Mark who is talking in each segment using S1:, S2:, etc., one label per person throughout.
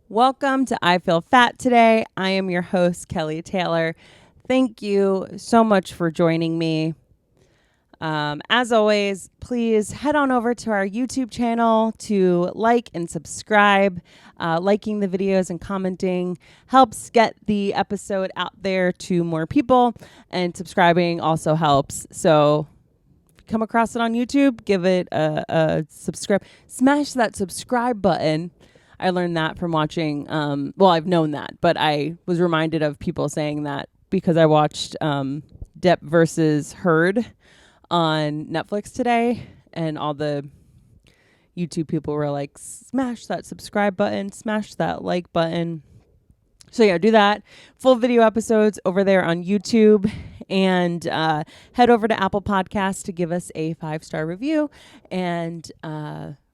S1: Welcome to I Feel Fat Today. I am your host, Kelly Taylor. Thank you so much for joining me. As always, please head on over to our YouTube channel to like and subscribe. Liking the videos and commenting helps get the episode out there to more people, and subscribing also helps. So if you come across it on YouTube, give it a subscribe. Smash that subscribe button. I learned that from watching, I've known that, but I was reminded of people saying that because I watched Depp versus Heard on Netflix today, and all the YouTube people were like, smash that subscribe button, smash that like button. So yeah, do that. Full video episodes over there on YouTube, and head over to Apple Podcasts to give us a 5-star review and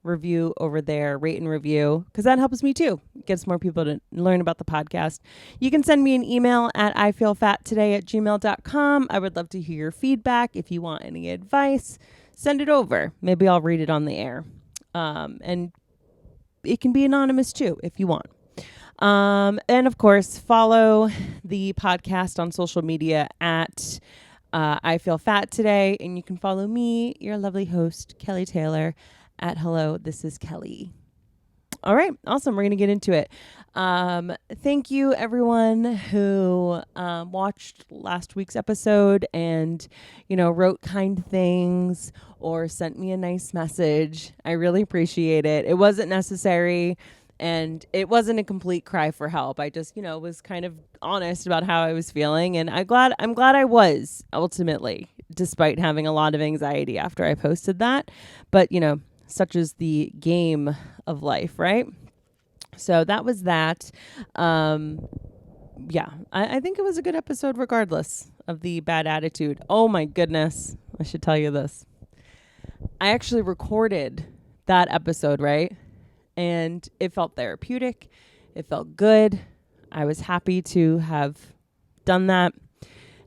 S1: review over there, rate and review, because that helps me too. It gets more people to learn about the podcast. You can send me an email at ifeelfattoday@gmail.com. I would love to hear your feedback. If you want any advice, send it over. Maybe I'll read it on the air. And it can be anonymous too if you want. And of course, follow the podcast on social media at I Feel Fat Today. And you can follow me, your lovely host, Kelly Taylor, at Hello, This is Kelly. All right. Awesome. We're going to get into it. Thank you, everyone who watched last week's episode and, wrote kind things or sent me a nice message. I really appreciate it. It wasn't necessary, and it wasn't a complete cry for help. I just, was kind of honest about how I was feeling, and I'm glad I was ultimately, despite having a lot of anxiety after I posted that. But, such is the game of life, right? So that was that. I think it was a good episode regardless of the bad attitude. Oh my goodness. I should tell you this. I actually recorded that episode, right? And it felt therapeutic. It felt good. I was happy to have done that.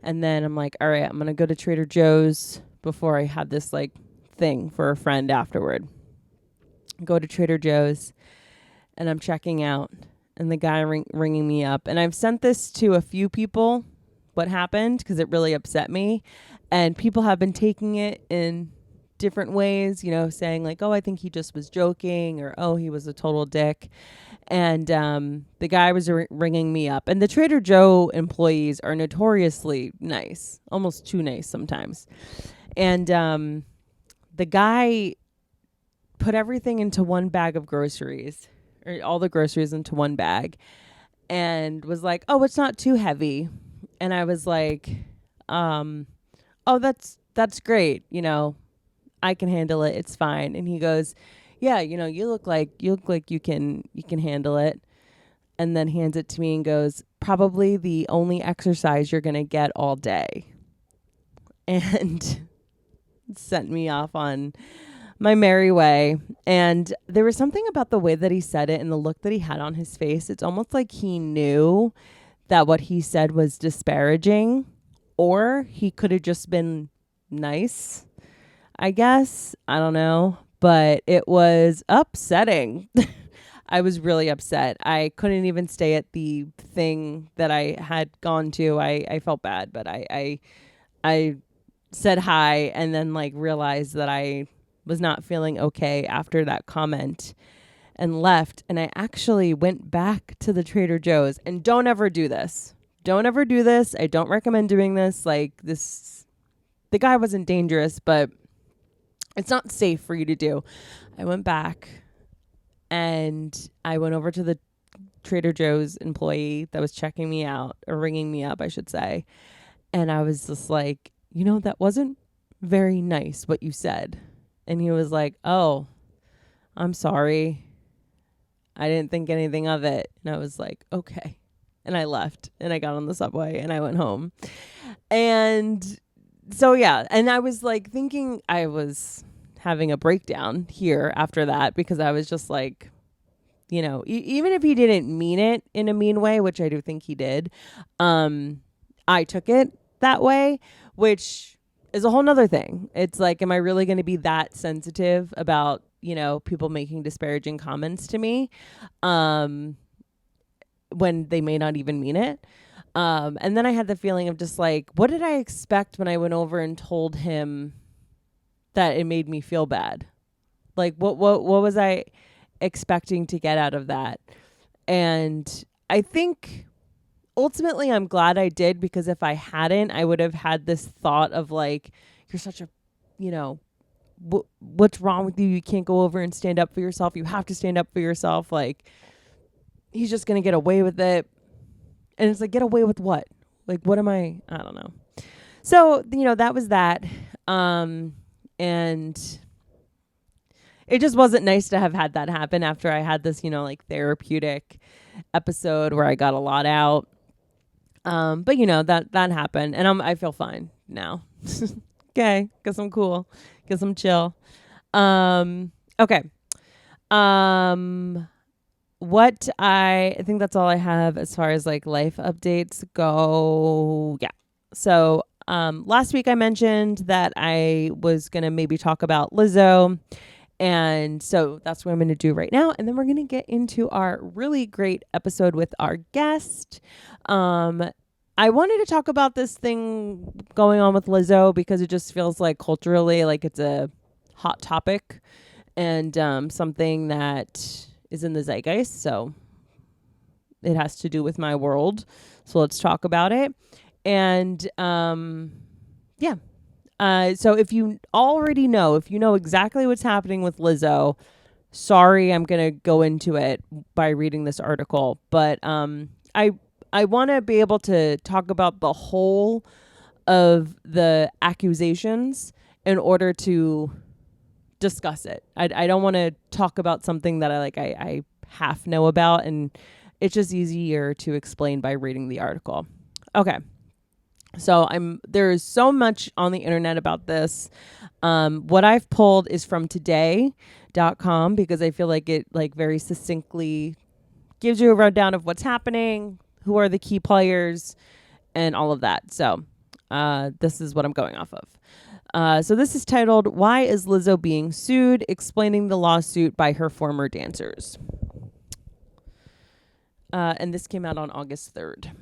S1: And then I'm like, all right, I'm going to go to Trader Joe's before I had this thing for a friend afterward. Go to Trader Joe's, and I'm checking out, and the guy ringing me up. And I've sent this to a few people, what happened, because it really upset me. And people have been taking it in different ways, saying oh, I think he just was joking, or, oh, he was a total dick. And the guy was ringing me up. And the Trader Joe employees are notoriously nice, almost too nice sometimes. And the guy put everything into one bag of groceries, or all the groceries into one bag, and was like, oh, it's not too heavy. And I was like, oh, that's great. I can handle it. It's fine. And he goes, yeah, you look like you can handle it. And then hands it to me and goes, probably the only exercise you're going to get all day. And sent me off on my merry way. And there was something about the way that he said it and the look that he had on his face. It's almost like he knew that what he said was disparaging, or he could have just been nice, I guess. I don't know. But it was upsetting. I was really upset. I couldn't even stay at the thing that I had gone to. I felt bad, but I said hi, and then realized that I was not feeling okay after that comment, and left. And I actually went back to the Trader Joe's. And don't ever do this. Don't ever do this. I don't recommend doing this. The guy wasn't dangerous, but it's not safe for you to do. I went back, and I went over to the Trader Joe's employee that was checking me out, or ringing me up, I should say. And I was just like, that wasn't very nice what you said. And he was like, oh, I'm sorry. I didn't think anything of it. And I was like, okay. And I left, and I got on the subway, and I went home. And so, yeah. And I was thinking I was having a breakdown here after that, because I was just even if he didn't mean it in a mean way, which I do think he did, I took it that way, which is a whole nother thing. It's am I really going to be that sensitive about, people making disparaging comments to me? when they may not even mean it. And then I had the feeling of just like, what did I expect when I went over and told him that it made me feel bad? Like, what was I expecting to get out of that? And I think ultimately I'm glad I did, because if I hadn't, I would have had this thought of like, you're such a, you know, what's wrong with you? You can't go over and stand up for yourself. You have to stand up for yourself. Like, he's just going to get away with it. And it's like, get away with what? Like, what am I don't know. So, that was that. And it just wasn't nice to have had that happen after I had this, like therapeutic episode where I got a lot out. But that happened, and I feel fine now. Okay. Guess I'm cool. Guess I'm chill. Okay. What I think that's all I have as far as like life updates go. Yeah. So, last week I mentioned that I was going to maybe talk about Lizzo. And so that's what I'm going to do right now. And then we're going to get into our really great episode with our guest. I wanted to talk about this thing going on with Lizzo because it just feels like culturally like it's a hot topic and something that is in the zeitgeist. So it has to do with my world. So let's talk about it. And yeah. So if you already know, if you know exactly what's happening with Lizzo, sorry, I'm going to go into it by reading this article. But I want to be able to talk about the whole of the accusations in order to discuss it. I don't want to talk about something that I half know about, and it's just easier to explain by reading the article. Okay. So there is so much on the internet about this. What I've pulled is from today.com because I feel like it like very succinctly gives you a rundown of what's happening, who are the key players, and all of that. So this is what I'm going off of. So this is titled, "Why is Lizzo Being Sued? Explaining the Lawsuit by Her Former Dancers." And this came out on August 3rd.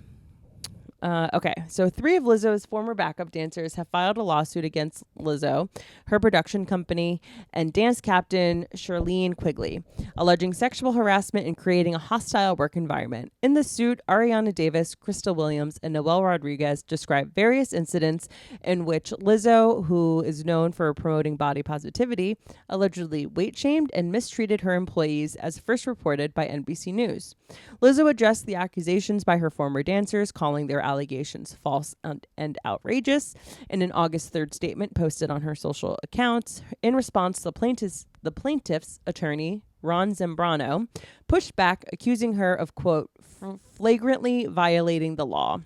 S1: Okay, so 3 of Lizzo's former backup dancers have filed a lawsuit against Lizzo, her production company, and dance captain Charlene Quigley, alleging sexual harassment and creating a hostile work environment. In the suit, Ariana Davis, Crystal Williams, and Noel Rodriguez describe various incidents in which Lizzo, who is known for promoting body positivity, allegedly weight-shamed and mistreated her employees, as first reported by NBC News. Lizzo addressed the accusations by her former dancers, calling their allegations false and outrageous. In an August 3rd statement posted on her social accounts, in response, the plaintiff's attorney, Ron Zambrano, pushed back, accusing her of, quote, flagrantly violating the law.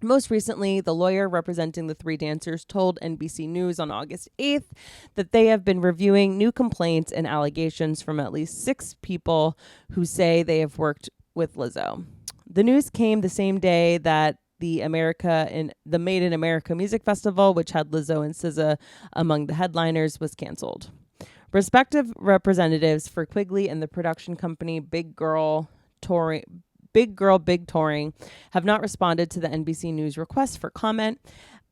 S1: Most recently, the lawyer representing the 3 dancers told NBC News on August 8th that they have been reviewing new complaints and allegations from at least 6 people who say they have worked with Lizzo. The news came the same day that the Made in America Music Festival, which had Lizzo and SZA among the headliners, was canceled. Respective representatives for Quigley and the production company Big Girl Big Touring have not responded to the NBC News request for comment.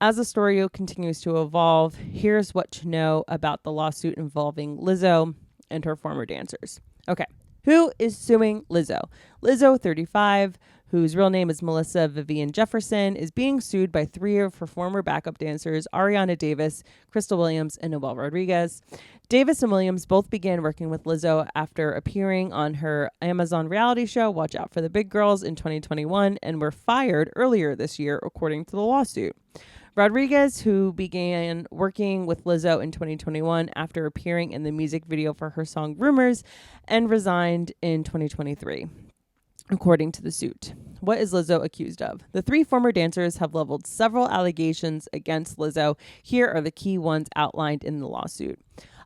S1: As the story continues to evolve, here's what to know about the lawsuit involving Lizzo and her former dancers. Okay. Who is suing Lizzo? Lizzo, 35, whose real name is Melissa Vivian Jefferson, is being sued by 3 of her former backup dancers, Ariana Davis, Crystal Williams, and Noel Rodriguez. Davis and Williams both began working with Lizzo after appearing on her Amazon reality show, Watch Out for the Big Girls, in 2021, and were fired earlier this year, according to the lawsuit. Rodriguez, who began working with Lizzo in 2021 after appearing in the music video for her song Rumors, and resigned in 2023, according to the suit. What is Lizzo accused of? The 3 former dancers have leveled several allegations against Lizzo. Here are the key ones outlined in the lawsuit.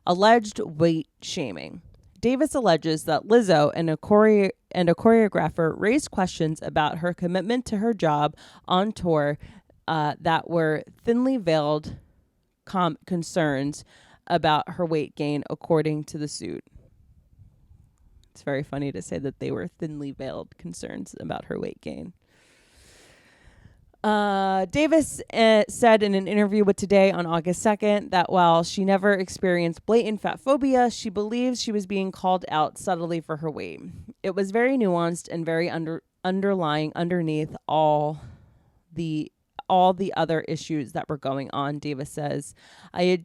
S1: Alleged weight shaming. Davis alleges that Lizzo and a choreographer raised questions about her commitment to her job on tour that were thinly veiled concerns about her weight gain, according to the suit. It's very funny to say that they were thinly veiled concerns about her weight gain. Davis said in an interview with Today on August 2nd that while she never experienced blatant fat phobia, she believes she was being called out subtly for her weight. It was very nuanced and very underlying underneath all the other issues that were going on. Davis says, I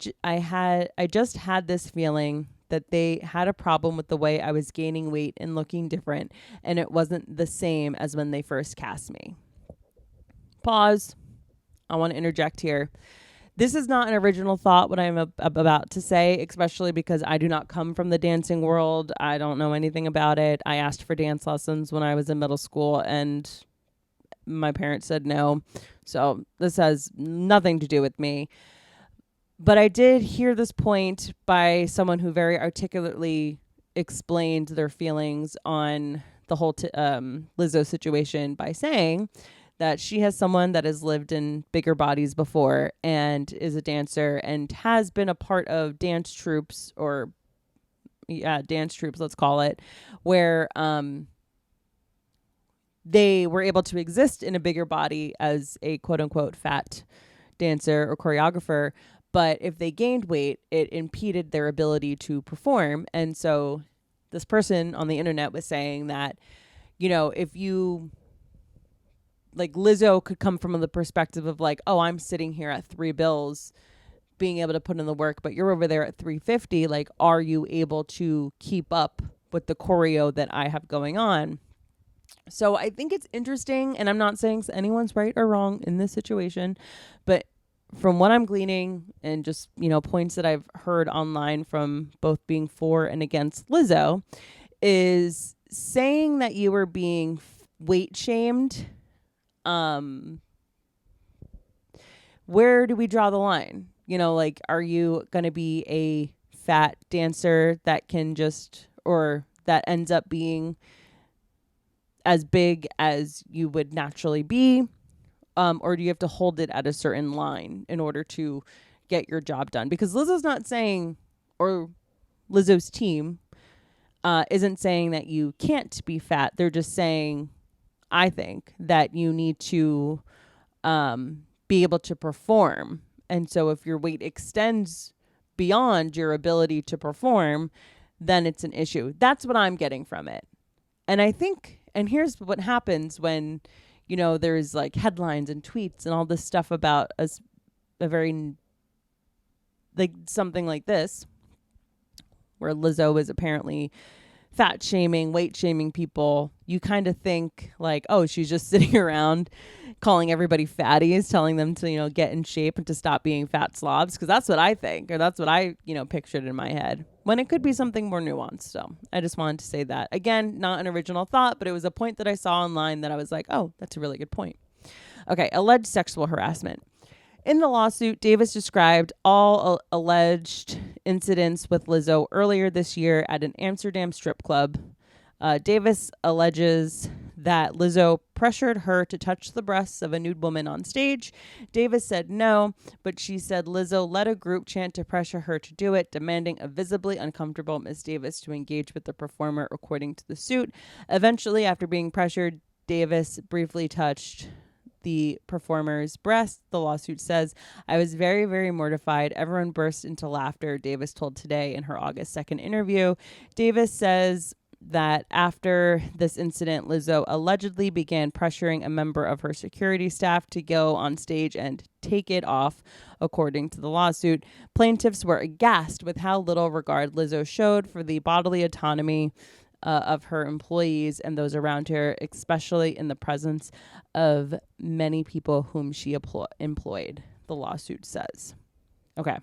S1: just had this feeling that they had a problem with the way I was gaining weight and looking different, and it wasn't the same as when they first cast me. Pause. I want to interject here. This is not an original thought, what I'm about to say, especially because I do not come from the dancing world. I don't know anything about it. I asked for dance lessons when I was in middle school, and my parents said no. So this has nothing to do with me. But I did hear this point by someone who very articulately explained their feelings on the whole Lizzo situation by saying that she has someone that has lived in bigger bodies before and is a dancer and has been a part of dance troupes, let's call it, where they were able to exist in a bigger body as a quote unquote fat dancer or choreographer. But if they gained weight, it impeded their ability to perform. And so this person on the internet was saying that, if you, like, Lizzo could come from the perspective of like, oh, I'm sitting here at $3 being able to put in the work, but you're over there at 350. Like, are you able to keep up with the choreo that I have going on? So I think it's interesting, and I'm not saying anyone's right or wrong in this situation, but from what I'm gleaning and just, points that I've heard online from both being for and against Lizzo, is saying that you were being weight shamed. Where do we draw the line? Like, are you going to be a fat dancer that can or that ends up being as big as you would naturally be? Or do you have to hold it at a certain line in order to get your job done? Because Lizzo's not saying, or Lizzo's team isn't saying that you can't be fat. They're just saying, I think, that you need to be able to perform. And so if your weight extends beyond your ability to perform, then it's an issue. That's what I'm getting from it. And I think, and here's what happens when, there's like headlines and tweets and all this stuff about a very, like, something like this, where Lizzo is apparently fat shaming, weight shaming people. You kind of think like, oh, she's just sitting around calling everybody fatties, telling them to, get in shape and to stop being fat slobs. Cause that's what I think, or that's what I, pictured in my head, when it could be something more nuanced. So I just wanted to say that. Again, not an original thought, but it was a point that I saw online that I was like, oh, that's a really good point. Okay. Alleged sexual harassment. In the lawsuit, Davis described all alleged incidents with Lizzo earlier this year at an Amsterdam strip club. Davis alleges that Lizzo pressured her to touch the breasts of a nude woman on stage. Davis said no, but she said Lizzo led a group chant to pressure her to do it, demanding a visibly uncomfortable Miss Davis to engage with the performer, according to the suit. Eventually, after being pressured, Davis briefly touched the performer's breast. The lawsuit says, I was very, very mortified. Everyone burst into laughter, Davis told Today in her August 2nd interview. Davis says that after this incident, Lizzo allegedly began pressuring a member of her security staff to go on stage and take it off, according to the lawsuit. Plaintiffs were aghast with how little regard Lizzo showed for the bodily autonomy of her employees and those around her, especially in the presence of many people whom she employed, the lawsuit says. Okay.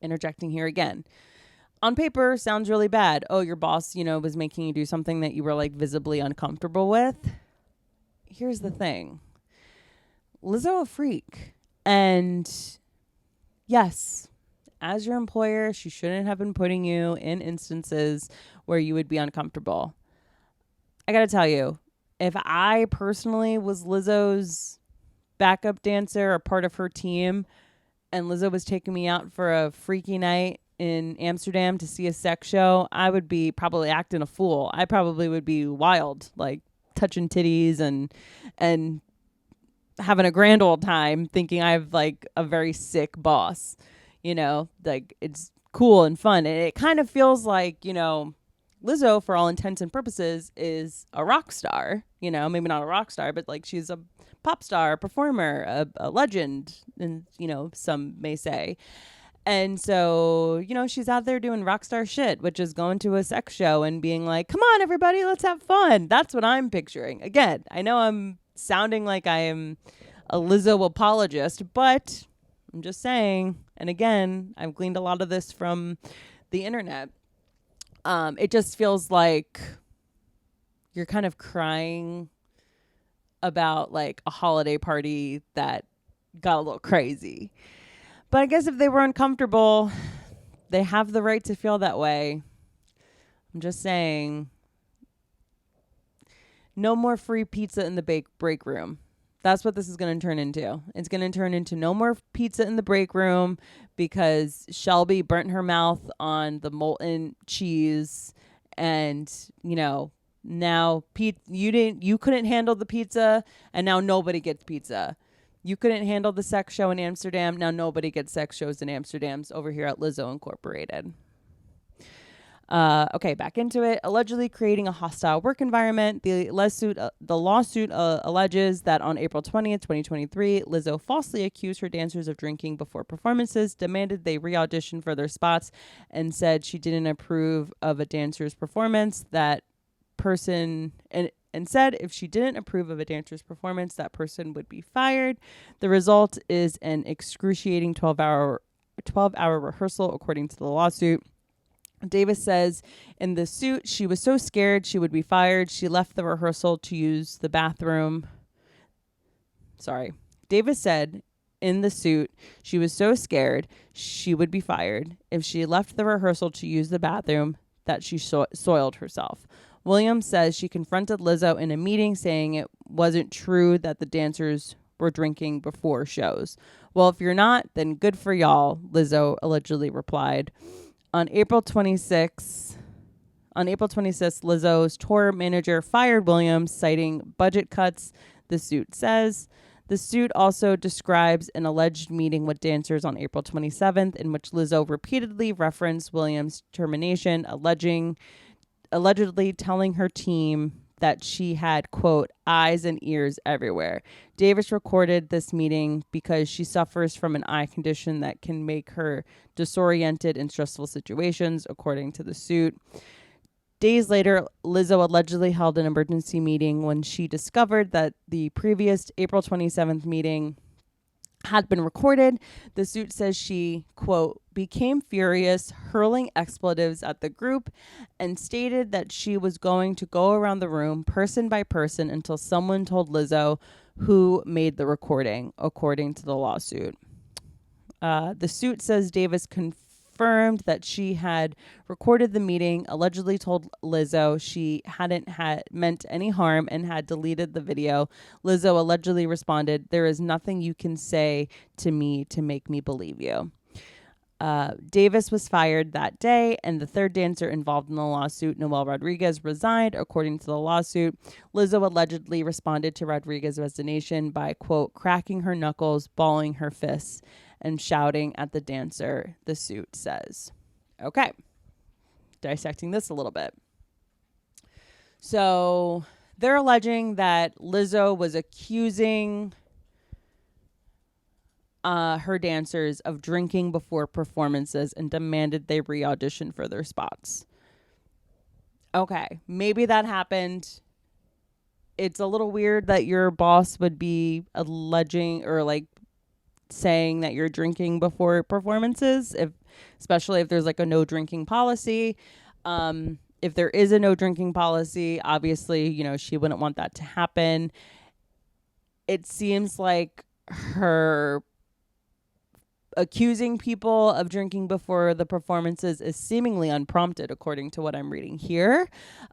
S1: Interjecting here again. On paper, sounds really bad. Oh, your boss, was making you do something that you were like visibly uncomfortable with. Here's the thing. Lizzo a freak. And yes, as your employer, she shouldn't have been putting you in instances where you would be uncomfortable. I got to tell you, if I personally was Lizzo's backup dancer or part of her team, and Lizzo was taking me out for a freaky night in Amsterdam to see a sex show, I would be probably acting a fool. I probably would be wild, like touching titties and having a grand old time, thinking I have like a very sick boss. Like it's cool and fun. And it kind of feels like, Lizzo, for all intents and purposes, is a rock star. Maybe not a rock star, but like she's a pop star, a performer, a legend, and some may say. And so, she's out there doing rock star shit, which is going to a sex show and being like, come on, everybody, let's have fun. That's what I'm picturing. Again, I know I'm sounding like I am a Lizzo apologist, but I'm just saying. And again, I've gleaned a lot of this from the internet. It just feels like you're kind of crying about like a holiday party that got a little crazy. But I guess if they were uncomfortable, they have the right to feel that way. I'm just saying, no more free pizza in the break room. That's what this is going to turn into. It's going to turn into no more pizza in the break room because Shelby burnt her mouth on the molten cheese, and now you couldn't handle the pizza, and now nobody gets pizza. You couldn't handle the sex show in Amsterdam. Now nobody gets sex shows in Amsterdam's over here at Lizzo Incorporated. Okay, back into it. Allegedly creating a hostile work environment. The lawsuit alleges that on April 20th, 2023, Lizzo falsely accused her dancers of drinking before performances, demanded they re-audition for their spots, and said she didn't approve of a dancer's performance. That person and said if she didn't approve of a dancer's performance, that person would be fired. The result is an excruciating 12-hour rehearsal, according to the lawsuit. Davis says in the suit, she was so scared she would be fired. She left the rehearsal to use the bathroom. Davis said in the suit, she was so scared she would be fired if she left the rehearsal to use the bathroom that she soiled herself. Williams says she confronted Lizzo in a meeting saying it wasn't true that the dancers were drinking before shows. Well, if you're not, then good for y'all, Lizzo allegedly replied. On April 26th, Lizzo's tour manager fired Williams, citing budget cuts, the suit says. The suit also describes an alleged meeting with dancers on April 27th, in which Lizzo repeatedly referenced Williams' termination, allegedly telling her team that she had, quote, eyes and ears everywhere. Davis recorded this meeting because she suffers from an eye condition that can make her disoriented in stressful situations, according to the suit. Days later, Lizzo allegedly held an emergency meeting when she discovered that the previous April 27th meeting had been recorded. The suit says she, quote, became furious, hurling expletives at the group, and stated that she was going to go around the room person by person until someone told Lizzo who made the recording, according to the lawsuit. The suit says Davis confirmed that she had recorded the meeting, allegedly told Lizzo she hadn't meant any harm, and had deleted the video. Lizzo allegedly responded, "There is nothing you can say to me to make me believe you." Davis was fired that day, and the third dancer involved in the lawsuit, Noel Rodriguez, resigned, according to the lawsuit. Lizzo allegedly responded to Rodriguez's resignation by, quote, cracking her knuckles, balling her fists, and shouting at the dancer, the suit says. Okay. Dissecting this a little bit. So they're alleging that Lizzo was accusing her dancers of drinking before performances and demanded they re-audition for their spots. Okay, maybe that happened. It's a little weird that your boss would be alleging or like saying that you're drinking before performances, especially if there's like a no drinking policy. If there is a no drinking policy, obviously, she wouldn't want that to happen. It seems like her accusing people of drinking before the performances is seemingly unprompted, according to what I'm reading here.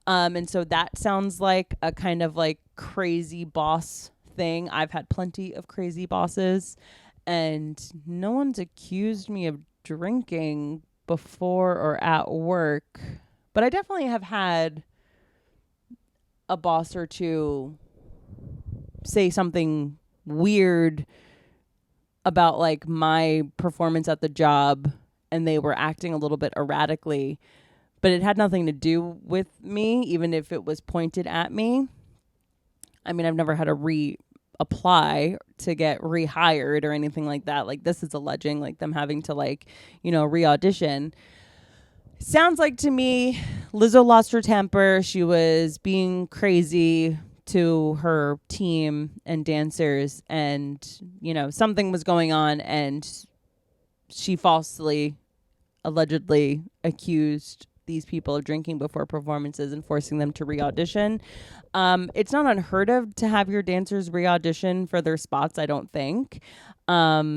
S1: And so that sounds like a kind of like crazy boss thing. I've had plenty of crazy bosses, and no one's accused me of drinking before or at work, but I definitely have had a boss or two say something weird about like my performance at the job, and they were acting a little bit erratically, but it had nothing to do with me, even if it was pointed at me. I mean, I've never had to reapply to get rehired or anything like that. Like, this is alleging like them having to like, re-audition. Sounds like to me, Lizzo lost her temper. She was being crazy to her team and dancers, and something was going on, and she falsely, allegedly accused these people of drinking before performances and forcing them to re-audition. It's not unheard of to have your dancers re-audition for their spots, I don't think. I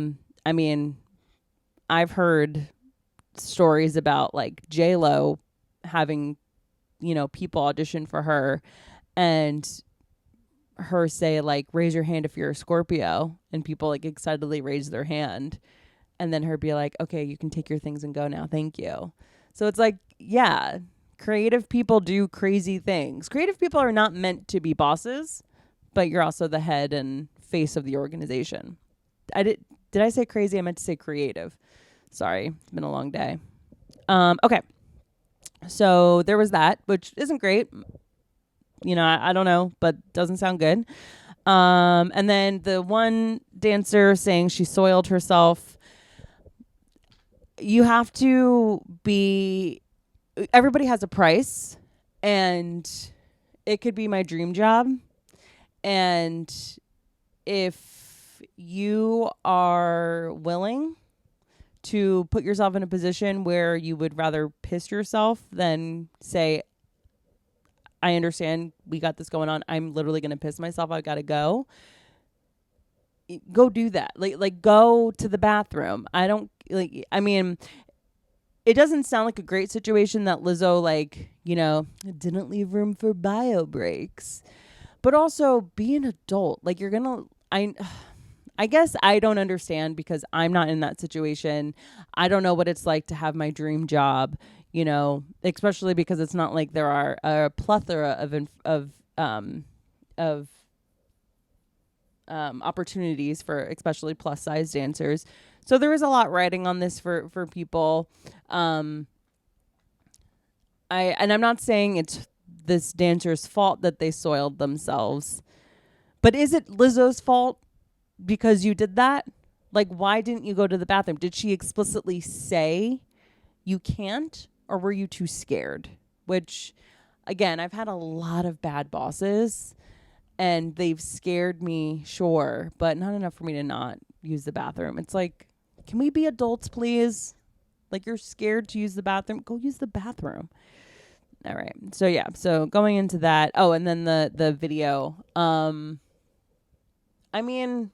S1: mean, I've heard stories about like J-Lo having, people audition for her and her say like, raise your hand if you're a Scorpio, and people like excitedly raise their hand, and then her be like, okay, you can take your things and go now, thank you. So it's like, yeah, creative people do crazy things. Creative people are not meant to be bosses, but you're also the head and face of the organization. Did I say crazy? I meant to say creative. Sorry, it's been a long day. Okay, so there was that, which isn't great. I don't know, but doesn't sound good. And then the one dancer saying she soiled herself. You have to be, everybody has a price, and it could be my dream job. And if you are willing to put yourself in a position where you would rather piss yourself than say, I understand we got this going on, I'm literally going to piss myself, I got to go do that. Like go to the bathroom. I mean, it doesn't sound like a great situation that Lizzo didn't leave room for bio breaks. But also be an adult. Like you're going to I guess I don't understand because I'm not in that situation. I don't know what it's like to have my dream job, especially because it's not like there are a plethora of opportunities for especially plus size dancers. So there is a lot riding on this for people. I'm not saying it's this dancer's fault that they soiled themselves, but is it Lizzo's fault because you did that? Like, why didn't you go to the bathroom? Did she explicitly say you can't, or were you too scared? Which, again, I've had a lot of bad bosses, and they've scared me, sure, but not enough for me to not use the bathroom. It's like, can we be adults, please? Like, you're scared to use the bathroom? Go use the bathroom. All right. So, yeah. So, going into that. Oh, and then the video. I mean,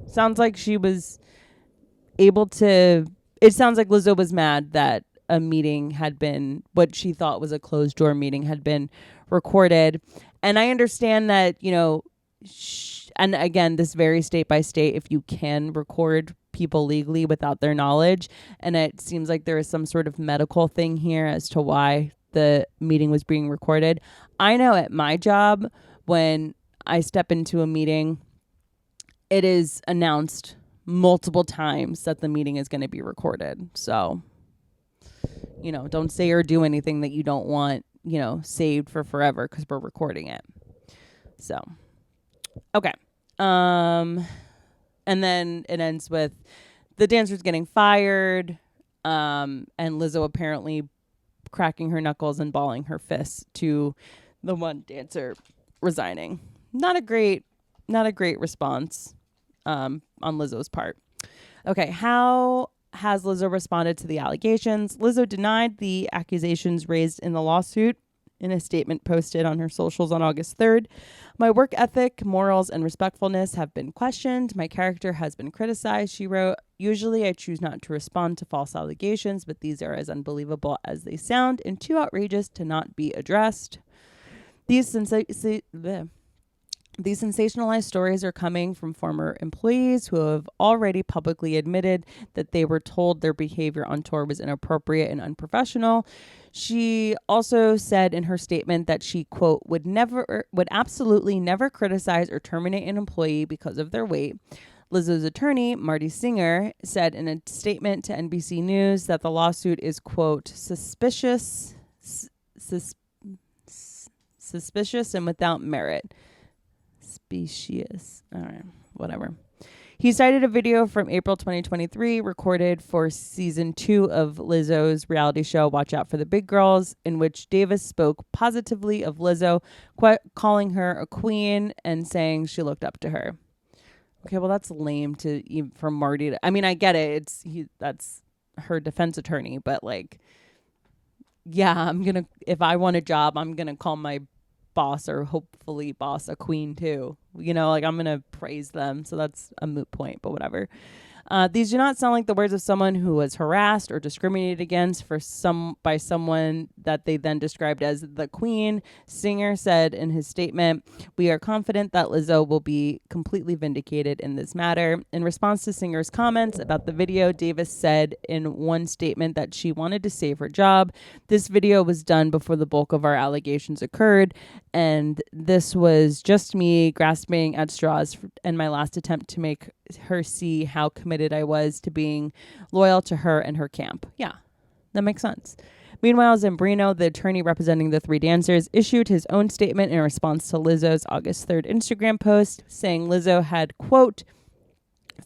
S1: sounds like she was able to... It sounds like Lizzo was mad that a meeting had been... What she thought was a closed-door meeting had been recorded. And I understand that, and again, this varies state by state if you can record people legally without their knowledge. And it seems like there is some sort of medical thing here as to why the meeting was being recorded. I know at my job, when I step into a meeting, it is announced multiple times that the meeting is going to be recorded. So, don't say or do anything that you don't want, saved for forever because we're recording it. So, okay. And then it ends with the dancers getting fired, and Lizzo apparently cracking her knuckles and balling her fists to the one dancer resigning. Not a great response on Lizzo's part. Okay, how has Lizzo responded to the allegations? Lizzo denied the accusations raised in the lawsuit in a statement posted on her socials on August 3rd. My work ethic, morals, and respectfulness have been questioned. My character has been criticized, she wrote. Usually I choose not to respond to false allegations, but these are as unbelievable as they sound and too outrageous to not be addressed. These These sensationalized stories are coming from former employees who have already publicly admitted that they were told their behavior on tour was inappropriate and unprofessional. She also said in her statement that she, quote, would absolutely never criticize or terminate an employee because of their weight. Lizzo's attorney, Marty Singer, said in a statement to NBC News that the lawsuit is, quote, suspicious and without merit. Specious. All right, whatever. He cited a video from April 2023 recorded for season 2 of Lizzo's reality show Watch Out for the Big Girls, in which Davis spoke positively of Lizzo, calling her a queen and saying she looked up to her. Okay, well, that's lame for Marty to, I mean, I get it. That's her defense attorney, but like, yeah, if I want a job, I'm going to call my boss or hopefully boss a queen too. You know, like I'm going to praise them. So that's a moot point, but whatever. These do not sound like the words of someone who was harassed or discriminated against by someone that they then described as the queen. Singer said in his statement, "We are confident that Lizzo will be completely vindicated in this matter." In response to Singer's comments about the video, Davis said in one statement that she wanted to save her job. "This video was done before the bulk of our allegations occurred, and this was just me grasping at straws and my last attempt to make her see how committed I was to being loyal to her and her camp." Yeah, that makes sense. Meanwhile, Zambrino, the attorney representing the 3 dancers, issued his own statement in response to Lizzo's August 3rd Instagram post, saying Lizzo had, quote,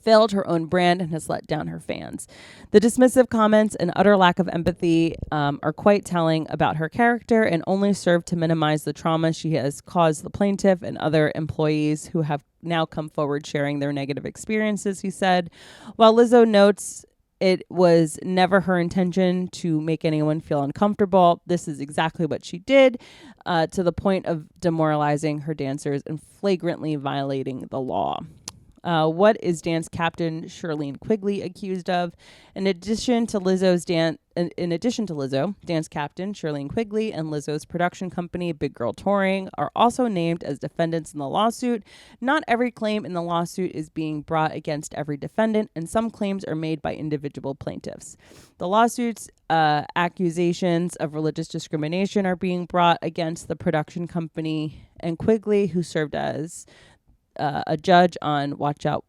S1: failed her own brand and has let down her fans. The dismissive comments and utter lack of empathy are quite telling about her character and only serve to minimize the trauma she has caused the plaintiff and other employees who have now come forward sharing their negative experiences, he said. While Lizzo notes it was never her intention to make anyone feel uncomfortable, this is exactly what she did, to the point of demoralizing her dancers and flagrantly violating the law. What is dance captain Shirlene Quigley accused of? In addition to Lizzo, dance captain Shirlene Quigley and Lizzo's production company, Big Girl Touring, are also named as defendants in the lawsuit. Not every claim in the lawsuit is being brought against every defendant, and some claims are made by individual plaintiffs. The lawsuit's accusations of religious discrimination are being brought against the production company and Quigley, who served as a judge on Watch Out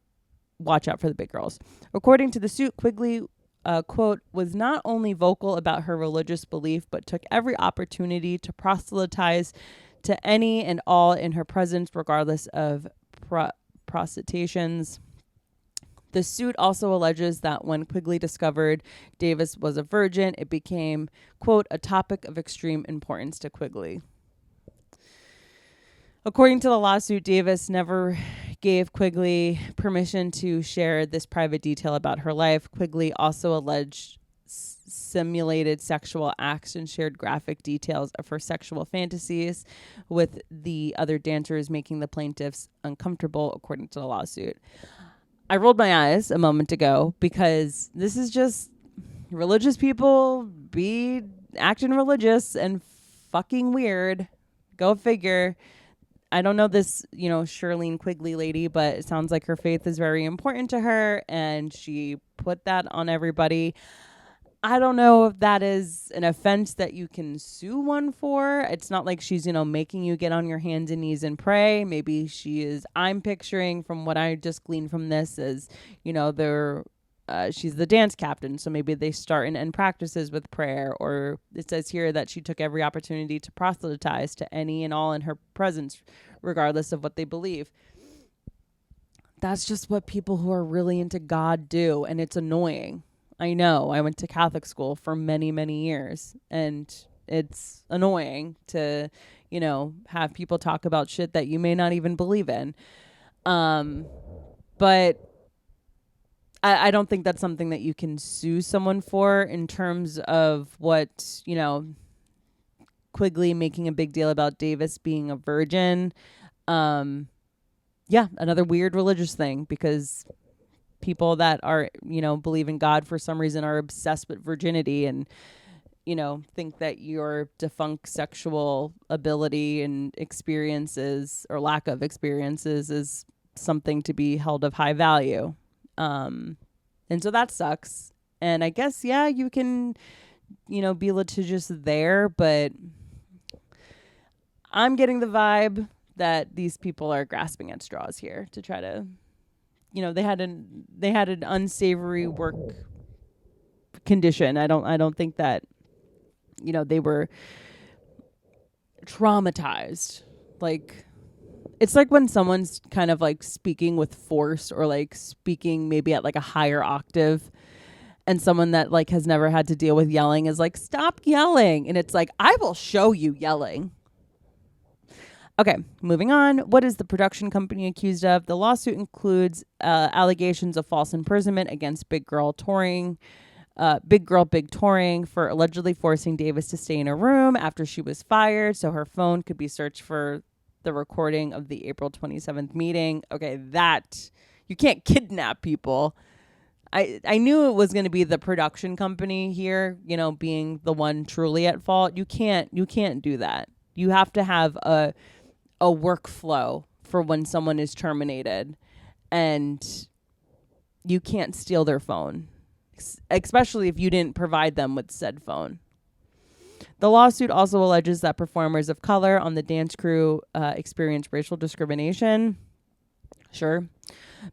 S1: for the Big Girls. According to the suit, Quigley, quote, was not only vocal about her religious belief, but took every opportunity to proselytize to any and all in her presence, regardless of proselytizations. The suit also alleges that when Quigley discovered Davis was a virgin, it became, quote, a topic of extreme importance to Quigley. According to the lawsuit, Davis never gave Quigley permission to share this private detail about her life. Quigley also alleged simulated sexual acts and shared graphic details of her sexual fantasies with the other dancers, making the plaintiffs uncomfortable, according to the lawsuit. I rolled my eyes a moment ago because this is just religious people be acting religious and fucking weird. Go figure. I don't know this, Shirlene Quigley lady, but it sounds like her faith is very important to her, and she put that on everybody. I don't know if that is an offense that you can sue one for. It's not like she's, making you get on your hands and knees and pray. Maybe she is. I'm picturing from what I just gleaned from this is, she's the dance captain, so maybe they start and end practices with prayer. Or it says here that she took every opportunity to proselytize to any and all in her presence, regardless of what they believe. That's just what people who are really into God do, and it's annoying. I know. I went to Catholic school for many, many years, and it's annoying to, have people talk about shit that you may not even believe in. But I don't think that's something that you can sue someone for in terms of what, Quigley making a big deal about Davis being a virgin. Another weird religious thing, because people that are, believe in God for some reason are obsessed with virginity, and, think that your defunct sexual ability and experiences or lack of experiences is something to be held of high value. And so that sucks. And I guess, yeah, you can, be litigious there, but I'm getting the vibe that these people are grasping at straws here to try to, they had an unsavory work condition. I don't think that, they were traumatized. Like, it's like when someone's kind of like speaking with force or like speaking maybe at like a higher octave, and someone that like has never had to deal with yelling is like, stop yelling. And it's like, I will show you yelling. Okay, moving on. What is the production company accused of? The lawsuit includes allegations of false imprisonment against Big Girl Big Touring for allegedly forcing Davis to stay in a room after she was fired so her phone could be searched for the recording of the April 27th meeting. Okay, that you can't kidnap people. I knew it was going to be the production company here, being the one truly at fault. You can't do that. You have to have a workflow for when someone is terminated, and you can't steal their phone, especially if you didn't provide them with said phone. The lawsuit also alleges that performers of color on the dance crew experienced racial discrimination. Sure.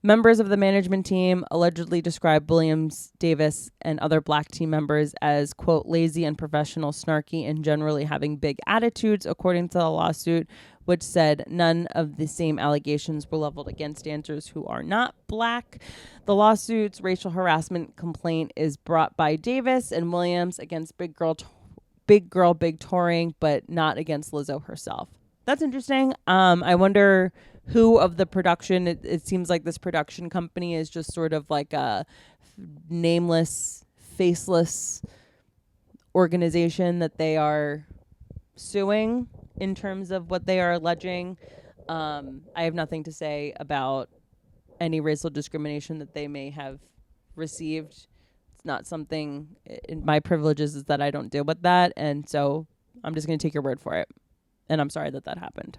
S1: Members of the management team allegedly described Williams, Davis, and other black team members as, quote, lazy, unprofessional, snarky, and generally having big attitudes, according to the lawsuit, which said none of the same allegations were leveled against dancers who are not black. The lawsuit's racial harassment complaint is brought by Davis and Williams against Big Big Touring, but not against Lizzo herself. That's interesting. I wonder who of the production, it seems like this production company is just sort of like a nameless, faceless organization that they are suing in terms of what they are alleging. I have nothing to say about any racial discrimination that they may have received. It's not something, my privileges is that I don't deal with that. And so I'm just going to take your word for it. And I'm sorry that happened.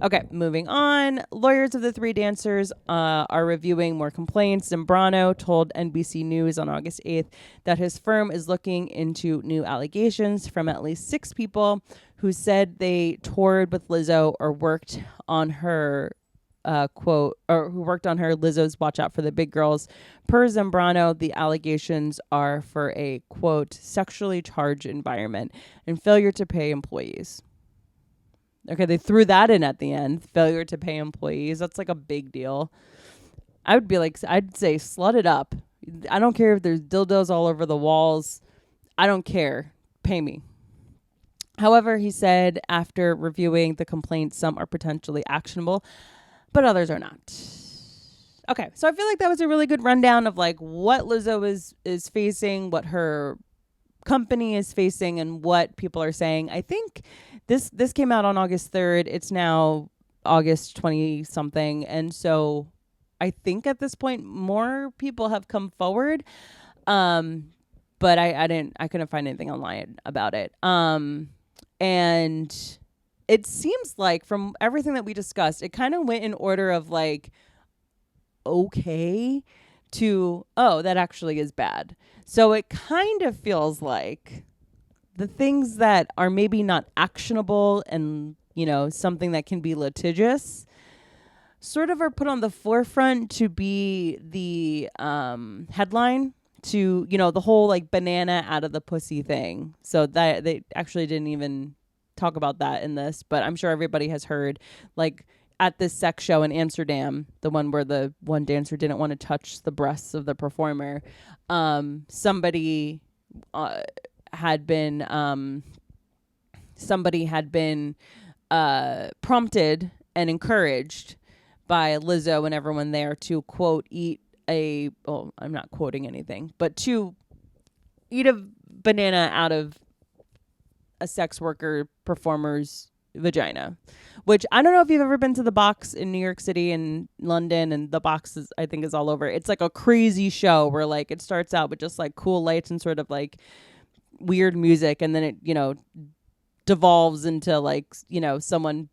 S1: Okay, moving on. Lawyers of the three dancers are reviewing more complaints. Zambrano told NBC News on August 8th that his firm is looking into new allegations from at least 6 people who said they toured with Lizzo or worked on her, quote, or who worked on her Lizzo's Watch Out for the Big Girls. Per Zambrano, the allegations are for a, quote, sexually charged environment and failure to pay employees. Okay, they threw that in at the end. Failure to pay employees. That's like a big deal. I'd say slut it up. I don't care if there's dildos all over the walls. I don't care. Pay me. However, he said after reviewing the complaints, some are potentially actionable, but others are not. Okay, so I feel like that was a really good rundown of like what Lizzo is facing, what her company is facing, and what people are saying. I think this came out on August 3rd. It's now August 20 something. And so I think at this point more people have come forward. But I couldn't find anything online about it. And it seems like from everything that we discussed, it kind of went in order of like, okay, to, oh, that actually is bad. So it kind of feels like the things that are maybe not actionable and, something that can be litigious sort of are put on the forefront to be the headline to, the whole like banana out of the pussy thing. So that they actually didn't even talk about that in this, but I'm sure everybody has heard like at this sex show in Amsterdam, the one where the one dancer didn't want to touch the breasts of the performer. Somebody had been prompted and encouraged by Lizzo and everyone there to, quote, I'm not quoting anything, but to eat a banana out of a sex worker performer's vagina, which I don't know if you've ever been to the Box in New York City and London, and the Box I think is all over. It's like a crazy show where like it starts out with just like cool lights and sort of like weird music, and then it, you know, devolves into like, you know, someone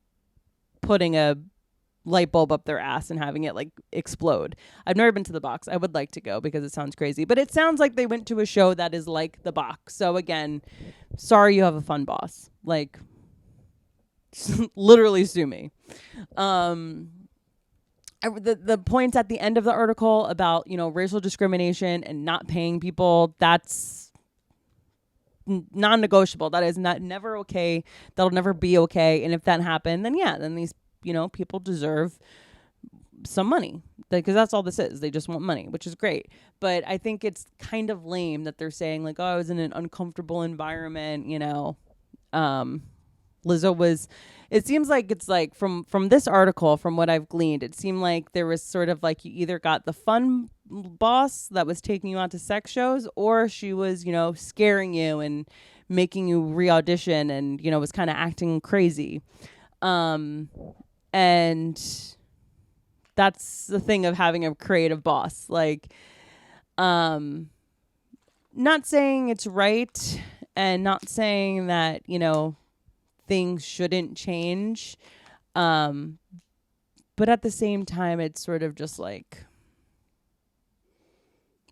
S1: putting a light bulb up their ass and having it like explode. I've never been to the box. I would like to go because it sounds crazy, but it sounds like they went to a show that is like the box. So again, sorry you have a fun boss. Like literally sue me. The points at the end of the article about, you know, racial discrimination and not paying people, that's non-negotiable. That is never okay. That'll never be okay. And if that happened, then yeah, then these, you know, people deserve some money, because that's all this is. They just want money, which is great. But I think it's kind of lame that they're saying like, oh, I was in an uncomfortable environment, you know. Lizzo was, it seems like it's like from this article, from what I've gleaned, it seemed like there was sort of like you either got the fun boss that was taking you out to sex shows, or she was, you know, scaring you and making you re-audition and, you know, was kind of acting crazy. And that's the thing of having a creative boss. Like, not saying it's right and not saying that, you know, things shouldn't change. But at the same time, it's sort of just like,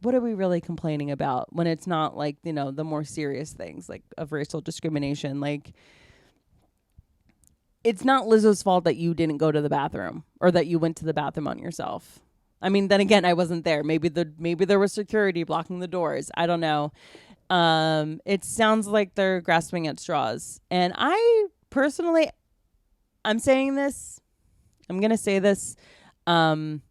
S1: what are we really complaining about when it's not like, you know, the more serious things like of racial discrimination? Like, it's not Lizzo's fault that you didn't go to the bathroom or that you went to the bathroom on yourself. I mean, then again, I wasn't there. Maybe there was security blocking the doors. I don't know. It sounds like they're grasping at straws. And I personally, I'm saying this, I'm going to say this. I'm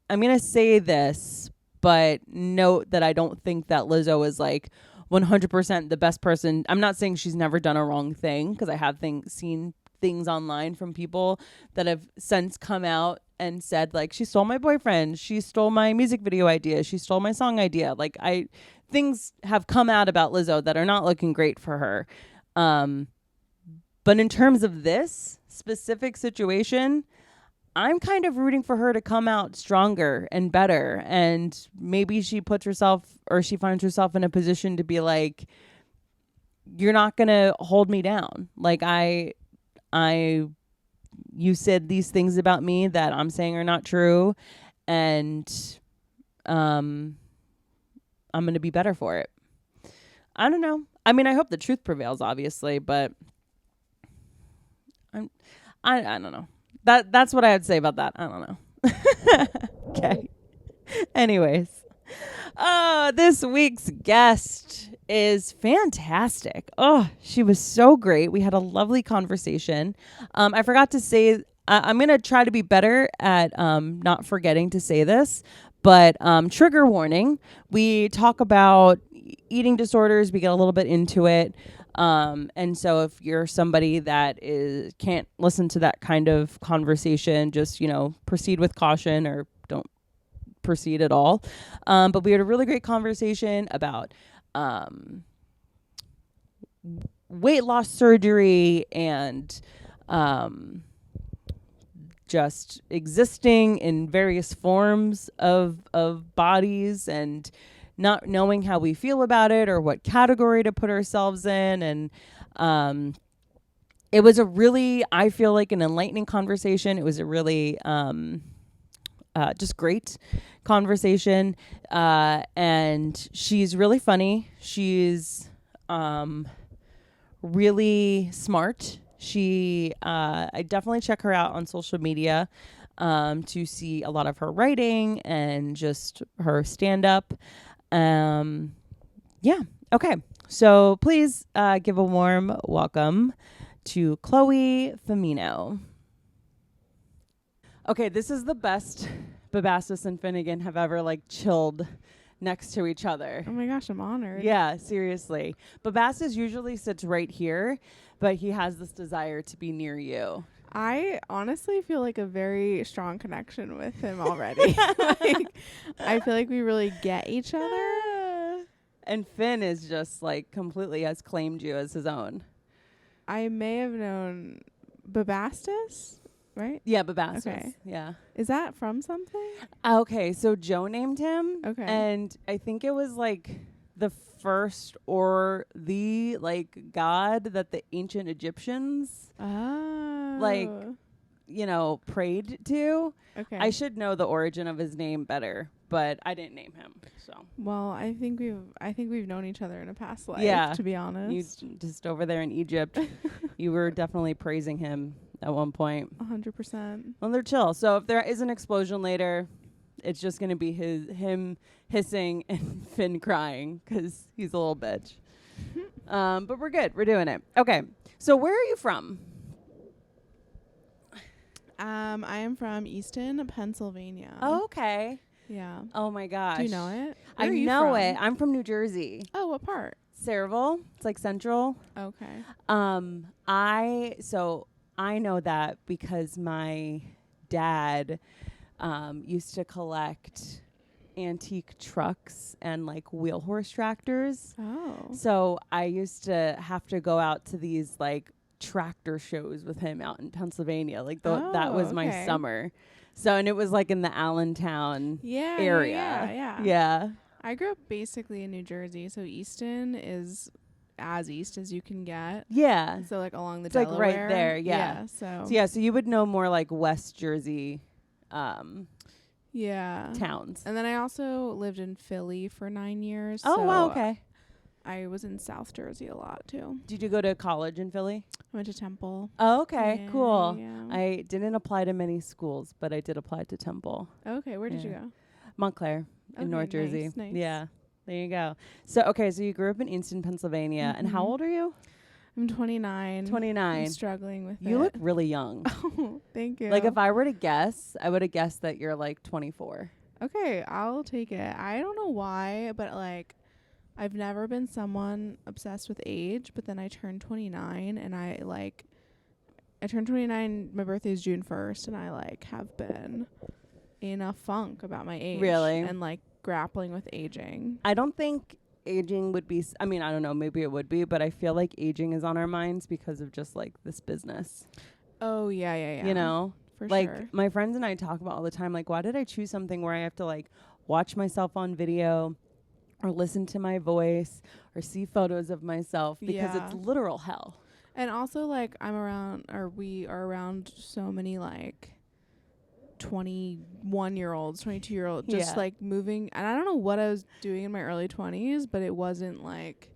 S1: going to say this, but note that I don't think that Lizzo is like 100% the best person. I'm not saying she's never done a wrong thing, because I have seen things online from people that have since come out and said like, she stole my boyfriend, she stole my music video idea, she stole my song idea. Like, things have come out about Lizzo that are not looking great for her. But in terms of this specific situation, I'm kind of rooting for her to come out stronger and better. And maybe she puts herself, or she finds herself in a position to be like, you're not going to hold me down. Like, you said these things about me that I'm saying are not true. And, I'm going to be better for it. I don't know. I mean, I hope the truth prevails, obviously, but I don't know. That's what I would say about that. I don't know. Okay. Anyways. This week's guest is fantastic. Oh, she was so great. We had a lovely conversation. I forgot to say, I'm going to try to be better at not forgetting to say this, but trigger warning. We talk about eating disorders. We get a little bit into it. And so if you're somebody that can't listen to that kind of conversation, just, you know, proceed with caution or don't proceed at all. But we had a really great conversation about weight loss surgery and just existing in various forms of bodies and not knowing how we feel about it or what category to put ourselves in. And it was a really, I feel like, an enlightening conversation. It was a really just great conversation. And she's really funny. She's really smart. I definitely check her out on social media to see a lot of her writing and just her stand-up. Yeah. Okay. So please give a warm welcome to Chloe Fimiano. Okay, this is the best Babastis and Finnegan have ever like chilled next to each other.
S2: Oh my gosh, I'm honored.
S1: Yeah, seriously. Babastis usually sits right here, but he has this desire to be near you.
S2: I honestly feel like a very strong connection with him already. Like, I feel like we really get each other.
S1: And Finn is just like completely has claimed you as his own.
S2: I may have known Babastis right?
S1: Yeah, Babastos.
S2: Okay.
S1: Yeah.
S2: Is that from something?
S1: Okay, so Joe named him.
S2: Okay.
S1: And I think it was like the first or the like god that the ancient Egyptians
S2: Oh.
S1: prayed to.
S2: Okay.
S1: I should know the origin of his name better, but I didn't name him. So
S2: Well, I think we've known each other in a past life.
S1: Yeah.
S2: To be
S1: you
S2: honest.
S1: just over there in Egypt, you were definitely praising him at one point.
S2: 100%.
S1: Well, they're chill. So if there is an explosion later, it's just gonna be him hissing and Finn crying because he's a little bitch. But we're good. We're doing it. Okay. So where are you from?
S2: I am from Easton, Pennsylvania.
S1: Oh, okay.
S2: Yeah.
S1: Oh my gosh.
S2: Do you know it?
S1: I
S2: Where are you
S1: know
S2: from?
S1: it. I'm from New Jersey.
S2: Oh, what part?
S1: Sayreville. It's like central.
S2: Okay.
S1: I know that because my dad used to collect antique trucks and like wheel horse tractors.
S2: Oh.
S1: So I used to have to go out to these like tractor shows with him out in Pennsylvania. Like that was my
S2: okay.
S1: summer. So, and it was like in the Allentown
S2: Yeah.
S1: area.
S2: Yeah.
S1: Yeah.
S2: I grew up basically in New Jersey, so Easton is as east as you can get.
S1: Yeah.
S2: So like along the
S1: It's like
S2: Delaware.
S1: right there, yeah.
S2: So
S1: So you would know more like West Jersey
S2: yeah.
S1: towns.
S2: And then I also lived in Philly for 9 years.
S1: Oh,
S2: so
S1: wow, okay.
S2: I was in South Jersey a lot too.
S1: Did you go to college in Philly?
S2: I went to Temple.
S1: Oh, okay,
S2: Yeah,
S1: cool.
S2: yeah.
S1: I didn't apply to many schools, but I did apply to Temple.
S2: Okay, where did you
S1: Yeah.
S2: go?
S1: Montclair in
S2: Okay,
S1: North Jersey.
S2: nice.
S1: Yeah, there you go. So you grew up in Easton, Pennsylvania. And how
S2: Mhm.
S1: old are you?
S2: I'm 29.
S1: 29.
S2: I'm struggling with
S1: You
S2: it.
S1: look really young.
S2: Oh, thank you.
S1: Like if I were to guess, I would have guessed that you're like 24.
S2: Okay, I'll take it. I don't know why, but like I've never been someone obsessed with age, but then I turned 29 and I turned 29, my birthday is June 1st, and I like have been in a funk about my age.
S1: Really?
S2: And like grappling with aging.
S1: I don't think aging would be, I mean, I don't know, maybe it would be, but I feel like aging is on our minds because of just like this business.
S2: Oh, yeah.
S1: You know?
S2: For
S1: Like
S2: sure.
S1: my friends and I talk about all the time, like, why did I choose something where I have to like watch myself on video or listen to my voice or see photos of myself because
S2: Yeah.
S1: it's literal hell.
S2: And also like we are around so many like 21-year-olds, 22-year-olds just
S1: Yeah.
S2: like moving, and I don't know what I was doing in my early 20s, but it wasn't like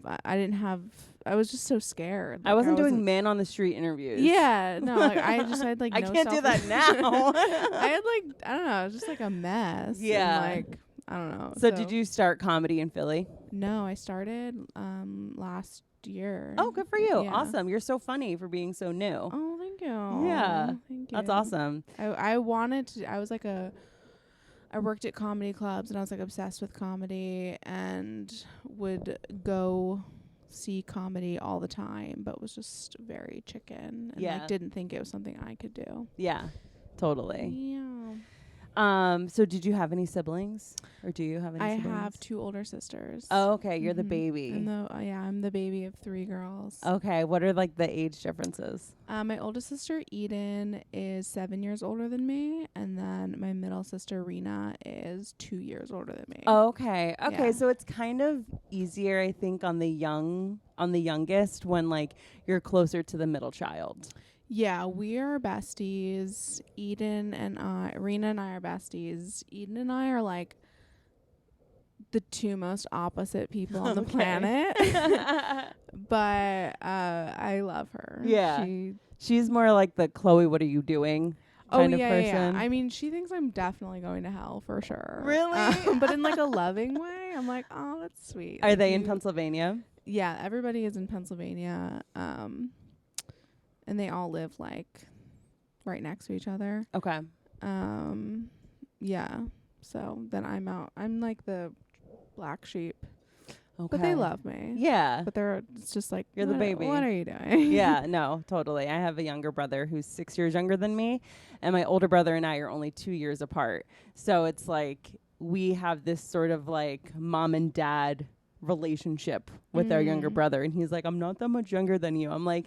S2: I was just so scared.
S1: I wasn't doing man on the street interviews.
S2: Yeah, no, like I had like
S1: I
S2: no
S1: can't do that now.
S2: I had like I don't know, it was just like a mess. and,
S1: Yeah.
S2: like I don't know.
S1: So did you start comedy in Philly?
S2: No, I started last year.
S1: Oh, good for you.
S2: Yeah.
S1: Awesome. You're so funny for being so new.
S2: Oh, thank you.
S1: Yeah,
S2: Thank you.
S1: That's awesome.
S2: I wanted to. I worked at comedy clubs and I was like obsessed with comedy and would go see comedy all the time, but was just very chicken and
S1: Yeah.
S2: like didn't think it was something I could do.
S1: Yeah, totally.
S2: Yeah.
S1: So did you have any siblings, or do you have any
S2: I
S1: siblings?
S2: have 2 older sisters.
S1: Oh, okay. You're the
S2: Mhm.
S1: baby.
S2: I'm the baby of 3 girls.
S1: Okay. What are like the age differences?
S2: My oldest sister Eden is 7 years older than me, and then my middle sister Rena is 2 years older than me.
S1: Okay. Okay.
S2: Yeah.
S1: So it's kind of easier, I think, on the youngest when like you're closer to the middle child.
S2: Yeah, we are besties. Rena and I are besties. Eden and I are like the 2 most opposite people on the
S1: Okay.
S2: planet. But I love her.
S1: Yeah. She's more like the Chloe, what are you doing kind of person.
S2: I mean, she thinks I'm definitely going to hell for sure.
S1: Really?
S2: But in like a loving way. I'm like, oh, that's sweet.
S1: Are
S2: Like,
S1: they in Pennsylvania?
S2: Yeah, everybody is in Pennsylvania. And they all live like right next to each other.
S1: Okay.
S2: Yeah. So then I'm like the black sheep.
S1: Okay.
S2: But they love me.
S1: Yeah.
S2: But it's just like,
S1: You're the baby.
S2: What are you doing?
S1: Yeah, no, totally. I have a younger brother who's 6 years younger than me, and my older brother and I are only 2 years apart. So it's like we have this sort of like mom and dad relationship with our younger brother, and he's like, I'm not that much younger than you. I'm like,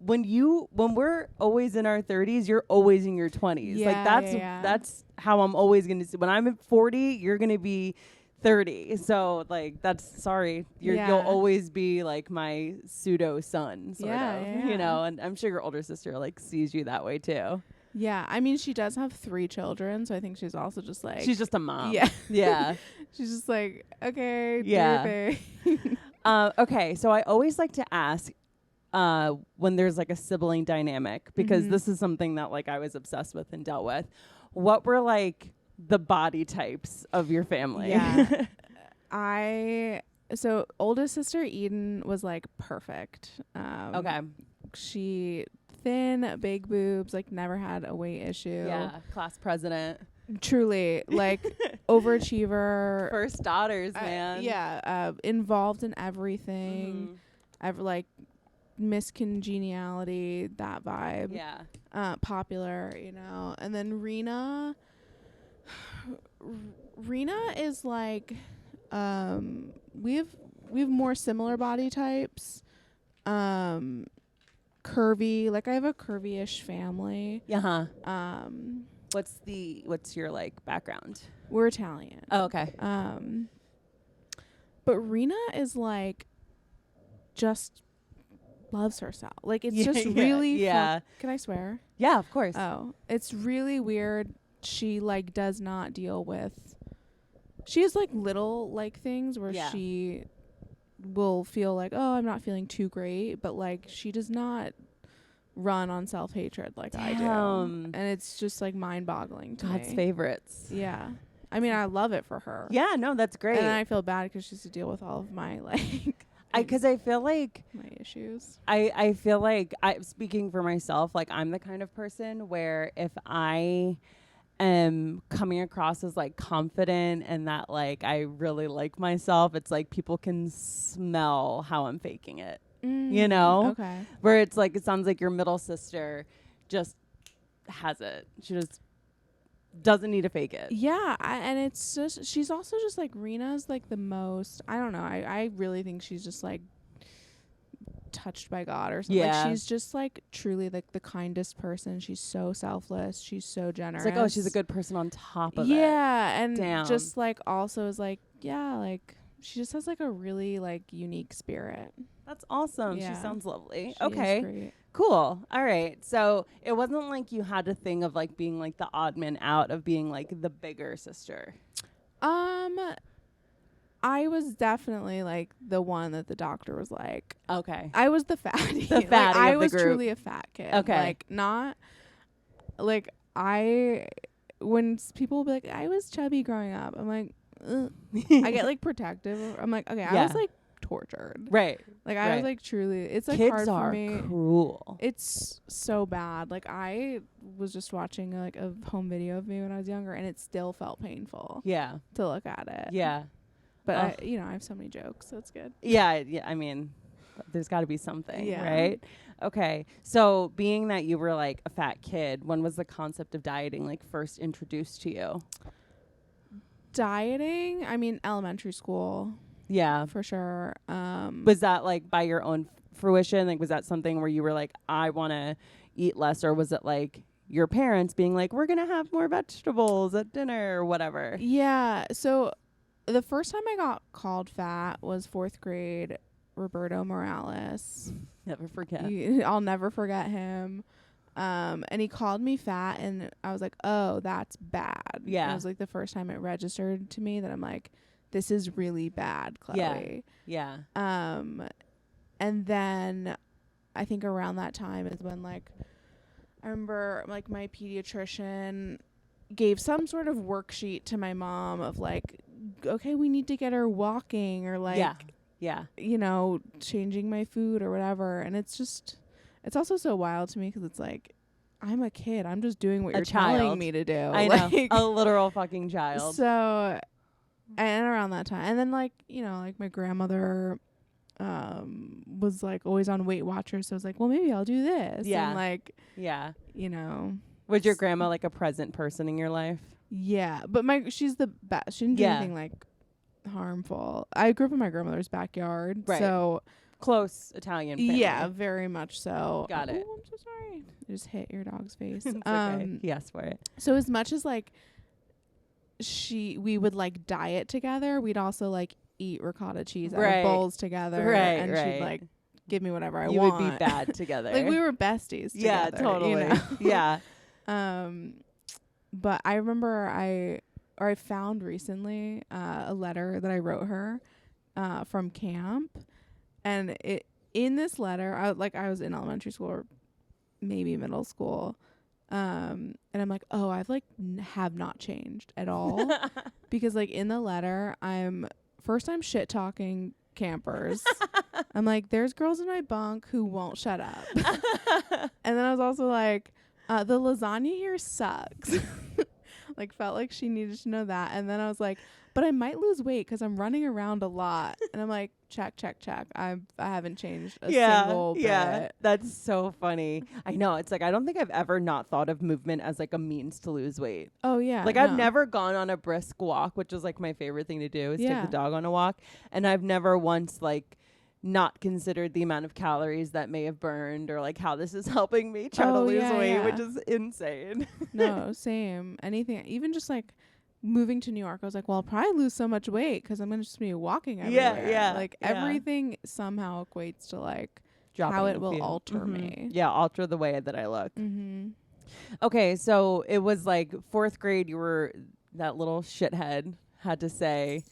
S1: when we're always in our 30s, you're always in your 20s.
S2: Yeah,
S1: Like that's
S2: yeah.
S1: that's how I'm always going to see. When I'm at 40, you're going to be 30. So like you'll
S2: Yeah.
S1: always be like my pseudo son sort
S2: Yeah,
S1: of,
S2: yeah,
S1: you know,
S2: yeah.
S1: and I'm sure your older sister like sees you that way too.
S2: Yeah, I mean, she does have 3 children, so I think she's also just like...
S1: She's just a mom.
S2: Yeah.
S1: Yeah.
S2: She's just like, okay,
S1: Yeah.
S2: do your thing.
S1: Okay, so I always like to ask when there's like a sibling dynamic, because this is something that like I was obsessed with and dealt with. What were like the body types of your family?
S2: Yeah. So oldest sister Eden was like perfect.
S1: Okay.
S2: She thin, big boobs, like never had a weight issue.
S1: Yeah. Class president.
S2: Truly, like overachiever.
S1: First daughters, man.
S2: Yeah. Involved in everything. Ever like Miss Congeniality, that vibe.
S1: Yeah.
S2: Popular, you know. And then Rena is like we have more similar body types. Curvy, like I have a curvy-ish family.
S1: Uh-huh. What's your like background?
S2: We're Italian.
S1: Oh, okay.
S2: But Rena is like just loves herself. Like it's just really can I swear?
S1: Yeah, of course.
S2: Oh, it's really weird. She like does not deal with... She has like little like things where she will feel like, oh, I'm not feeling too great, but like she does not run on self-hatred like I do. And it's just like mind-boggling to
S1: God's
S2: me.
S1: favorites.
S2: Yeah. I mean, I love it for her.
S1: Yeah, no, that's great.
S2: And then I feel bad because she has to deal with all of my like
S1: because I feel like
S2: my issues.
S1: I feel like speaking for myself, like I'm the kind of person where if I am coming across as like confident and that like I really like myself, it's like people can smell how I'm faking it. You know?
S2: Okay.
S1: Where it's like it sounds like your middle sister just has it. She just doesn't need to fake it.
S2: Yeah, and it's just she's also just like Rena's like the most, I don't know, I really think she's just like touched by God or something.
S1: Yeah.
S2: Like she's just like truly like the kindest person. She's so selfless. She's so generous.
S1: It's like, oh, she's a good person on top of it.
S2: Yeah, and
S1: Damn.
S2: just like also is like, yeah, like she just has like a really like unique spirit.
S1: That's awesome.
S2: Yeah.
S1: She sounds lovely.
S2: She
S1: Okay.
S2: is great.
S1: Cool. All right. So it wasn't like you had a thing of like being like the odd man out of being like the bigger sister.
S2: I was definitely like the one that the doctor was like,
S1: okay.
S2: I was the fatty.
S1: The fatty
S2: like, I
S1: of the
S2: was
S1: group.
S2: truly a fat kid.
S1: Okay.
S2: Like not like when people will be like, I was chubby growing up, I'm like, ugh. I get like protective. I'm like, okay, I was like tortured.
S1: Right.
S2: Like I was like truly, it's like
S1: Kids
S2: hard
S1: are
S2: for me.
S1: cruel.
S2: It's so bad. Like I was just watching like a home video of me when I was younger, and it still felt painful.
S1: Yeah.
S2: To look at it.
S1: Yeah.
S2: But I have so many jokes, so it's good.
S1: Yeah. I mean, there's got to be something,
S2: Yeah.
S1: right? Okay. So being that you were like a fat kid, when was the concept of dieting like first introduced to you?
S2: Dieting, I mean, elementary school.
S1: Yeah.
S2: For sure.
S1: Was that like by your own fruition? Like, was that something where you were like, I want to eat less? Or was it like your parents being like, we're going to have more vegetables at dinner or whatever?
S2: Yeah. So the first time I got called fat was 4th grade. Roberto Morales.
S1: Never forget.
S2: I'll never forget him. And he called me fat, and I was like, oh, that's bad.
S1: Yeah.
S2: It was like the first time it registered to me that I'm like, this is really bad, Chloe.
S1: Yeah.
S2: And then I think around that time is when like I remember like my pediatrician gave some sort of worksheet to my mom of like, okay, we need to get her walking, or like you know, changing my food or whatever. And it's also so wild to me because it's like, I'm a kid. I'm just doing what you're telling me to do.
S1: I know. A literal fucking child.
S2: So, and around that time. And then like, you know, like my grandmother was like always on Weight Watchers. So I was like, well, maybe I'll do this.
S1: Yeah.
S2: And like,
S1: yeah.
S2: You know.
S1: Was your grandma like a present person in your life?
S2: Yeah. But she's the best. She didn't do anything like harmful. I grew up in my grandmother's backyard.
S1: Right.
S2: So
S1: close Italian family.
S2: Yeah, very much so.
S1: Got it.
S2: Oh, I'm so sorry. I just hit your dog's face.
S1: It's okay. He asked for it.
S2: So as much as like we would like diet together, we'd also like eat ricotta cheese out of bowls together. And she'd like give me whatever I want.
S1: You would be bad together.
S2: Like we were besties together.
S1: Yeah, totally.
S2: You know?
S1: Yeah.
S2: But I remember I found recently a letter that I wrote her from camp, and in this letter I was in elementary school or maybe middle school, and I'm like, oh, I've like have not changed at all because like in the letter I'm shit talking campers. I'm like, there's girls in my bunk who won't shut up. And then I was also like, the lasagna here sucks. Like felt like she needed to know that. And then I was like, but I might lose weight because I'm running around a lot. And I'm like, check. I haven't changed a single bit.
S1: Yeah, that's so funny. I know. It's like, I don't think I've ever not thought of movement as like a means to lose weight.
S2: Oh, yeah.
S1: Like I've never gone on a brisk walk, which is like my favorite thing to do is take the dog on a walk. And I've never once like not considered the amount of calories that may have burned or like how this is helping me try to lose weight, which is insane.
S2: No, same. Anything, even just like moving to New York, I was like, well, I'll probably lose so much weight because I'm going to just be walking everywhere.
S1: Yeah.
S2: Like everything somehow equates to like how it will alter me.
S1: Yeah, alter the way that I look.
S2: Mm-hmm.
S1: Okay, so it was like 4th grade, you were that little shithead had to say,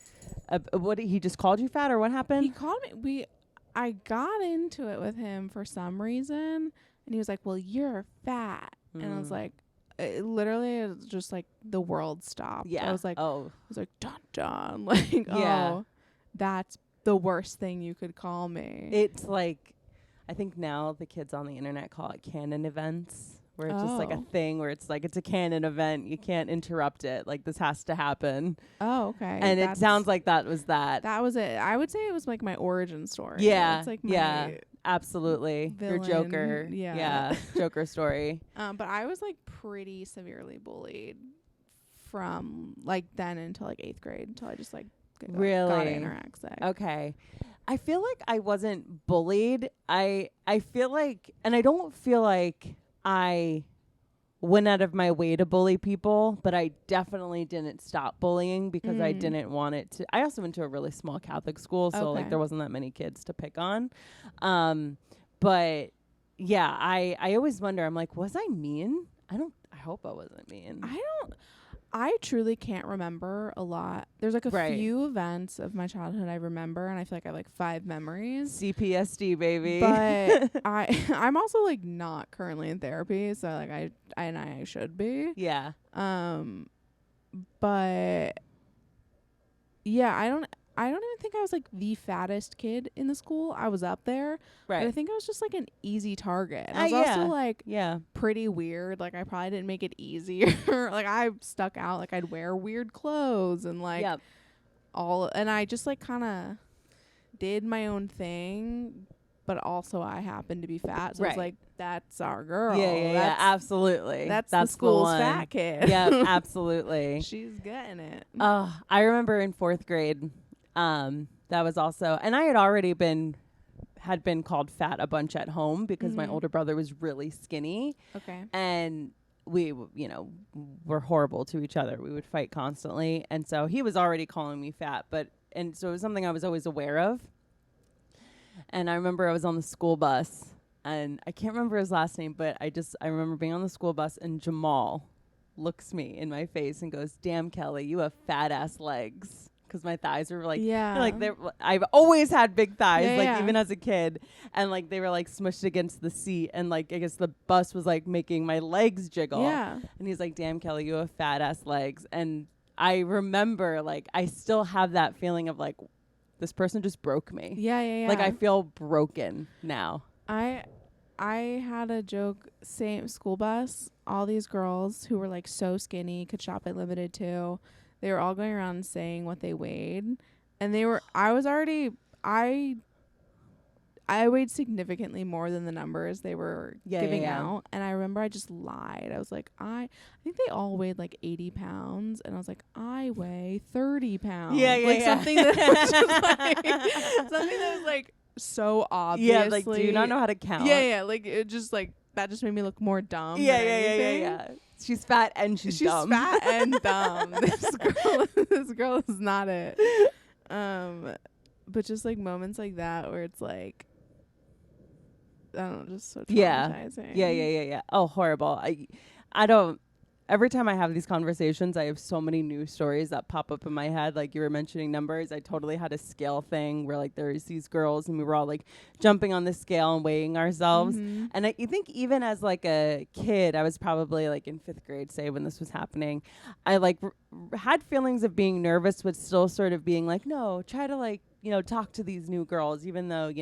S1: what he just called you fat or what happened?
S2: He called me, I got into it with him for some reason, and he was like, well, you're fat. And I was like, it was just like the world stopped.
S1: Yeah.
S2: I was like, dun dun. Like,
S1: yeah.
S2: Oh, that's the worst thing you could call me.
S1: It's like, I think now the kids on the internet call it canon events, where it's just like a thing where it's like, it's a canon event. You can't interrupt it. Like this has to happen.
S2: Oh, okay.
S1: And it sounds like that was that.
S2: That was it. I would say it was like my origin story.
S1: Yeah.
S2: It's like
S1: absolutely.
S2: Villain.
S1: Your Joker. Yeah. Joker story.
S2: But I was like pretty severely bullied from like then until like 8th grade until I just like got anorexic.
S1: Okay. I feel like I wasn't bullied. I feel like, and I don't feel like I went out of my way to bully people, but I definitely didn't stop bullying because I didn't want it to. I also went to a really small Catholic school, so like there wasn't that many kids to pick on. But yeah, I always wonder, I'm like, was I mean? I hope I wasn't mean.
S2: I truly can't remember a lot. There's like a few events of my childhood I remember, and I feel like I have like 5 memories.
S1: CPSD, baby.
S2: But I'm also like not currently in therapy, so like I should be.
S1: Yeah.
S2: But yeah, I don't even think I was like the fattest kid in the school. I was up there.
S1: Right.
S2: But I think I was just like an easy target. And I was also like
S1: yeah,
S2: pretty weird. Like I probably didn't make it easier. Like I stuck out. Like I'd wear weird clothes and like and I just like kind of did my own thing, but also I happened to be fat. So it's like, that's our girl.
S1: Yeah, absolutely.
S2: That's the school's fat kid.
S1: Yeah, absolutely.
S2: She's getting it.
S1: I remember in 4th grade, that was also, and I had been called fat a bunch at home because my older brother was really skinny.
S2: Okay.
S1: And we, were horrible to each other. We would fight constantly. And so he was already calling me fat, and so it was something I was always aware of. And I remember I was on the school bus, and I can't remember his last name, but I remember being on the school bus, and Jamal looks me in my face and goes, "Damn, Kelly, you have fat ass legs." Because my thighs were like, I've always had big thighs, even as a kid, and like they were like smushed against the seat, and like I guess the bus was like making my legs jiggle. Yeah. And he's like, "Damn, Kelly, you have fat ass legs." And I remember like I still have that feeling of like, this person just broke me.
S2: Yeah.
S1: Like I feel broken now.
S2: I had a joke, same school bus, all these girls who were like so skinny, could shop at Limited too. They were all going around saying what they weighed, and I weighed significantly more than the numbers they were giving out. And I remember I just lied. I was like, I think they all weighed like 80 pounds. And I was like, I weigh 30 pounds. Something that was just like, something that was like so obviously.
S1: Yeah, like, do you not know how to count?
S2: Yeah. Like, it just, like, that just made me look more dumb
S1: Yeah,
S2: than
S1: yeah,
S2: anything.
S1: yeah. She's fat and she's dumb.
S2: Fat and dumb. This girl is not it. But just, like, moments like that where it's, like, I don't know, just so traumatizing.
S1: Yeah. Oh, horrible. I don't. Every time I have these conversations, I have so many news stories that pop up in my head. Like you were mentioning numbers, I totally had a scale thing where like there's these girls and we were all like jumping on the scale and weighing ourselves.
S2: Mm-hmm.
S1: And I think even as like a kid, I was probably like in 5th grade, say, when this was happening, I like had feelings of being nervous, but still sort of being like, no, try to like, talk to these new girls, even though,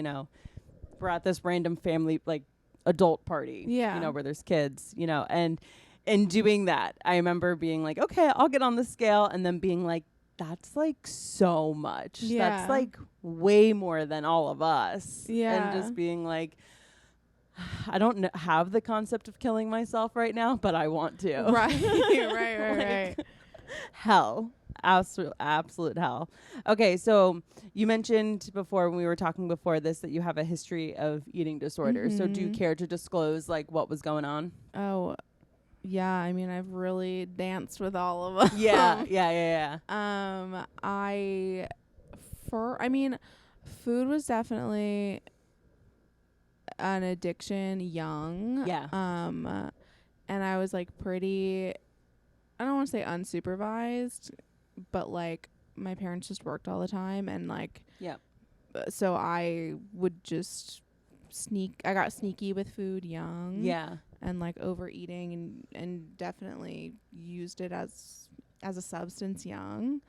S1: we're at this random family, like adult party,
S2: Yeah.
S1: where there's kids, and in doing that, I remember being like, okay, I'll get on the scale, and then being like, that's like so much.
S2: Yeah.
S1: That's like way more than all of us.
S2: Yeah.
S1: And just being like, I don't have the concept of killing myself right now, but I want to.
S2: Right.
S1: Hell. Absolute hell. Okay, so you mentioned before when we were talking before this that you have a history of eating disorders. So do you care to disclose like what was going on?
S2: Oh, yeah. I mean, I've really danced with all of them.
S1: Yeah.
S2: I mean, food was definitely an addiction young.
S1: Yeah.
S2: And I was like pretty, I don't want to say unsupervised, but like my parents just worked all the time and like,
S1: yeah.
S2: So I would just I got sneaky with food young.
S1: Yeah.
S2: And like overeating and definitely used it as a substance young.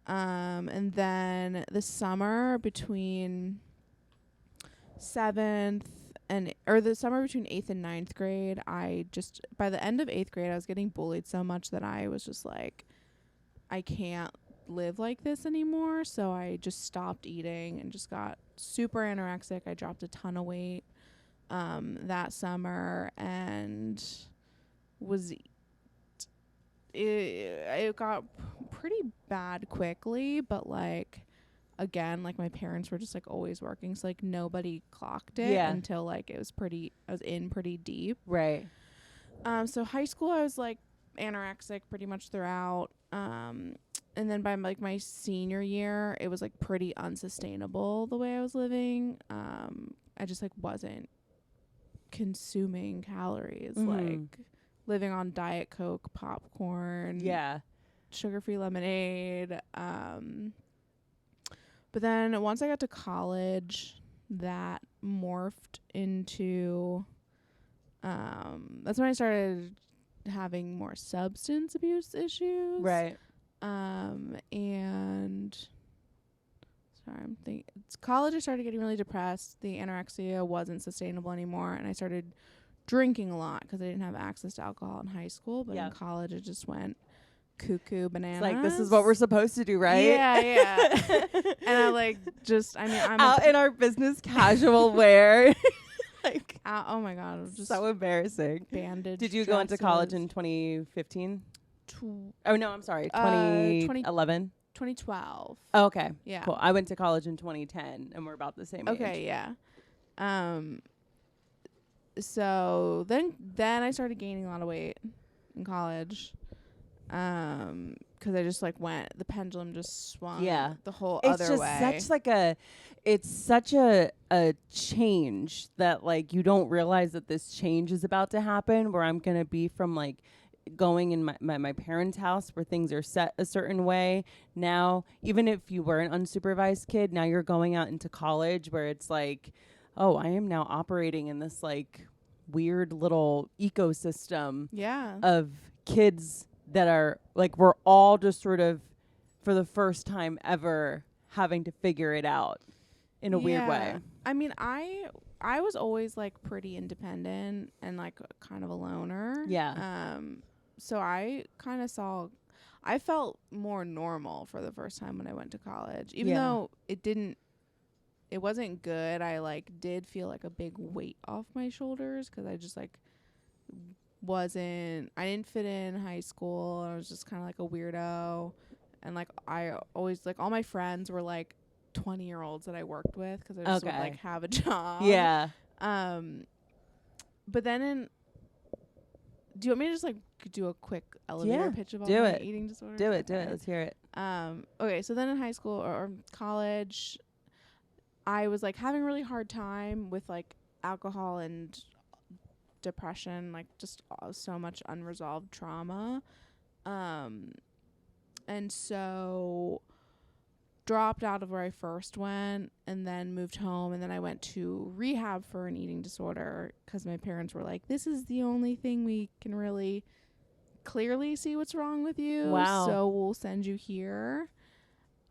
S2: And then the summer between 7th the summer between 8th and 9th grade, by the end of 8th grade, I was getting bullied so much that I was just like, I can't live like this anymore. So I just stopped eating and just got super anorexic. I dropped a ton of weight that summer and it got pretty bad quickly, but like again, like my parents were just like always working, so like nobody clocked it until like I was in pretty deep.
S1: Right.
S2: So high school I was like anorexic pretty much throughout. And then by like my senior year, it was like pretty unsustainable the way I was living. I just like wasn't consuming calories, like living on Diet Coke, popcorn, sugar-free lemonade. But then once I got to college, that morphed into that's when I started having more substance abuse issues.
S1: Right.
S2: And sorry, I'm thinking it's college. I started getting really depressed. The anorexia wasn't sustainable anymore, and I started drinking a lot because I didn't have access to alcohol in high school. But in college, it just went cuckoo bananas.
S1: It's like, this is what we're supposed to do, right?
S2: Yeah. And I like I'm
S1: out in our business casual wear. Like,
S2: oh my god, it was just
S1: so embarrassing.
S2: Bandage.
S1: Did you go into college in 2015? Oh no, I'm sorry, 2011.
S2: 2012.
S1: Oh, okay.
S2: Yeah.
S1: Cool. I went to college in 2010, and we're about the same age.
S2: Okay. Yeah. So then I started gaining a lot of weight in college. Because I just like the pendulum just swung the whole other way.
S1: It's such a change that like you don't realize that this change is about to happen, where I'm going to be from like going in my parents' house where things are set a certain way. Now, even if you were an unsupervised kid, now you're going out into college where it's like, oh, I am now operating in this like weird little ecosystem of kids that are like, we're all just sort of for the first time ever having to figure it out in a weird way.
S2: I mean, I was always like pretty independent and like kind of a loner.
S1: Yeah.
S2: So I felt more normal for the first time when I went to college, even though it wasn't good. I like did feel like a big weight off my shoulders because I just like I didn't fit in high school. I was just kind of like a weirdo. And like I always like all my friends were like 20-year-olds that I worked with because I just would
S1: Okay.
S2: like have a job.
S1: Yeah.
S2: But then do you want me to just like do a quick elevator pitch of all my eating disorders?
S1: Do it. Let's hear it.
S2: Okay, so then in high school or college, I was like having a really hard time with like alcohol and depression, like just so much unresolved trauma. And so dropped out of where I first went and then moved home, and then I went to rehab for an eating disorder because my parents were like, this is the only thing we can really clearly see what's wrong with you.
S1: Wow.
S2: So we'll send you here.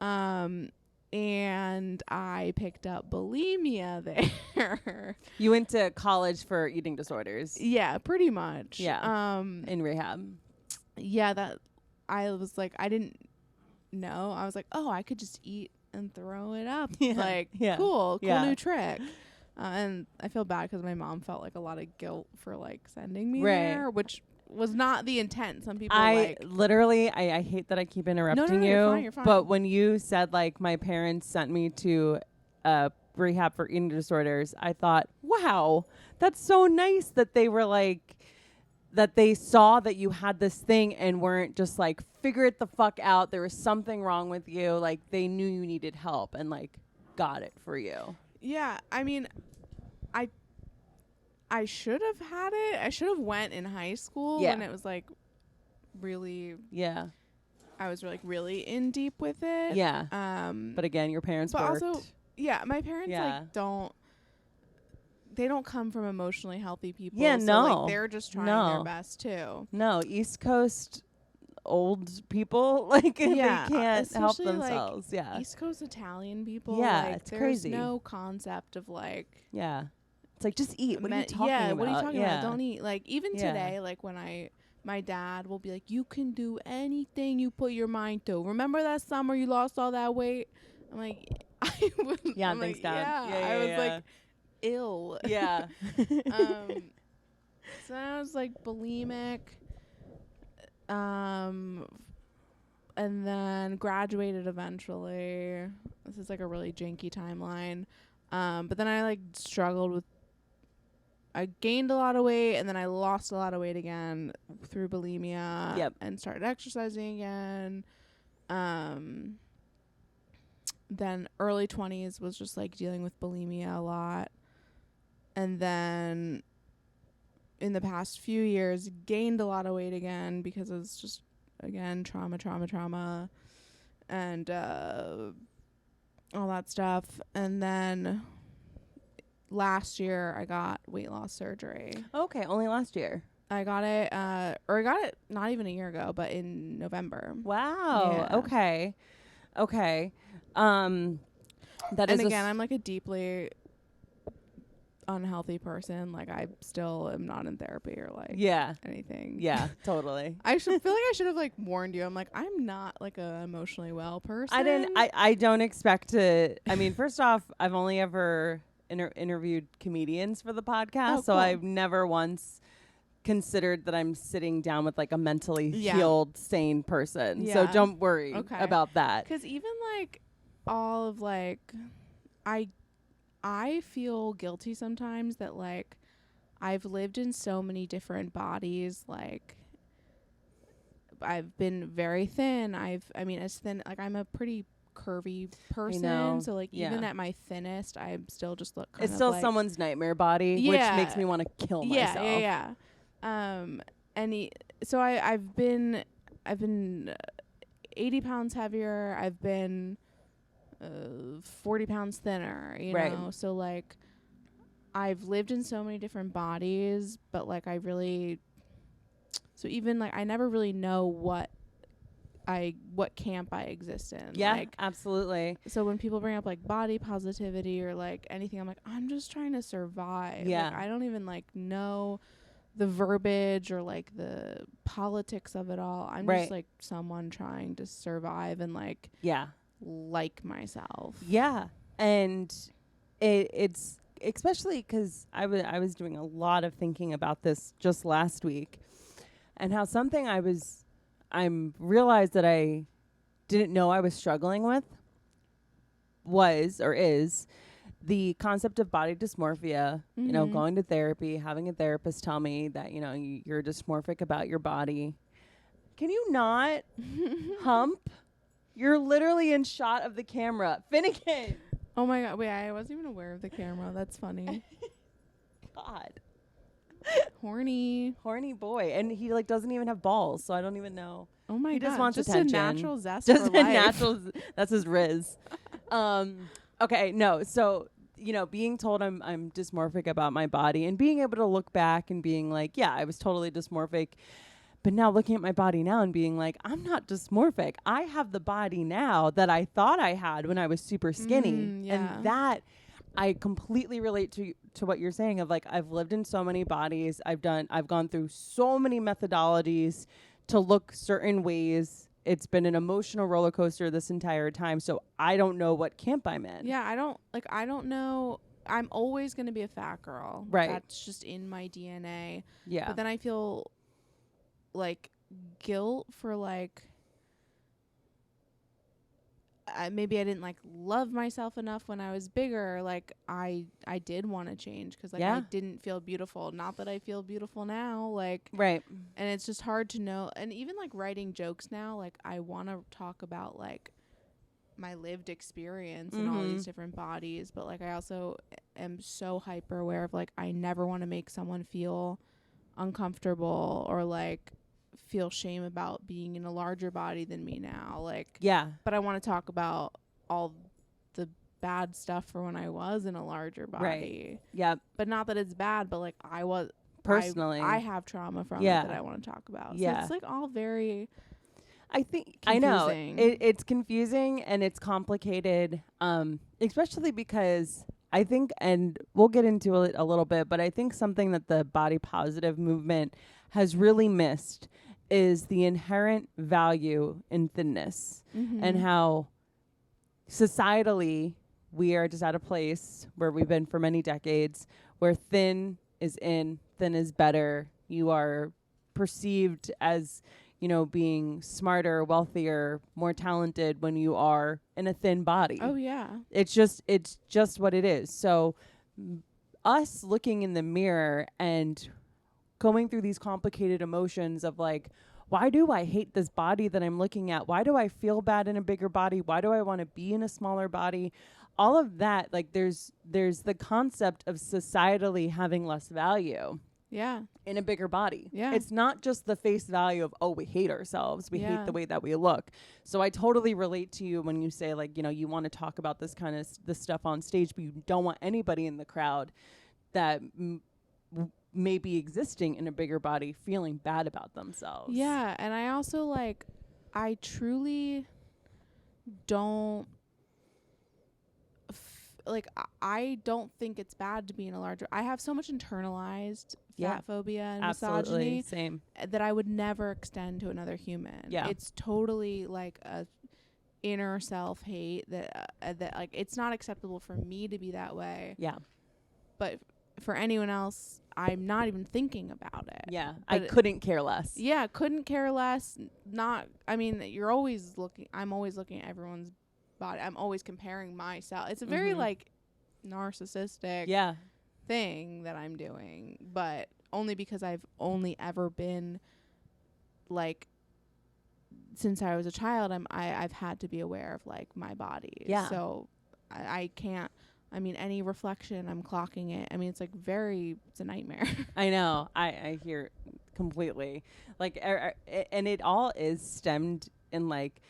S2: And I picked up bulimia there.
S1: You went to college for eating disorders.
S2: Yeah, pretty much.
S1: Yeah. In rehab.
S2: Yeah, that I was like, I didn't know. I was like, oh, I could just eat and throw it up. Cool new trick. And I feel bad because my mom felt like a lot of guilt for like sending me there, which was not the intent. Some people
S1: I hate that I keep interrupting you.
S2: You're fine.
S1: But when you said like my parents sent me to rehab for eating disorders, I thought, wow, that's so nice that they were like, that they saw that you had this thing and weren't just like, figure it the fuck out. There was something wrong with you. Like they knew you needed help and like got it for you.
S2: Yeah. I mean, I should have had it. I should have went in high school when it was like really.
S1: Yeah.
S2: I was like really in deep with it.
S1: Yeah. But again, your parents worked.
S2: Also, yeah, my parents like don't. They don't come from emotionally healthy people.
S1: Yeah,
S2: so,
S1: no.
S2: Like, they're just trying their best too.
S1: No, East Coast old people they can't help themselves.
S2: Like East Coast Italian people.
S1: Yeah,
S2: like,
S1: it's
S2: there's
S1: crazy.
S2: No concept of like.
S1: Yeah. It's like, just eat. What are you talking about?
S2: What are you talking about? Don't eat. Like, even today, like, when my dad will be like, you can do anything you put your mind to. Remember that summer you lost all that weight? I'm like, I would.
S1: Yeah,
S2: I'm
S1: thanks,
S2: like,
S1: Dad.
S2: Yeah, I was like, ill.
S1: Yeah.
S2: So I was like bulimic. And then graduated eventually. This is like a really janky timeline. But then I like struggled with. I gained a lot of weight and then I lost a lot of weight again through bulimia.
S1: Yep.
S2: And started exercising again. Then early 20s was just like dealing with bulimia a lot. And then in the past few years gained a lot of weight again because it was just again trauma and all that stuff. And then last year I got weight loss surgery.
S1: Okay, only last year.
S2: I got it not even a year ago, but in November.
S1: Wow.
S2: Yeah.
S1: Okay.
S2: And again, I'm like a deeply unhealthy person. Like I still am not in therapy or like anything.
S1: Yeah, totally.
S2: I feel like I should have like warned you. I'm like, I'm not like a emotionally well person.
S1: I don't expect to. I mean, first off, I've only ever interviewed comedians for the podcast, so I've never once considered that I'm sitting down with like a mentally healed, sane person. So don't worry about that.
S2: Because even like all of like, I feel guilty sometimes that like I've lived in so many different bodies. Like I've been very thin. As thin, like I'm a pretty curvy person. So like even at my thinnest, I still just look kind
S1: it's
S2: of
S1: still
S2: like
S1: someone's nightmare body, which makes me want to kill myself.
S2: Yeah. So I've been 80 pounds heavier. I've been 40 pounds thinner, you know? So, like, I've lived in so many different bodies, but, like, so even, like, I never really know what camp I exist in.
S1: Yeah,
S2: like,
S1: absolutely.
S2: So when people bring up, like, body positivity or, like, anything, I'm like, I'm just trying to survive.
S1: Yeah.
S2: Like, I don't even, like, know the verbiage or, like, the politics of it all. I'm just, like, someone trying to survive and, like... like myself.
S1: Yeah. And it's especially because I was doing a lot of thinking about this just last week and how something I realized that I didn't know I was struggling with was or is the concept of body dysmorphia, you know,
S2: Mhm.
S1: going to therapy, having a therapist tell me that, you know, you're dysmorphic about your body. Can you not hump? You're literally in shot of the camera. Finnegan.
S2: Oh my god, wait, I wasn't even aware of the camera. That's funny.
S1: God.
S2: Horny.
S1: Horny boy. And he like doesn't even have balls, so I don't even know.
S2: Oh my
S1: He
S2: god.
S1: just wants
S2: just
S1: attention.
S2: a natural zest
S1: Just
S2: for
S1: a
S2: life.
S1: natural that's his riz. Okay, no. So, you know, being told I'm dysmorphic about my body and being able to look back and being like, yeah, I was totally dysmorphic. But now looking at my body now and being like, I'm not dysmorphic. I have the body now that I thought I had when I was super skinny.
S2: Yeah.
S1: And that I completely relate to what you're saying of like, I've lived in so many bodies. I've gone through so many methodologies to look certain ways. It's been an emotional roller coaster this entire time. So I don't know what camp I'm in.
S2: Yeah, I don't know. I'm always going to be a fat girl.
S1: Right.
S2: That's just in my DNA.
S1: Yeah.
S2: But then I feel like guilt for like maybe I didn't like love myself enough when I was bigger. Like I did want to change because like I didn't feel beautiful. Not that I feel beautiful now. Like
S1: right.
S2: And it's just hard to know. And even like writing jokes now, like I want to talk about like my lived experience in all these different bodies, but like I also am so hyper aware of like I never want to make someone feel uncomfortable or like feel shame about being in a larger body than me now. Like
S1: yeah,
S2: but I want to talk about all the bad stuff for when I was in a larger body.
S1: Right. Yeah.
S2: But not that it's bad, but like I was
S1: personally
S2: I have trauma from it that I want to talk about. So it's like all very
S1: I think
S2: confusing.
S1: I know it's confusing and it's complicated, especially because I think, and we'll get into it a little bit, but I think something that the body positive movement has really missed is the inherent value in thinness and how societally we are just at a place where we've been for many decades where thin is in, thin is better. You are perceived as, you know, being smarter, wealthier, more talented when you are in a thin body.
S2: Oh yeah.
S1: It's just what it is. So us looking in the mirror and going through these complicated emotions of like, why do I hate this body that I'm looking at? Why do I feel bad in a bigger body? Why do I want to be in a smaller body? All of that, like there's the concept of societally having less value.
S2: Yeah.
S1: In a bigger body.
S2: Yeah.
S1: It's not just the face value of, oh, we hate ourselves. We hate the way that we look. So I totally relate to you when you say like, you know, you want to talk about this kind of this stuff on stage, but you don't want anybody in the crowd that may be existing in a bigger body feeling bad about themselves.
S2: Yeah. And I also like, I truly don't I don't think it's bad to be in a larger. I have so much internalized fat phobia and misogyny
S1: same
S2: that I would never extend to another human.
S1: Yeah,
S2: it's totally like a inner self hate that like it's not acceptable for me to be that way.
S1: Yeah,
S2: but for anyone else, I'm not even thinking about it.
S1: Yeah,
S2: but
S1: I couldn't care less.
S2: Yeah, couldn't care less. Not. I mean, you're always looking. I'm always looking at everyone's body. I'm always comparing myself. It's a very like narcissistic thing that I'm doing, but only because I've only ever been like since I was a child. I've had to be aware of like my body.
S1: Yeah.
S2: So I can't. I mean, any reflection, I'm clocking it. I mean, it's like it's a nightmare.
S1: I know. I hear completely. Like, and it all is stemmed in like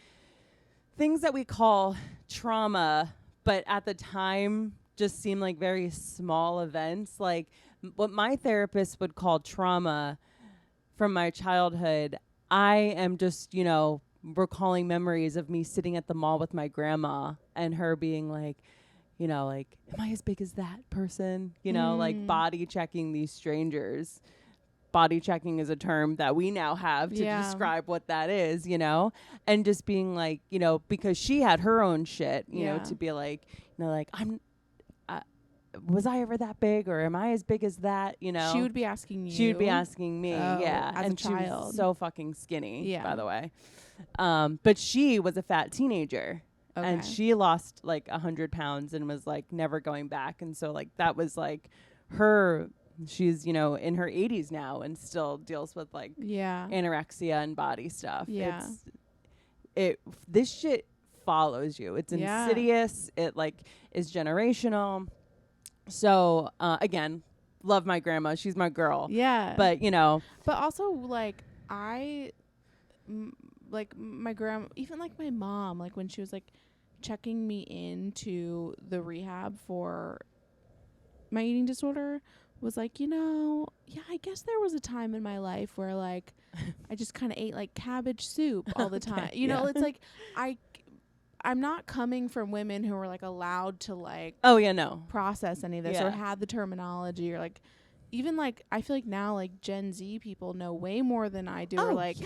S1: things that we call trauma, but at the time just seem like very small events. Like what my therapist would call trauma from my childhood, I am just, you know, recalling memories of me sitting at the mall with my grandma and her being like, you know, like, am I as big as that person? You know, like body checking these strangers. Body checking is a term that we now have to describe what that is, you know, and just being like, you know, because she had her own shit, you know, to be like, you know, like, was I ever that big or am I as big as that? You know,
S2: she would be asking you.
S1: She would be asking me. Yeah.
S2: As
S1: and
S2: a child.
S1: She was so fucking skinny, by the way. But she was a fat teenager. And she lost like 100 pounds and was like never going back. And so like that was like she's, you know, in her 80s now and still deals with like anorexia and body stuff.
S2: Yeah.
S1: This shit follows you. It's insidious. It like is generational. So again, love my grandma. She's my girl.
S2: Yeah.
S1: But you know.
S2: But also like like my grandma, even like my mom, like when she was like checking me into the rehab for my eating disorder, was like, you know, yeah, I guess there was a time in my life where like I just kind of ate like cabbage soup all the time. You know, it's like I'm not coming from women who are like allowed to like process any of this or have the terminology or like even like I feel like now like Gen Z people know way more than I do. Or like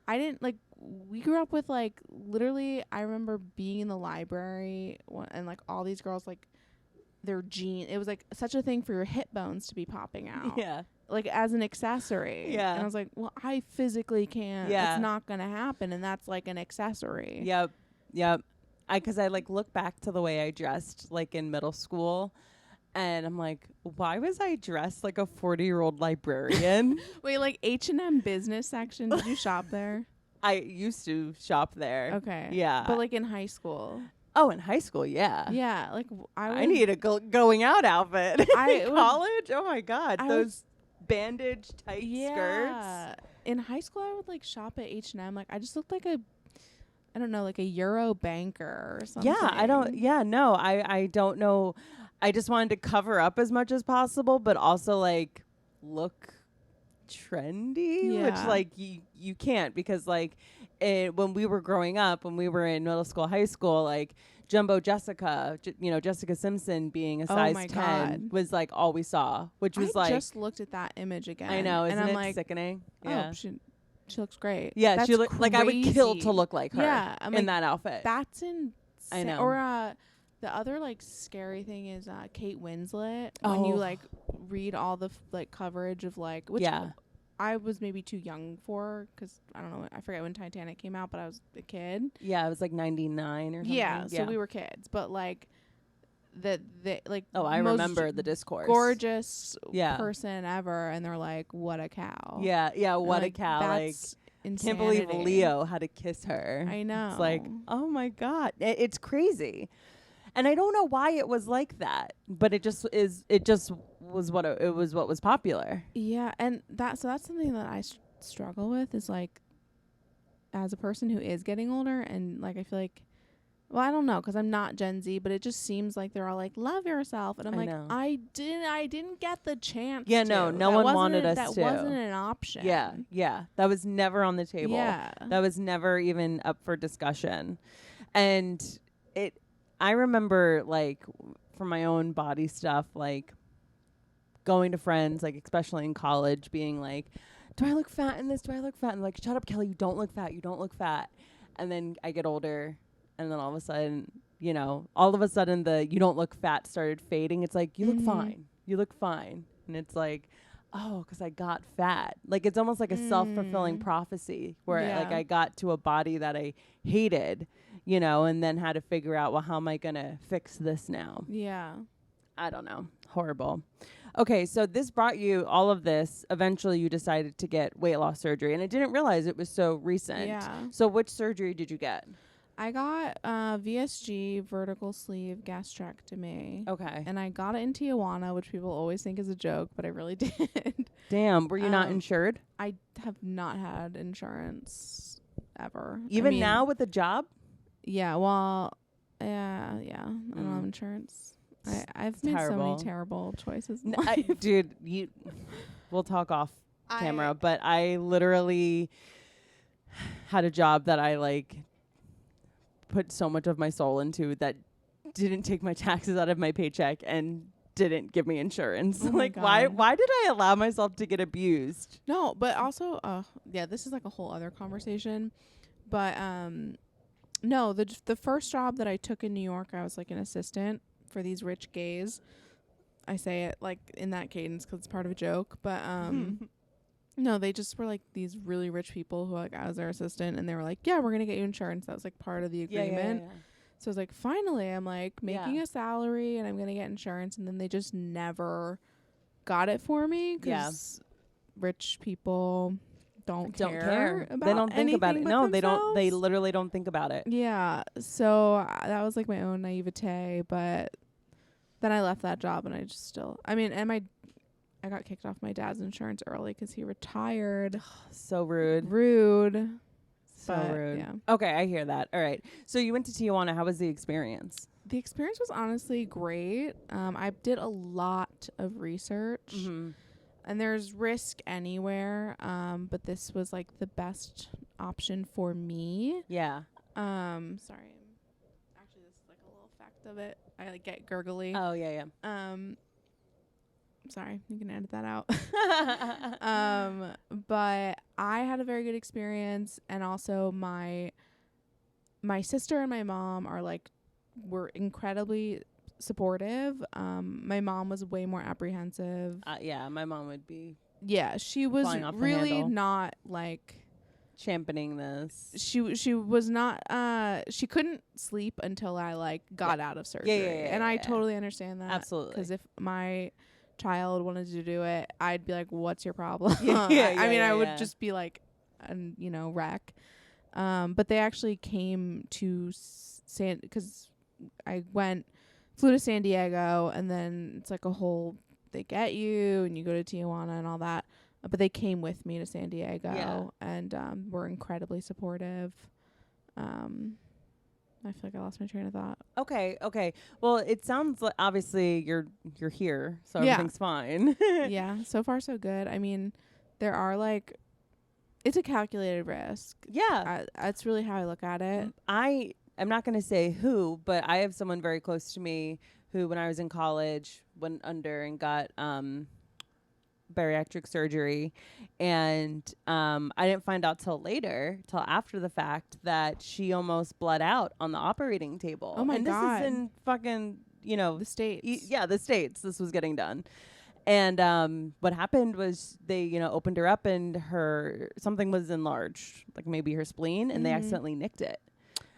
S2: I didn't like we grew up with like literally I remember being in the library and like all these girls like their jeans, it was like such a thing for your hip bones to be popping out. Yeah. Like as an accessory. Yeah. And I was like, well, I physically can't. Yeah. It's not going to happen. And that's like an accessory.
S1: Yep. Yep. Because I like look back to the way I dressed like in middle school. And I'm like, why was I dressed like a 40-year-old librarian?
S2: Wait, like H&M business section. Did you shop there?
S1: I used to shop there.
S2: Okay.
S1: Yeah.
S2: But like in high school.
S1: Oh, in high school, yeah.
S2: Yeah, like
S1: I need a going out outfit. In college, oh my God, those bandage tight skirts.
S2: In high school, I would like shop at H&M. Like I just looked like I don't know, like a Euro banker or something.
S1: Yeah, I don't know. I just wanted to cover up as much as possible, but also like look trendy, which like you can't because like when we were growing up, when we were in middle school, high school, like Jumbo Jessica, Jessica Simpson being a size 10 God. Was like all we saw, which was I
S2: just looked at that image again.
S1: I know, isn't it like, sickening?
S2: Yeah. Oh, she looks great.
S1: Yeah, that's she looked like I would kill to look like her. Yeah, in like, that outfit.
S2: That's insane. I know. Or the other like scary thing is Kate Winslet. When you like read all the like coverage of like which I was maybe too young for because I don't know. I forget when Titanic came out, but I was a kid.
S1: Yeah, it was like 99 or something.
S2: Yeah, so we were kids. But like the like
S1: I remember the discourse.
S2: Gorgeous person ever, and they're like, what a cow.
S1: Yeah, what a cow. Like insanity. Can't believe Leo had to kiss her.
S2: I know.
S1: It's like, oh my God, it's crazy. And I don't know why it was like that, but it just was what was popular.
S2: Yeah, and that's something that I struggle with is like as a person who is getting older and like I feel like I don't know because I'm not Gen Z, but it just seems like they're all like love yourself and I'm like know. I didn't get the chance.
S1: Yeah, no one wanted us to.
S2: That wasn't an option.
S1: Yeah, that was never on the table. Yeah, that was never even up for discussion, and I remember, like, for my own body stuff, like, going to friends, like, especially in college, being like, do I look fat in this? Do I look fat? And like, shut up, Kelly, you don't look fat. You don't look fat. And then I get older, and then all of a sudden, the you don't look fat started fading. It's like, you look fine. You look fine. And it's like, oh, because I got fat. Like, it's almost like a self-fulfilling prophecy where, like, I got to a body that I hated. And then had to figure out, well, how am I going to fix this now?
S2: Yeah.
S1: I don't know. Horrible. Okay, so this brought you all of this. Eventually, you decided to get weight loss surgery, and I didn't realize it was so recent.
S2: Yeah.
S1: So which surgery did you get?
S2: I got VSG, vertical sleeve gastrectomy.
S1: Okay.
S2: And I got it in Tijuana, which people always think is a joke, but I really did.
S1: Damn. Were you not insured?
S2: I have not had insurance ever.
S1: Even now with a job?
S2: Yeah, well, yeah. I don't have insurance. I've made so many terrible choices.
S1: Dude, we'll talk off camera, but I literally had a job that I like put so much of my soul into that didn't take my taxes out of my paycheck and didn't give me insurance.
S2: Oh
S1: like, why did I allow myself to get abused?
S2: No, but also, this is like a whole other conversation. But no, the first job that I took in New York, I was like an assistant for these rich gays. I say it like in that cadence because it's part of a joke. But no, they just were like these really rich people who like I was their assistant, and they were like, yeah, we're gonna get you insurance. That was like part of the agreement. Yeah. So I was like, finally, I'm like making a salary and I'm going to get insurance. And then they just never got it for me because rich people don't care about
S1: they don't think about it. No,
S2: themselves.
S1: they don't. They literally don't think about it.
S2: Yeah. So that was like my own naivete. But then I left that job and I just still, I mean, and I got kicked off my dad's insurance early because he retired.
S1: So rude. So rude.
S2: Yeah.
S1: Okay, I hear that. All right. So you went to Tijuana. How was the experience?
S2: The experience was honestly great. I did a lot of research.
S1: Mm-hmm.
S2: And there's risk anywhere, but this was like the best option for me.
S1: Yeah.
S2: Sorry. Actually, this is like a little effect of it. I like get gurgly.
S1: Oh, yeah.
S2: Sorry, you can edit that out. But I had a very good experience, and also my sister and my mom were incredibly supportive. My mom was way more apprehensive.
S1: Yeah, my mom would be.
S2: Yeah, she was really not like
S1: championing this.
S2: She was not. She couldn't sleep until I like got out of surgery. And I totally understand that.
S1: Absolutely.
S2: Because if my child wanted to do it, I'd be like, "What's your problem?" I would just be like, wreck. But they actually came to because I flew to San Diego, and then it's like they get you and you go to Tijuana and all that. But they came with me to San Diego and were incredibly supportive. I feel like I lost my train of thought.
S1: Okay. Well, it sounds like obviously you're here, so everything's fine.
S2: Yeah, so far so good. I mean, there are it's a calculated risk.
S1: Yeah.
S2: That's really how I look at it.
S1: I'm not going to say who, but I have someone very close to me who, when I was in college, went under and got bariatric surgery. And I didn't find out till after the fact, that she almost bled out on the operating table.
S2: Oh, my God.
S1: And this is in fucking,
S2: the States.
S1: The States. This was getting done. And what happened was they, opened her up and something was enlarged, like maybe her spleen, and they accidentally nicked it.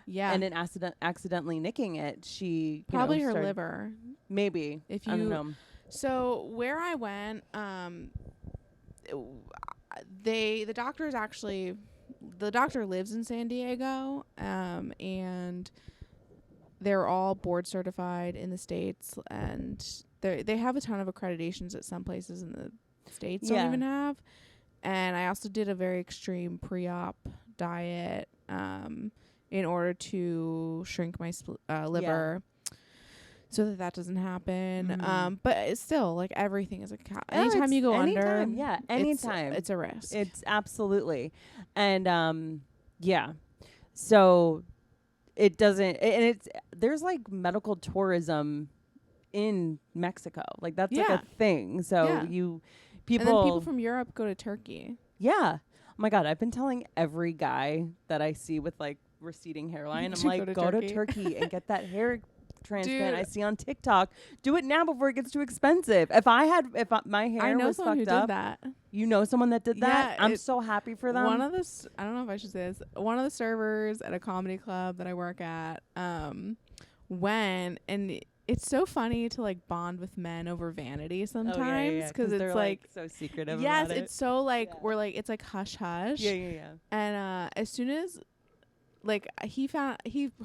S2: Yeah.
S1: And in accidentally nicking it, she
S2: probably her liver.
S1: Maybe. I don't know.
S2: So where I went, the doctor lives in San Diego, and they're all board certified in the States, and they have a ton of accreditations that some places in the States don't even have. And I also did a very extreme pre-op diet, in order to shrink my liver, so that doesn't happen.
S1: Mm-hmm.
S2: But it's still everything is anytime you go under,
S1: anytime
S2: it's a risk.
S1: It's absolutely, and so it doesn't, and there's medical tourism in Mexico, that's a thing. So people,
S2: and then people from Europe go to Turkey.
S1: Yeah. Oh my God, I've been telling every guy that I see with receding hairline, I'm like, go to Turkey and get that hair transplant. I see on TikTok. Do it now before it gets too expensive. If my hair was fucked up. I know someone who did that. You know someone that did that? I'm so happy for them.
S2: I don't know if I should say this. One of the servers at a comedy club that I work at went, and it's so funny to bond with men over vanity sometimes, because it's
S1: so secretive.
S2: Yes,
S1: about
S2: it's so we're it's hush hush.
S1: Yeah.
S2: And as soon as he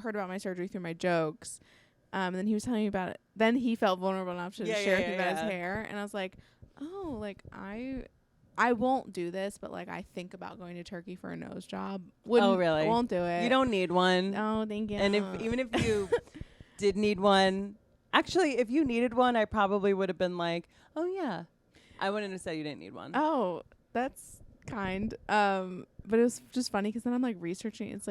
S2: heard about my surgery through my jokes, and then he was telling me about it. Then he felt vulnerable enough to share with me about his hair, and I was like, oh, I won't do this, but I think about going to Turkey for a nose job.
S1: Oh, really?
S2: I won't do it.
S1: You don't need one.
S2: Oh, thank you.
S1: And even if you did need one, actually, if you needed one, I probably would have been like, oh yeah. I wouldn't have said you didn't need one.
S2: Oh, that's kind. But it was just funny because then I'm researching. It's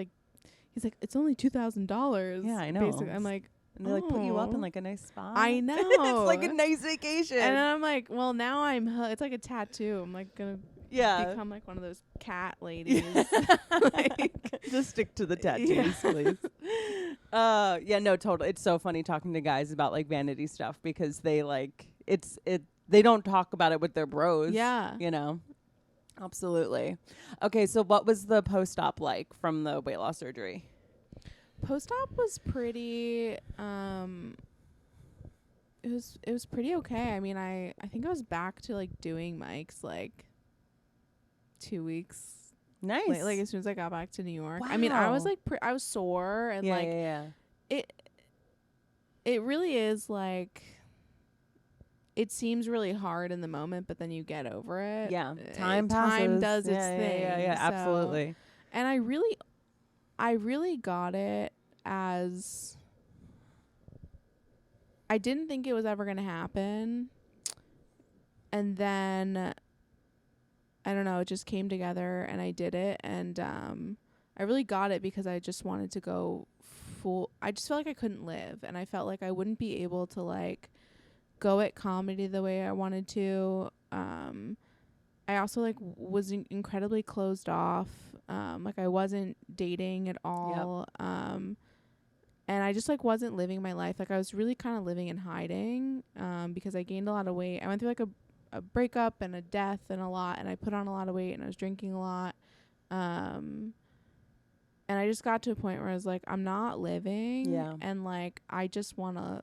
S2: he's like, it's only $2,000.
S1: Yeah, I know.
S2: Basically, I'm like.
S1: And they put you up in a nice spot.
S2: I know.
S1: It's like a nice vacation.
S2: And then I'm like, well, now it's like a tattoo. I'm gonna become one of those cat ladies.
S1: Just stick to the tattoos, please. No, totally. It's so funny talking to guys about vanity stuff, because they they don't talk about it with their bros.
S2: Yeah.
S1: Absolutely. Okay, so what was the post-op like from the weight loss surgery?
S2: Post-op was pretty it was pretty okay. I mean, I think I was back to like doing mics like 2 weeks
S1: Nice.
S2: like as soon as I got back to New York. I mean, I was
S1: Wow.
S2: like I was sore and
S1: Yeah,
S2: like
S1: yeah.
S2: it really is like it seems really hard in the moment, but then you get over it.
S1: Yeah. Time
S2: Time
S1: passes.
S2: does its thing.
S1: Yeah.
S2: So,
S1: Absolutely.
S2: and I really got it as I didn't think it was ever going to happen. And then I don't know, it just came together and I did it. And I really got it because I just wanted to go full. I just felt like I couldn't live. And I felt like I wouldn't be able to like go at comedy the way I wanted to. I also like was incredibly closed off. Like I wasn't dating at all. Yep. And I just like wasn't living my life. Like I was really kind of living in hiding because I gained a lot of weight. I went through like a breakup and a death and a lot, and I put on a lot of weight and I was drinking a lot. And I just got to a point where I was like, I'm not living.
S1: Yeah.
S2: And like I just want to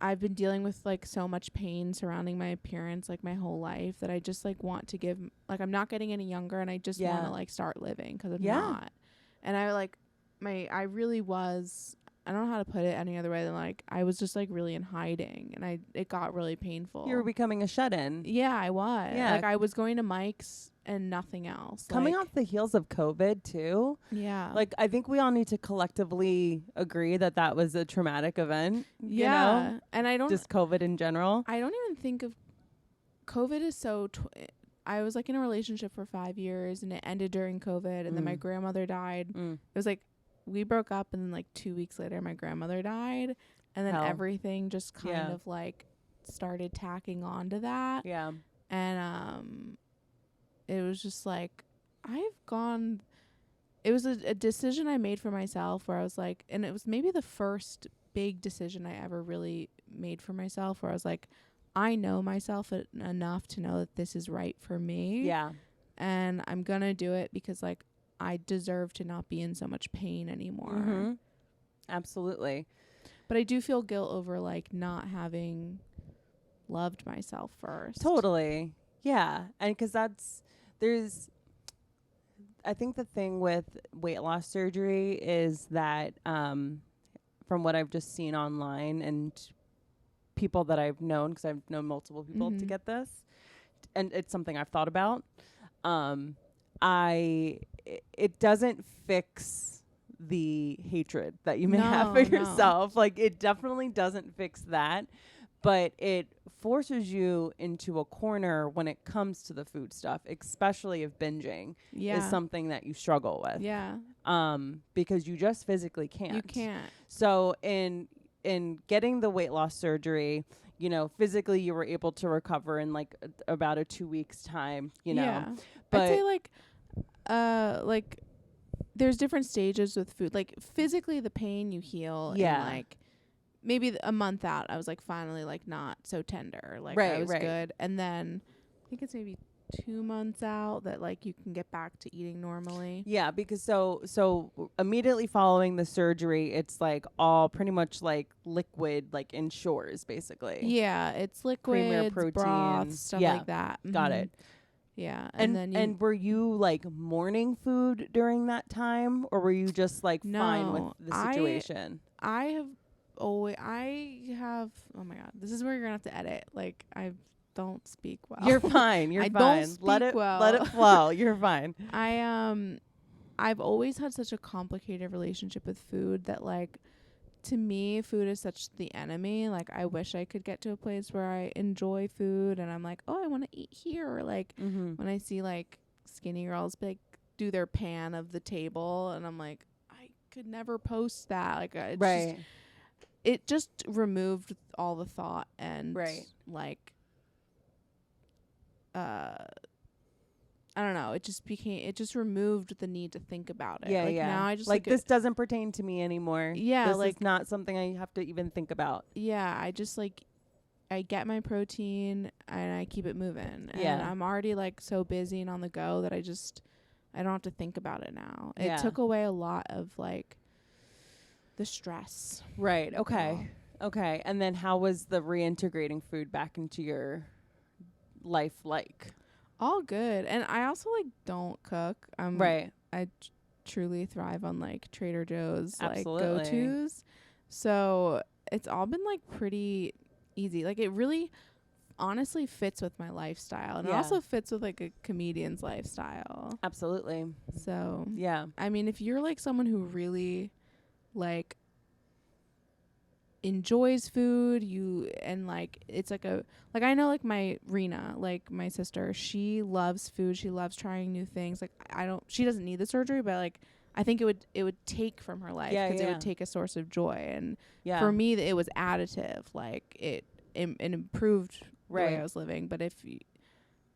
S2: I've been dealing with like so much pain surrounding my appearance like my whole life that I just like want to give like I'm not getting any younger and I just want to like start living because I'm not. And I like I really was, I don't know how to put it any other way than like I was just like really in hiding and it got really painful.
S1: You were becoming a shut-in.
S2: Yeah, I was.
S1: Yeah.
S2: Like I was going to mics and nothing else.
S1: Coming
S2: like,
S1: off the heels of COVID too.
S2: Yeah.
S1: Like I think we all need to collectively agree that was a traumatic event.
S2: Yeah.
S1: You know?
S2: And I don't
S1: just COVID in general.
S2: I don't even think of COVID is so I was like in a relationship for 5 years and it ended during COVID and then my grandmother died. It was like we broke up and then like 2 weeks later my grandmother died and then everything just kind of like started tacking on to that.
S1: Yeah.
S2: And it was just like it was a decision I made for myself where I was like, and it was maybe the first big decision I ever really made for myself where I was like, I know myself enough to know that this is right for me.
S1: Yeah.
S2: And I'm going to do it because like I deserve to not be in so much pain anymore.
S1: Mm-hmm. Absolutely.
S2: But I do feel guilt over like not having loved myself first.
S1: Totally. Yeah. And 'cause I think the thing with weight loss surgery is that, from what I've just seen online and people that I've known, 'cause I've known multiple people to get this, and it's something I've thought about. It doesn't fix the hatred that you may have for yourself. Like it definitely doesn't fix that, but it forces you into a corner when it comes to the food stuff, especially if binging is something that you struggle with.
S2: Yeah.
S1: Because you just physically can't.
S2: You can't.
S1: So in getting the weight loss surgery, you know, physically you were able to recover in like about a 2 weeks time, you know.
S2: Yeah.
S1: But
S2: I'd say like there's different stages with food. Like physically the pain you heal in like maybe a month out I was like finally like not so tender. Like I was good. And then I think it's maybe 2 months out that like you can get back to eating normally.
S1: Yeah, because so immediately following the surgery, it's like all pretty much like liquid, like in shores, basically.
S2: Yeah, it's liquids,
S1: protein,
S2: broth, stuff like that.
S1: Got it.
S2: Yeah,
S1: and
S2: then
S1: and were you like mourning food during that time, or were you just like fine with the situation?
S2: I have oh my god, this is where you're gonna have to edit. Like I don't speak well.
S1: You're fine. You're
S2: I
S1: fine.
S2: don't speak
S1: let it flow. You're fine.
S2: I've always had such a complicated relationship with food that like to me food is such the enemy. Like I wish I could get to a place where I enjoy food and I'm like, oh, I want to eat here. Or like when I see like skinny girls like do their pan of the table and I'm like, I could never post that. Like it just removed all the thought and like I don't know. It just removed the need to think about it.
S1: Yeah,
S2: Now I just
S1: like this doesn't pertain to me anymore.
S2: Yeah,
S1: this is not something I have to even think about.
S2: Yeah, I just like I get my protein and I keep it moving. And I'm already like so busy and on the go that I don't have to think about it now. It took away a lot of like the stress.
S1: Right. Okay. Okay. And then how was the reintegrating food back into your life like?
S2: All good. And I also like don't cook.
S1: Right.
S2: I truly thrive on like Trader Joe's
S1: Absolutely.
S2: like go-tos. So it's all been like pretty easy. Like it really honestly fits with my lifestyle, and it
S1: Yeah.
S2: also fits with like a comedian's lifestyle.
S1: Absolutely.
S2: So
S1: Yeah.
S2: I mean, if you're like someone who really like enjoys food, and like it's like I know like my Rena, like my sister, she loves food, she loves trying new things. Like she doesn't need the surgery, but like I think it would take from her life,
S1: Yeah,
S2: because it
S1: yeah.
S2: would take a source of joy. And
S1: Yeah.
S2: for me, it was additive. Like it improved the way
S1: Right.
S2: I was living. But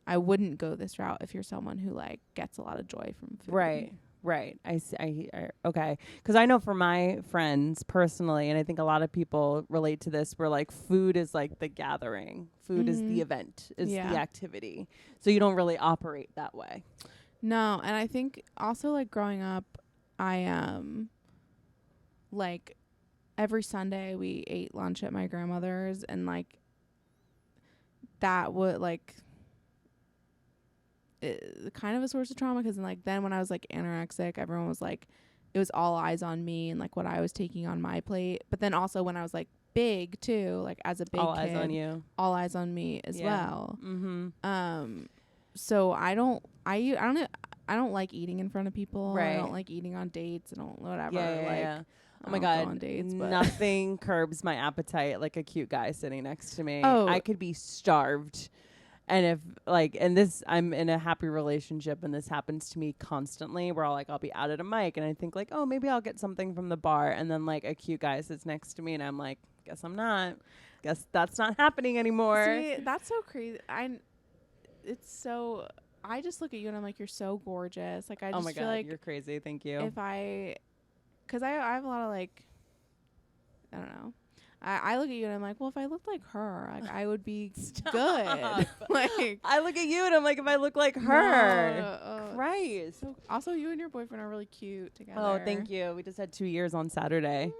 S2: I wouldn't go this route if you're someone who like gets a lot of joy from food.
S1: Right. Right. I see. Okay. Because I know for my friends personally, and I think a lot of people relate to this, where like food is like the gathering, food is the event, is the activity. So you don't really operate that way.
S2: No, and I think also like growing up, I like every Sunday we ate lunch at my grandmother's, and like that would like kind of a source of trauma, because like then when I was like anorexic, everyone was like, it was all eyes on me and like what I was taking on my plate. But then also when I was like big too, like as a big
S1: All
S2: kid,
S1: eyes on you.
S2: all eyes on me as well.
S1: Mm-hmm.
S2: So I don't like eating in front of people.
S1: Right.
S2: I don't like eating on dates. I don't whatever.
S1: Yeah. Oh my
S2: I don't
S1: God.
S2: go on dates, but
S1: Nothing curbs my appetite like a cute guy sitting next to me.
S2: Oh.
S1: I could be starved. And if like, and this, I'm in a happy relationship, and this happens to me constantly, where I'll be out at a mic and I think like, oh, maybe I'll get something from the bar. And then like a cute guy sits next to me and I'm like, guess I'm not. Guess that's not happening anymore.
S2: See, that's so crazy. I just look at you and I'm like, you're so gorgeous. Like, I just
S1: oh my
S2: feel
S1: God,
S2: like
S1: you're crazy. Thank you.
S2: because I have a lot of like, I don't know. I look at you and I'm like, well, if I looked like her, like I would be good. Like,
S1: I look at you and I'm like, if I look like her,
S2: no,
S1: Christ.
S2: so also, you and your boyfriend are really cute together.
S1: Oh, thank you. We just had 2 years on Saturday.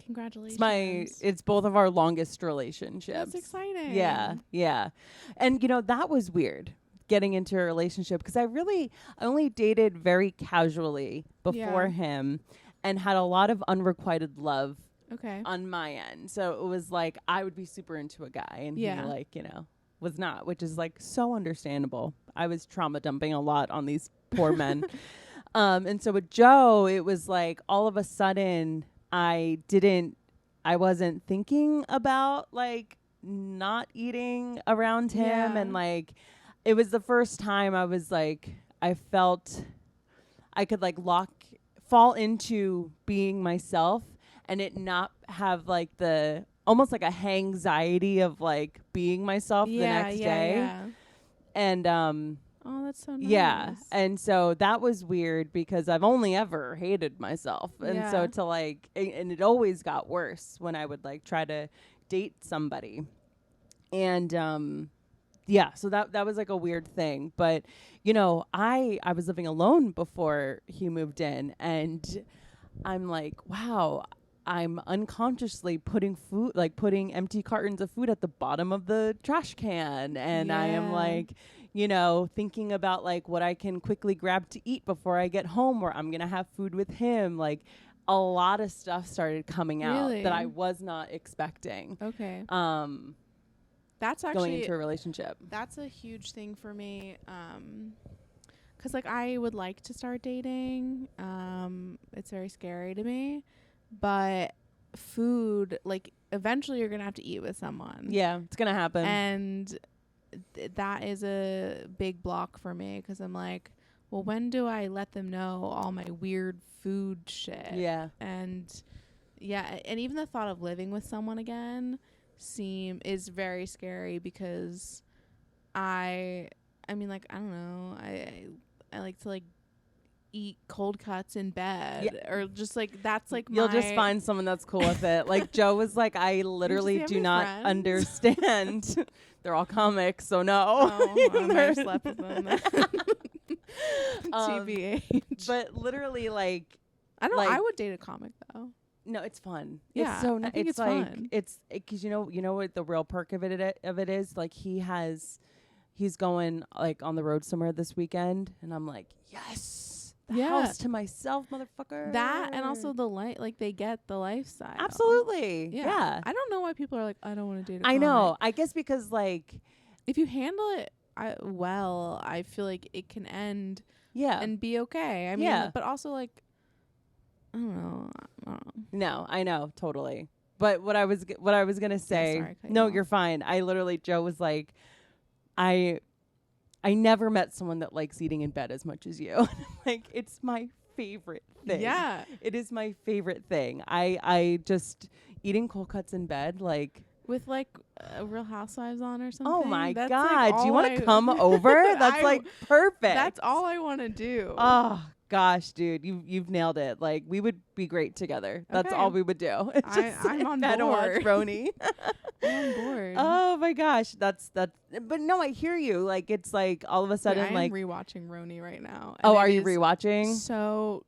S2: Congratulations.
S1: It's both of our longest relationships.
S2: That's exciting.
S1: Yeah. And that was weird, getting into a relationship, because I only dated very casually before him, and had a lot of unrequited love on my end. So it was like I would be super into a guy, and he was not, which is like so understandable. I was trauma dumping a lot on these poor men. And so with Joe, it was like all of a sudden I wasn't thinking about like not eating around him. And like, it was the first time I was like, I felt I could like fall into being myself and it not have like almost like a hangxiety of like being myself the next day.
S2: Yeah.
S1: And,
S2: oh, that's so nice.
S1: Yeah. And so that was weird, because I've only ever hated myself. And so to like, and it always got worse when I would like try to date somebody. And, so that was like a weird thing. But, I was living alone before he moved in, and I'm like, wow, I'm unconsciously putting empty cartons of food at the bottom of the trash can. And I am like, thinking about like what I can quickly grab to eat before I get home, where I'm going to have food with him. Like a lot of stuff started coming out that I was not expecting.
S2: Okay.
S1: That's actually going into a relationship.
S2: That's a huge thing for me. 'Cause like I would like to start dating. It's very scary to me, but food, like eventually you're going to have to eat with someone.
S1: Yeah, it's going to happen.
S2: And that is a big block for me, because I'm like, well, when do I let them know all my weird food shit?
S1: Yeah.
S2: And even the thought of living with someone again is very scary, because I mean, like, I don't know, I like to like eat cold cuts in bed, or just like that's like
S1: you'll just find someone that's cool with it. Like Joe was like, I literally do not understand. They're all comics, so no.
S2: Oh, I might have slept with them. TBH.
S1: But literally, like,
S2: I would date a comic though.
S1: No, it's fun.
S2: Yeah,
S1: It's so
S2: I think it's
S1: like
S2: fun.
S1: it's because you know what the real perk of it is. Like he's going like on the road somewhere this weekend, and I'm like, yes, the house to myself, motherfucker.
S2: That and also the like they get the lifestyle.
S1: Absolutely, yeah.
S2: I don't know why people are like, I don't want to date a
S1: I
S2: comic.
S1: know. I guess because like
S2: if you handle it well, I feel like it can end and be okay. I mean, but also like. I don't know.
S1: No, I know totally. But what I was gonna say.
S2: Sorry,
S1: no, you're fine. I literally Joe was like, I never met someone that likes eating in bed as much as you. Like it's my favorite thing.
S2: Yeah,
S1: it is my favorite thing. I just eating cold cuts in bed like.
S2: With like Real Housewives on or something.
S1: Oh my
S2: that's
S1: God!
S2: Like
S1: do you want to come over? That's like perfect.
S2: That's all I want to do.
S1: Oh gosh, dude, you've nailed it. Like we would be great together. That's all we would do.
S2: I'm on board.
S1: Watch Roni.
S2: I'm on board.
S1: Oh my gosh, that's. But no, I hear you. Like it's like all of a sudden,
S2: I'm
S1: like
S2: rewatching Roni right now.
S1: Oh, are you rewatching?
S2: So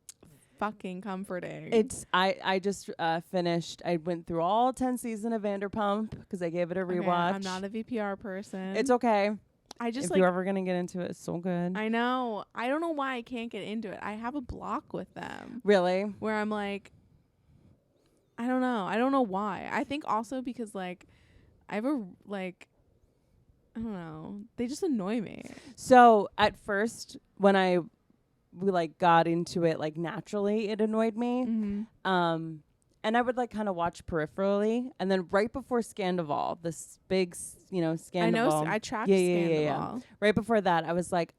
S2: fucking comforting.
S1: It's I just finished. I went through all 10 seasons of Vanderpump because I gave it a rewatch.
S2: Okay, I'm not a VPR person.
S1: It's okay.
S2: I just
S1: if you're ever gonna get into it, it's so good.
S2: I know. I don't know why I can't get into it. I have a block with them.
S1: Really?
S2: Where I'm like, I don't know. I don't know why. I think also because like I have a like I don't know. They just annoy me.
S1: So at first when we like got into it like naturally, it annoyed me.
S2: Mm-hmm.
S1: And I would like kind of watch peripherally, and then right before Scandival, this big Scandival.
S2: I know. I tracked Scandival. Yeah.
S1: Right before that, I was like,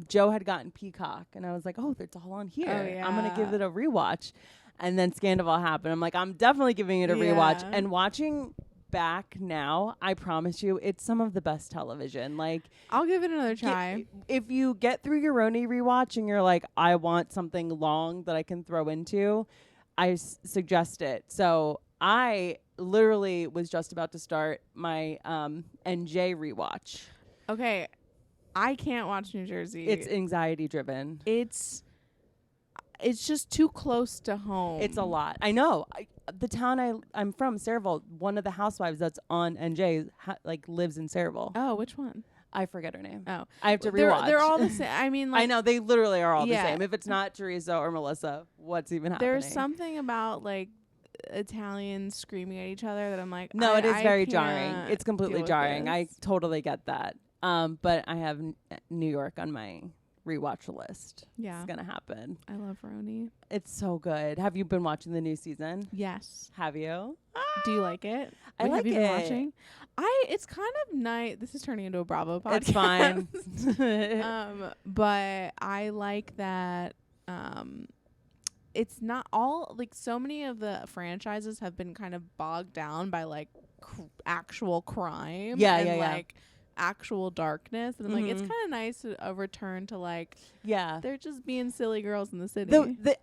S1: Joe had gotten Peacock, and I was like, oh, it's all on here.
S2: Oh, yeah.
S1: I'm gonna give it a rewatch. And then Scandival happened. I'm like, I'm definitely giving it a rewatch. And watching back now, I promise you, it's some of the best television. Like,
S2: I'll give it another try.
S1: If you get through your Roni rewatch and you're like, I want something long that I can throw into, I suggest it. So I literally was just about to start my NJ rewatch.
S2: Okay, I can't watch New Jersey.
S1: It's anxiety driven.
S2: It's just too close to home.
S1: It's a lot. I know. The town I'm from, Sayreville, one of the housewives that's on NJ lives in Sayreville.
S2: Oh, which one?
S1: I forget her name.
S2: Oh,
S1: I have to rewatch.
S2: They're all the same. I mean, like,
S1: I know they literally are all the same. If it's not Teresa or Melissa, what's even happening?
S2: There's something about like Italians screaming at each other that I'm like,
S1: no, it is very jarring. It's completely jarring. I totally get that. But I have New York on my rewatch list.
S2: Yeah,
S1: it's gonna happen.
S2: I love Roni.
S1: It's so good. Have you been watching the new season?
S2: Yes.
S1: Have you?
S2: Do you like it?
S1: I like
S2: have you
S1: it.
S2: Been watching? It's kind of nice. This is turning into a Bravo podcast.
S1: It's fine.
S2: But I like that. It's not all like so many of the franchises have been kind of bogged down by like actual crime.
S1: Yeah.
S2: Like actual darkness, and I'm like, it's kind of nice to return to like, they're just being silly girls in the city.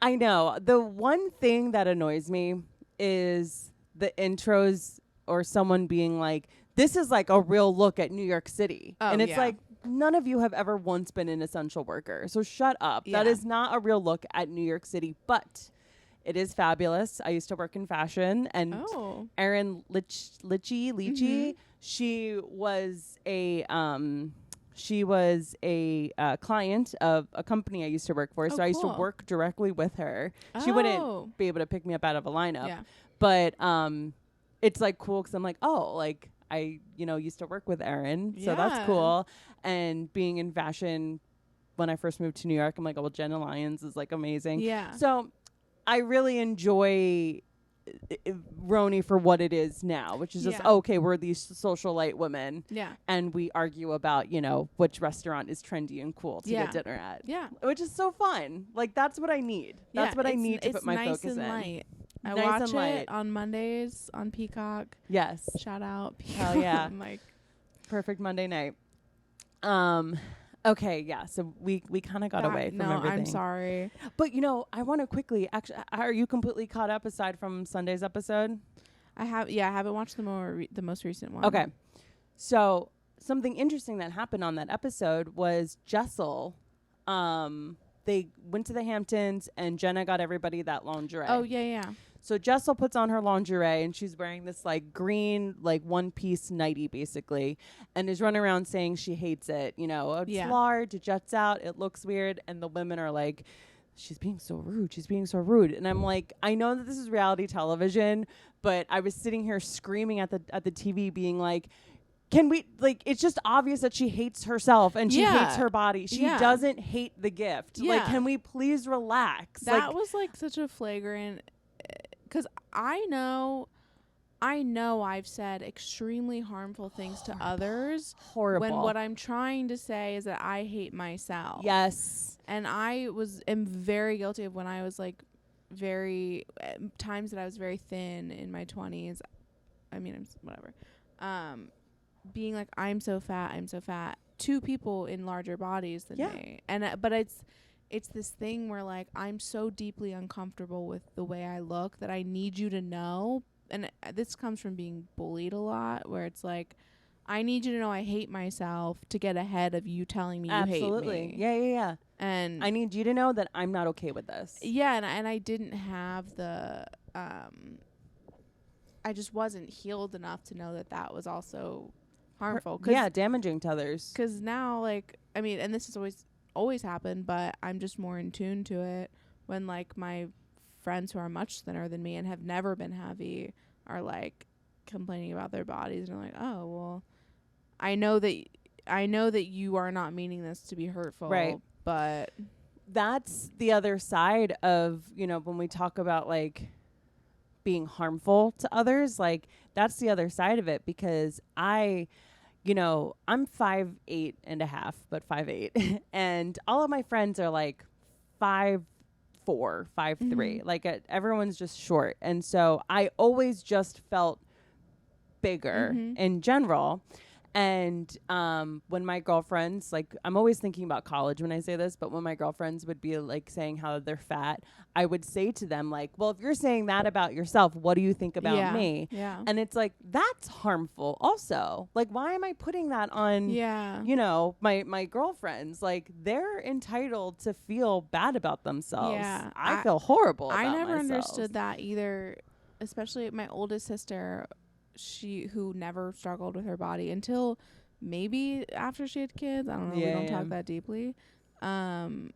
S1: I know. The one thing that annoys me is the intros or someone being like, this is like a real look at New York City. And it's like, none of you have ever once been an essential worker. So shut up. Yeah. That is not a real look at New York City, but it is fabulous. I used to work in fashion, and Erin Litchi, she was a client of a company I used to work for. So I used to work directly with her. She wouldn't be able to pick me up out of a lineup. Yeah. But it's like cool because I'm like, like I used to work with Erin. So that's cool. And being in fashion when I first moved to New York, I'm like, oh, well, Jenna Lyons is like amazing. Yeah. So I really enjoy Roni for what it is now, which is just okay, we're these socialite women, and we argue about which restaurant is trendy and cool to get dinner at, which is so fun. Like that's what I need. That's what I need to put my focus in. Light.
S2: I watch it on Mondays on Peacock.
S1: Yes,
S2: shout out Peacock.
S1: Hell yeah.
S2: Like
S1: perfect Monday night. Okay, yeah. So we kind of got away from everything.
S2: I'm sorry.
S1: But I want to quickly actually. Are you completely caught up aside from Sunday's episode?
S2: I haven't watched the most recent one.
S1: Okay. So something interesting that happened on that episode was Jessel they went to the Hamptons and Jenna got everybody that lingerie.
S2: Oh, yeah.
S1: So Jessel puts on her lingerie and she's wearing this like green, like one piece nightie basically, and is running around saying she hates it. You know, it's large, it juts out, it looks weird. And the women are like, she's being so rude. She's being so rude. And I'm like, I know that this is reality television, but I was sitting here screaming at the TV being like, can we, like, it's just obvious that she hates herself and she hates her body. She doesn't hate the gift. Like, can we please relax?
S2: That was like such a flagrant, because I know I've said extremely harmful things to others.
S1: Horrible.
S2: When what I'm trying to say is that I hate myself.
S1: Yes.
S2: And I am very guilty of when I was like times that I was very thin in my 20s. I mean, whatever. Being like, I'm so fat to people in larger bodies than me. And but it's this thing where like I'm so deeply uncomfortable with the way I look that I need you to know. And this comes from being bullied a lot, where it's like, I need you to know I hate myself to get ahead of you telling me you hate me.
S1: Yeah.
S2: And
S1: I need you to know that I'm not okay with this.
S2: Yeah, and I didn't have the I just wasn't healed enough to know that that was also harmful.
S1: Damaging to others.
S2: Because now, like, I mean, and this has always happened, but I'm just more in tune to it when like my friends who are much thinner than me and have never been heavy are like complaining about their bodies, and I'm like, oh well, I know that you are not meaning this to be hurtful,
S1: right?
S2: But
S1: that's the other side of, you know, when we talk about like being harmful to others, like that's the other side of it, because I'm 5'8" and a half, but 5'8", and all of my friends are like 5'4", 5'3", like everyone's just short, and so I always just felt bigger in general. And when my girlfriends, like, I'm always thinking about college when I say this, but when my girlfriends would be like saying how they're fat, I would say to them like, well, if you're saying that about yourself, what do you think about me?
S2: Yeah.
S1: And it's like, that's harmful also. Like, why am I putting that on, you know, my girlfriends? Like, they're entitled to feel bad about themselves.
S2: Yeah.
S1: I feel horrible about
S2: I never
S1: myself.
S2: understood that either, especially my oldest sister, who never struggled with her body until maybe after she had kids. I don't know. We don't talk that deeply. But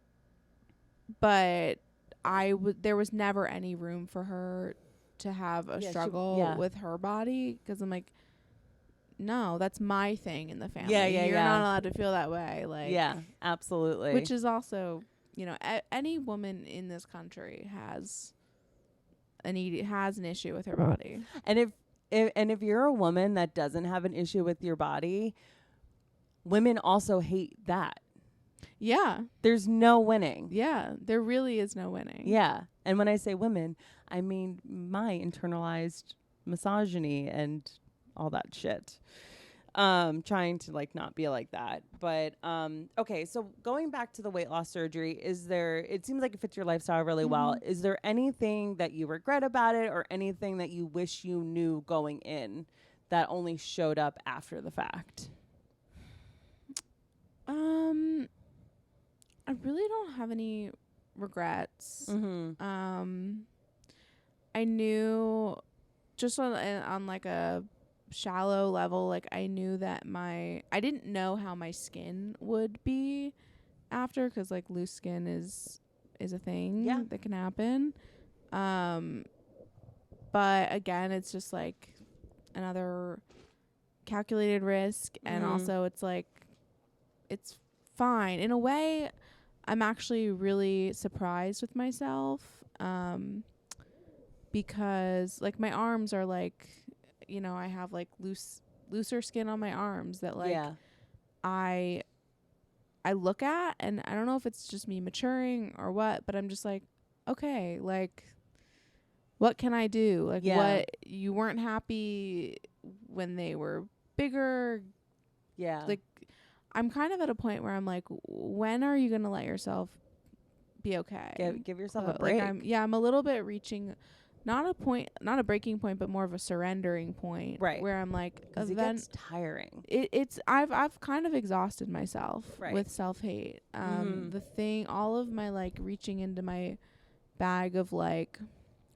S2: there was never any room for her to have a struggle with her body, because I'm like, no, that's my thing in the family. You're not allowed to feel that way. Like,
S1: absolutely.
S2: Which is also, you know, any woman in this country has an issue with her body.
S1: And if you're a woman that doesn't have an issue with your body, women also hate that.
S2: Yeah.
S1: There's no winning.
S2: Yeah. There really is no winning.
S1: Yeah. And when I say women, I mean my internalized misogyny and all that shit. Trying to like not be like that. But okay, so going back to the weight loss surgery, it seems like it fits your lifestyle really well. Is there anything that you regret about it, or anything that you wish you knew going in that only showed up after the fact?
S2: I really don't have any regrets. I knew just on like a shallow level, like I knew that I didn't know how my skin would be after, because like loose skin is a thing that can happen. But again, it's just like another calculated risk, and also it's like, it's fine in a way. I'm actually really surprised with myself, because like my arms are like, you know, I have like looser skin on my arms that like I look at, and I don't know if it's just me maturing or what, but I'm just like, okay, like what can I do? Like what, you weren't happy when they were bigger. Yeah. Like I'm kind of at a point where I'm like, when are you going to let yourself be okay?
S1: Give yourself a break.
S2: Like I'm a little bit reaching not a breaking point, but more of a surrendering point.
S1: Right.
S2: Where I'm like,
S1: Because it gets tiring.
S2: I've kind of exhausted myself
S1: Right.
S2: with self-hate. All of my like reaching into my bag of like,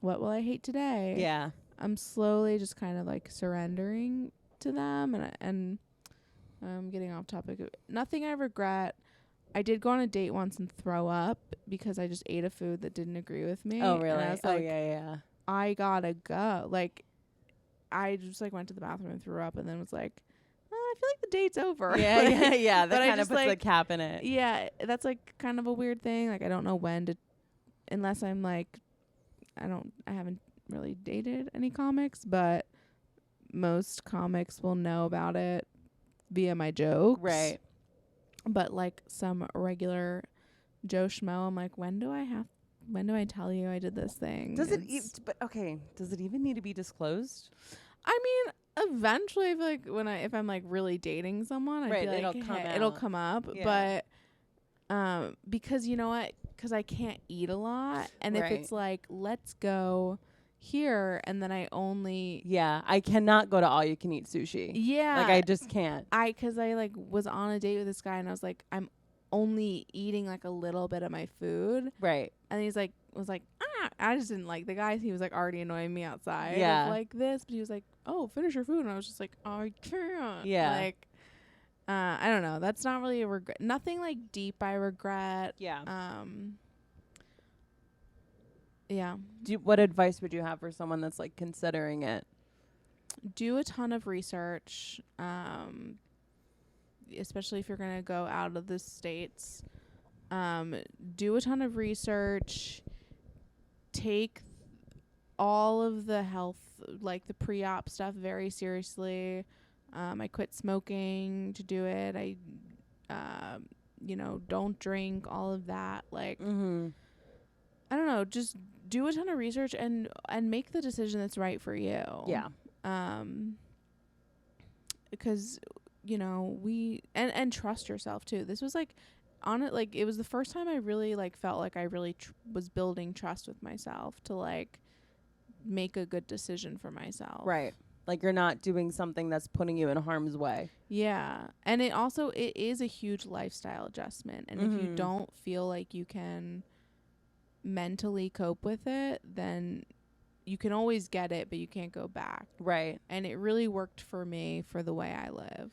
S2: what will I hate today?
S1: Yeah.
S2: I'm slowly just kind of like surrendering to them, and I'm getting off topic. Nothing I regret. I did go on a date once and throw up because I just ate a food that didn't agree with me.
S1: Oh, really?
S2: And I was like,
S1: yeah.
S2: I gotta go. Like, I just like went to the bathroom and threw up, and then was like, I feel like the date's over.
S1: Yeah,
S2: like,
S1: yeah. That
S2: but I
S1: kind of
S2: just,
S1: puts the
S2: like,
S1: cap in it.
S2: Yeah, that's like kind of a weird thing. Like, I don't know when to, unless I'm like, I haven't really dated any comics, but most comics will know about it via my jokes.
S1: Right.
S2: But like some regular Joe Schmo, I'm like, when do I tell you I did this thing?
S1: Does it even need to be disclosed?
S2: I mean, eventually, I feel like if I'm like really dating someone, I'd
S1: Right,
S2: be like, it'll come up.
S1: Yeah.
S2: But because you know what? Because I can't eat a lot, and if it's like, let's go here, and then I
S1: cannot go to all you can eat sushi.
S2: Yeah,
S1: like I just can't.
S2: Because I like was on a date with this guy, and I was like, I'm only eating like a little bit of my food,
S1: Right.
S2: and he's like, I just didn't like the guy. He was like already annoying me outside.
S1: Yeah.
S2: Of, like this, but he was like, oh, finish your food, and I was just like, oh, I can't.
S1: Yeah.
S2: Like, I don't know. That's not really a regret. Nothing like deep I regret.
S1: Yeah.
S2: Yeah.
S1: What advice would you have for someone that's like considering it?
S2: Do a ton of research, especially if you're going to go out of the States. Do a ton of research. Take all of the health, like the pre-op stuff, very seriously. I quit smoking to do it. I, don't drink, all of that. Like, I don't know, just do a ton of research and make the decision that's right for you.
S1: Yeah.
S2: Because, and trust yourself too. This was like, it was the first time I really like felt like I really was building trust with myself to like make a good decision for myself.
S1: Right. Like you're not doing something that's putting you in harm's way.
S2: Yeah. And it is a huge lifestyle adjustment. And if you don't feel like you can mentally cope with it, then you can always get it, but you can't go back.
S1: Right.
S2: And it really worked for me for the way I live.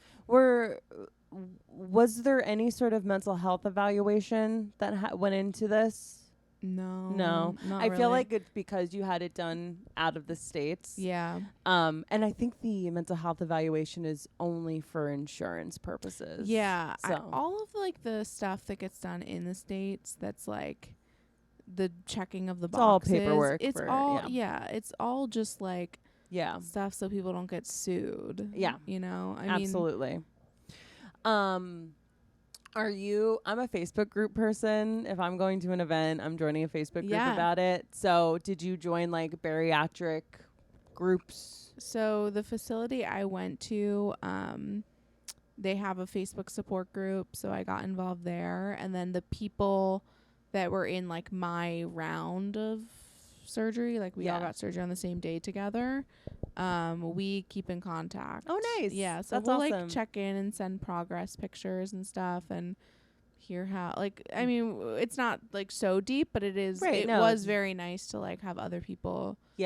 S1: Was there any sort of mental health evaluation that went into this?
S2: No.
S1: I feel like it's because you had it done out of the States.
S2: Yeah.
S1: And I think the mental health evaluation is only for insurance purposes.
S2: Yeah.
S1: So
S2: all of like the stuff that gets done in the States, that's like the checking of the boxes.
S1: All paperwork.
S2: It's all just like stuff so people don't get sued.
S1: Yeah.
S2: I mean,
S1: absolutely. I'm a Facebook group person. If I'm going to an event, I'm joining a Facebook group about it. So did you join like bariatric groups?
S2: So the facility I went to, they have a Facebook support group. So I got involved there. And then the people that were in like my round of surgery, like we all got surgery on the same day together. We keep in contact.
S1: Oh, nice.
S2: Yeah. So
S1: that's
S2: we'll
S1: awesome.
S2: like check in and send progress pictures and stuff and hear how, like, I mean, it's not like so deep, but it is, was very nice to like have other people, be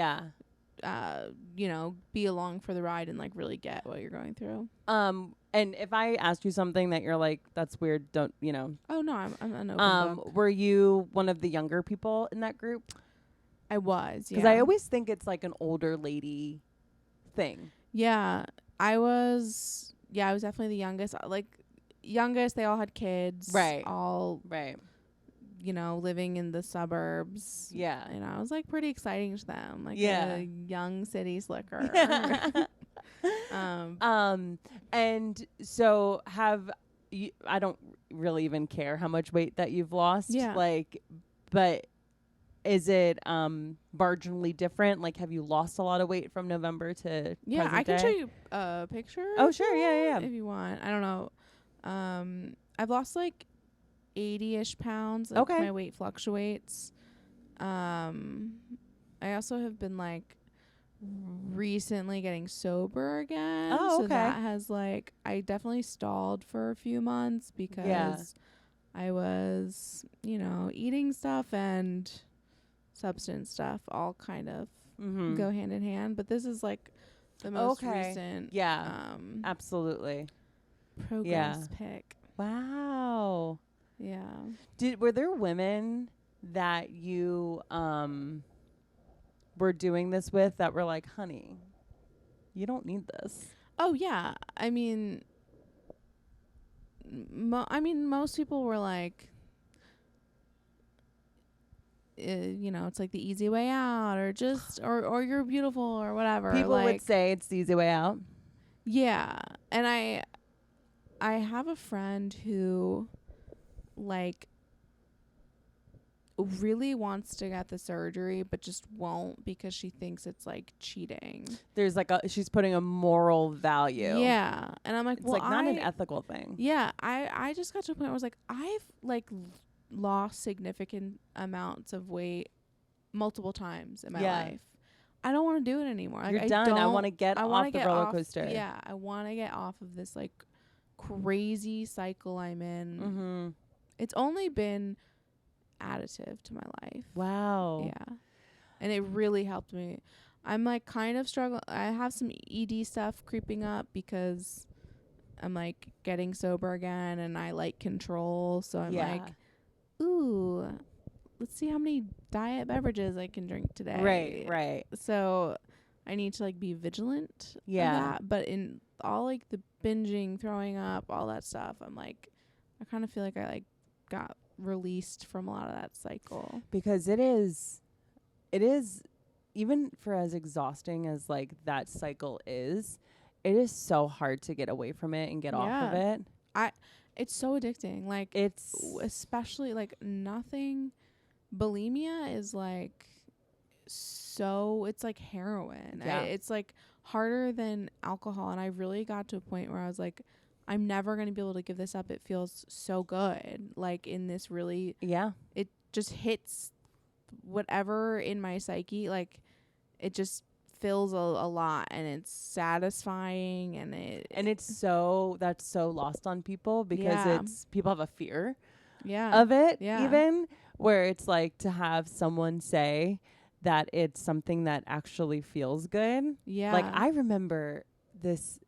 S2: along for the ride and like really get what you're going through.
S1: And if I asked you something that you're like, that's weird, don't.
S2: Oh no, I'm an open book.
S1: Were you one of the younger people in that group?
S2: I was,
S1: because I always think it's like an older lady thing.
S2: Yeah, I was definitely the youngest. Youngest, they all had kids.
S1: Right.
S2: All living in the suburbs.
S1: Yeah.
S2: And I was like pretty exciting to them. Like a young city slicker.
S1: And so have you, I don't really even care how much weight that you've lost.
S2: Yeah.
S1: But is it marginally different? Like, have you lost a lot of weight from November to present
S2: I can
S1: day?
S2: show you a picture.
S1: Oh, sure. Yeah.
S2: If you want. I don't know. I've lost like 80-ish pounds. Like
S1: okay.
S2: My weight fluctuates. I I also have been like recently getting sober again.
S1: Oh,
S2: So
S1: okay.
S2: that has like, I definitely stalled for a few months because I was, you know, eating stuff and substance stuff all kind of go hand in hand. But this is like the most recent
S1: absolutely
S2: progress pick.
S1: Wow.
S2: Yeah.
S1: Were there women that you were doing this with that were like, honey, you don't need this?
S2: Oh yeah. I mean, most people were like, you know, it's like the easy way out, or just, or you're beautiful, or whatever.
S1: People
S2: like,
S1: would say it's the easy way out.
S2: Yeah. And I have a friend who like really wants to get the surgery but just won't because she thinks it's like cheating.
S1: There's like she's putting a moral value.
S2: Yeah. And I'm like,
S1: it's like not an ethical thing.
S2: Yeah. I just got to a point where I was like, I've like lost significant amounts of weight multiple times in my life. I don't want to do it anymore. Like,
S1: You're done. I want to get off the roller coaster.
S2: Yeah. I want to get off of this like crazy cycle I'm in. It's only been additive to my life.
S1: Wow.
S2: Yeah. And it really helped me. I'm like kind of struggling. I have some ED stuff creeping up because I'm like getting sober again and I like control. So I'm like, ooh, let's see how many diet beverages I can drink today.
S1: Right.
S2: So I need to like be vigilant of that. But in all like the binging, throwing up, all that stuff, I'm like, I kind of feel like I like got released from a lot of that cycle.
S1: Because it is even for as exhausting as like that cycle is, it is so hard to get away from it and get off of it.
S2: It's so addicting. Like it's especially like nothing. Bulimia is like so it's like heroin. It's like harder than alcohol, and I really got to a point where I was like, I'm never going to be able to give this up. It feels so good. Like in this really, it just hits whatever in my psyche. Like it just fills a lot, and it's satisfying, and it's so,
S1: that's so lost on people because it's people have a fear
S2: of
S1: it even, where it's like to have someone say that it's something that actually feels good. Like I remember this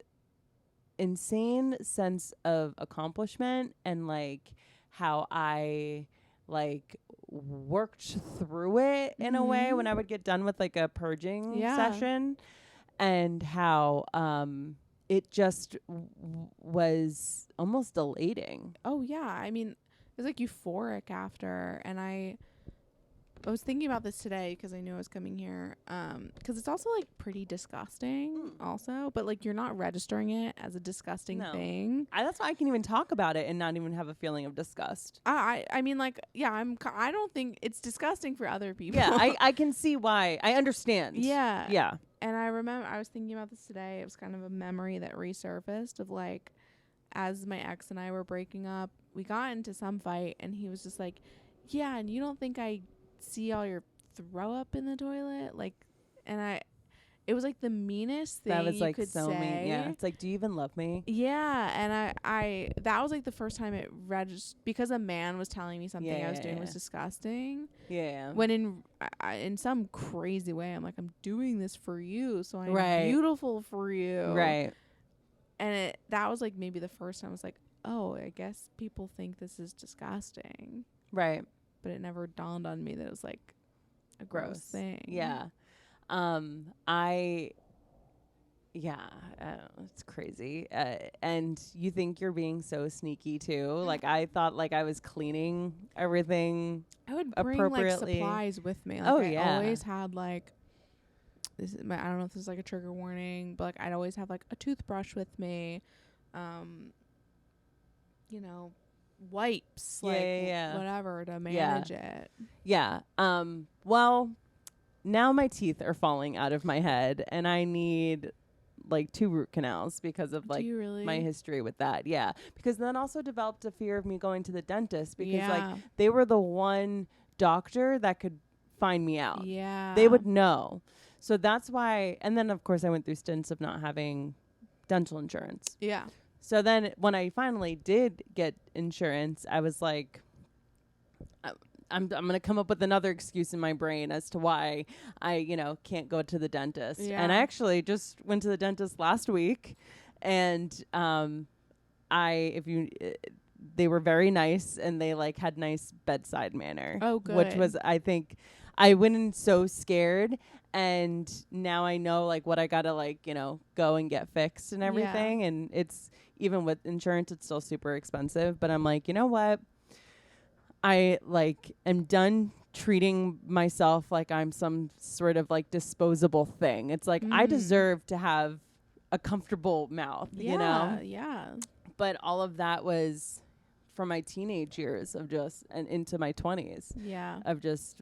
S1: insane sense of accomplishment and like how I like worked through it in a way when I would get done with like a purging session, and how it just was almost elating.
S2: Oh yeah. I mean, it was like euphoric after, and I was thinking about this today because I knew I was coming here. Because it's also like pretty disgusting, also, but like you're not registering it as a disgusting thing.
S1: That's why I can even talk about it and not even have a feeling of disgust.
S2: I mean, like, yeah, I don't think it's disgusting for other people.
S1: Yeah, I can see why. I understand.
S2: Yeah. And I remember I was thinking about this today. It was kind of a memory that resurfaced of like, as my ex and I were breaking up, we got into some fight, and he was just like, yeah, and you don't think I see all your throw up in the toilet? Like, and it was like the meanest thing
S1: that was like
S2: could
S1: so
S2: say.
S1: mean. Yeah, it's like, do you even love me?
S2: Yeah. And I that was like the first time it registered, because a man was telling me something I was doing was disgusting. When in some crazy way I'm like, I'm doing this for you, so I'm beautiful for you. And that was like maybe the first time I was like, oh, I guess people think this is disgusting. But it never dawned on me that it was like a gross thing.
S1: It's crazy. And you think you're being so sneaky too. Like I thought like I was cleaning everything.
S2: I would bring like supplies with me. Like, I always had like this is I don't know if this is like a trigger warning, but like I'd always have like a toothbrush with me. You know, wipes, whatever to manage it.
S1: Well, now my teeth are falling out of my head, and I need like 2 root canals because of like my history with that. Because then also developed a fear of me going to the dentist because like they were the one doctor that could find me out.
S2: Yeah.
S1: They would know. So that's why. And then, of course, I went through stints of not having dental insurance.
S2: Yeah.
S1: So then when I finally did get insurance, I was like, I'm going to come up with another excuse in my brain as to why I, can't go to the dentist.
S2: Yeah.
S1: And I actually just went to the dentist last week, and they were very nice, and they like had nice bedside manner.
S2: Oh, good.
S1: Which was, I think, I went in so scared, and now I know like what I gotta like, go and get fixed and everything.
S2: Yeah.
S1: And it's, even with insurance, it's still super expensive. But I'm like, you know what? I like am done treating myself like I'm some sort of like disposable thing. It's like I deserve to have a comfortable mouth,
S2: Yeah.
S1: But all of that was from my teenage years of just, and into my 20s
S2: Yeah.
S1: of just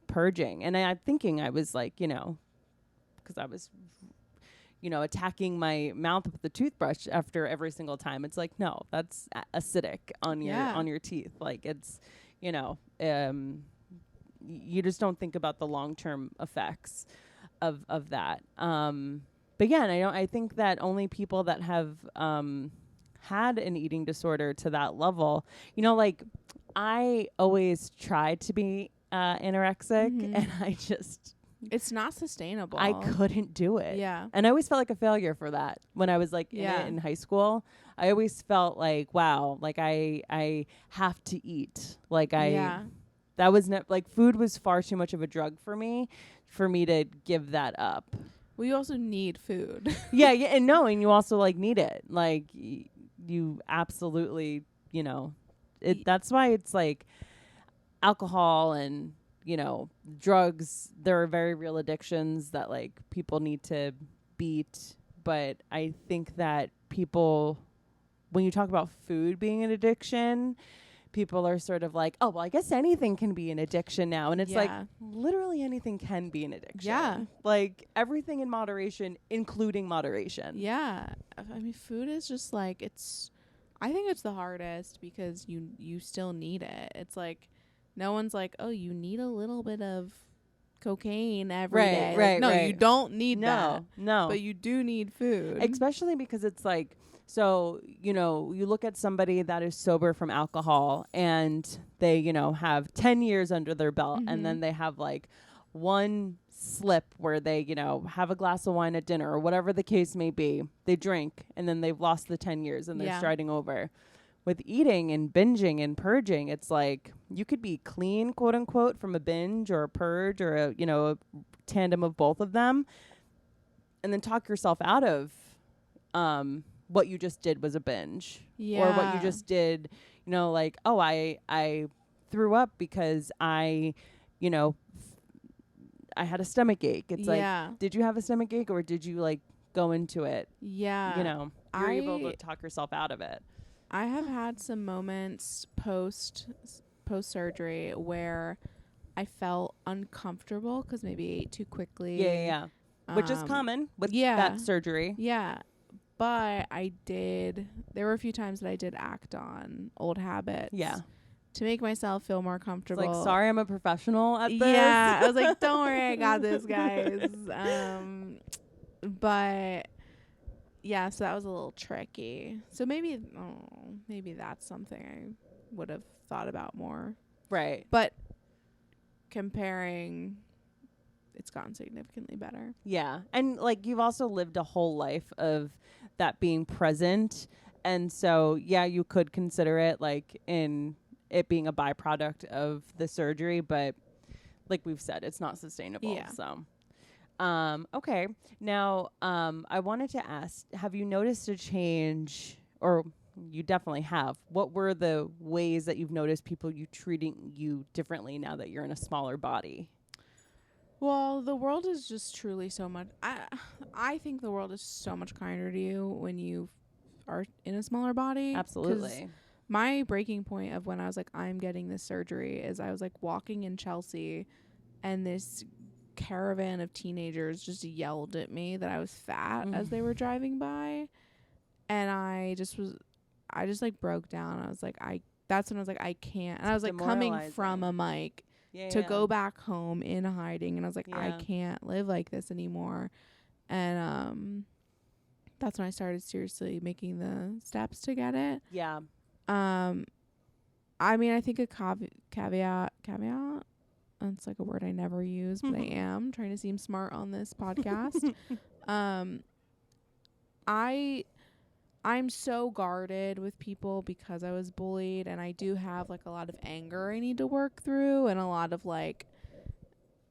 S1: purging. And I'm thinking I was like, because I was, attacking my mouth with the toothbrush after every single time. It's like, no, that's acidic on your teeth. Like it's, you just don't think about the long-term effects of that. But yeah, I think that only people that have had an eating disorder to that level, like I always tried to be anorexic, and I just,
S2: it's not sustainable.
S1: I couldn't do it.
S2: Yeah.
S1: And I always felt like a failure for that when I was like in high school. I always felt like, wow, like I have to eat. Like that was like food was far too much of a drug for me to give that up.
S2: Well, you also need food.
S1: yeah. And you also like need it. Like you absolutely, that's why it's like alcohol and, drugs, there are very real addictions that like people need to beat. But I think that people, when you talk about food being an addiction, people are sort of like, oh, well, I guess anything can be an addiction now. And it's like, literally anything can be an addiction.
S2: Yeah.
S1: Like everything in moderation, including moderation.
S2: Yeah. I mean, food is just like, I think it's the hardest because you still need it. It's like, no one's like, oh, you need a little bit of cocaine every day.
S1: Right.
S2: No, you don't need that.
S1: No.
S2: But you do need food.
S1: Especially because it's like, so, you look at somebody that is sober from alcohol and they, have 10 years under their belt, and then they have like one slip where they, have a glass of wine at dinner or whatever the case may be. They drink and then they've lost the 10 years and they're starting over. With eating and binging and purging, it's like you could be clean, quote unquote, from a binge or a purge or a tandem of both of them, and then talk yourself out of what you just did was a binge, or what you just did, like, oh, I threw up because I had a stomach ache. It's like, did you have a stomach ache, or did you like go into it?
S2: Yeah,
S1: you're able to talk yourself out of it.
S2: I have had some moments post surgery where I felt uncomfortable because maybe I ate too quickly.
S1: Yeah. Which is common with that surgery.
S2: Yeah. But there were a few times that I did act on old habits. Yeah. To make myself feel more comfortable.
S1: It's like, sorry, I'm a professional at this.
S2: Yeah. I was like, don't worry, I got this, guys. But yeah, so that was a little tricky. So maybe that's something I would have thought about more.
S1: Right.
S2: But comparing, it's gotten significantly better.
S1: Yeah. And like you've also lived a whole life of that being present. And so, yeah, you could consider it like in it being a byproduct of the surgery, but like we've said, it's not sustainable. Yeah. So okay. Now, I wanted to ask, have you noticed a change, or you definitely have, what were the ways that you've noticed people treating you differently now that you're in a smaller body?
S2: Well, the world is just truly so much, I think the world is so much kinder to you when you are in a smaller body.
S1: Absolutely.
S2: My breaking point of when I was like, I'm getting this surgery is I was like walking in Chelsea and this caravan of teenagers just yelled at me that I was fat as they were driving by, and I just like broke down. I was like, that's when I was like, I can't. And I was like coming from a mic to go back home in hiding. And I was like, I
S1: Yeah.
S2: can't live like this anymore. And that's when I started seriously making the steps to get it.
S1: Yeah.
S2: I mean, I think a caveat, that's like a word I never use, but I am trying to seem smart on this podcast. I'm so guarded with people because I was bullied, and I do have like a lot of anger I need to work through, and a lot of like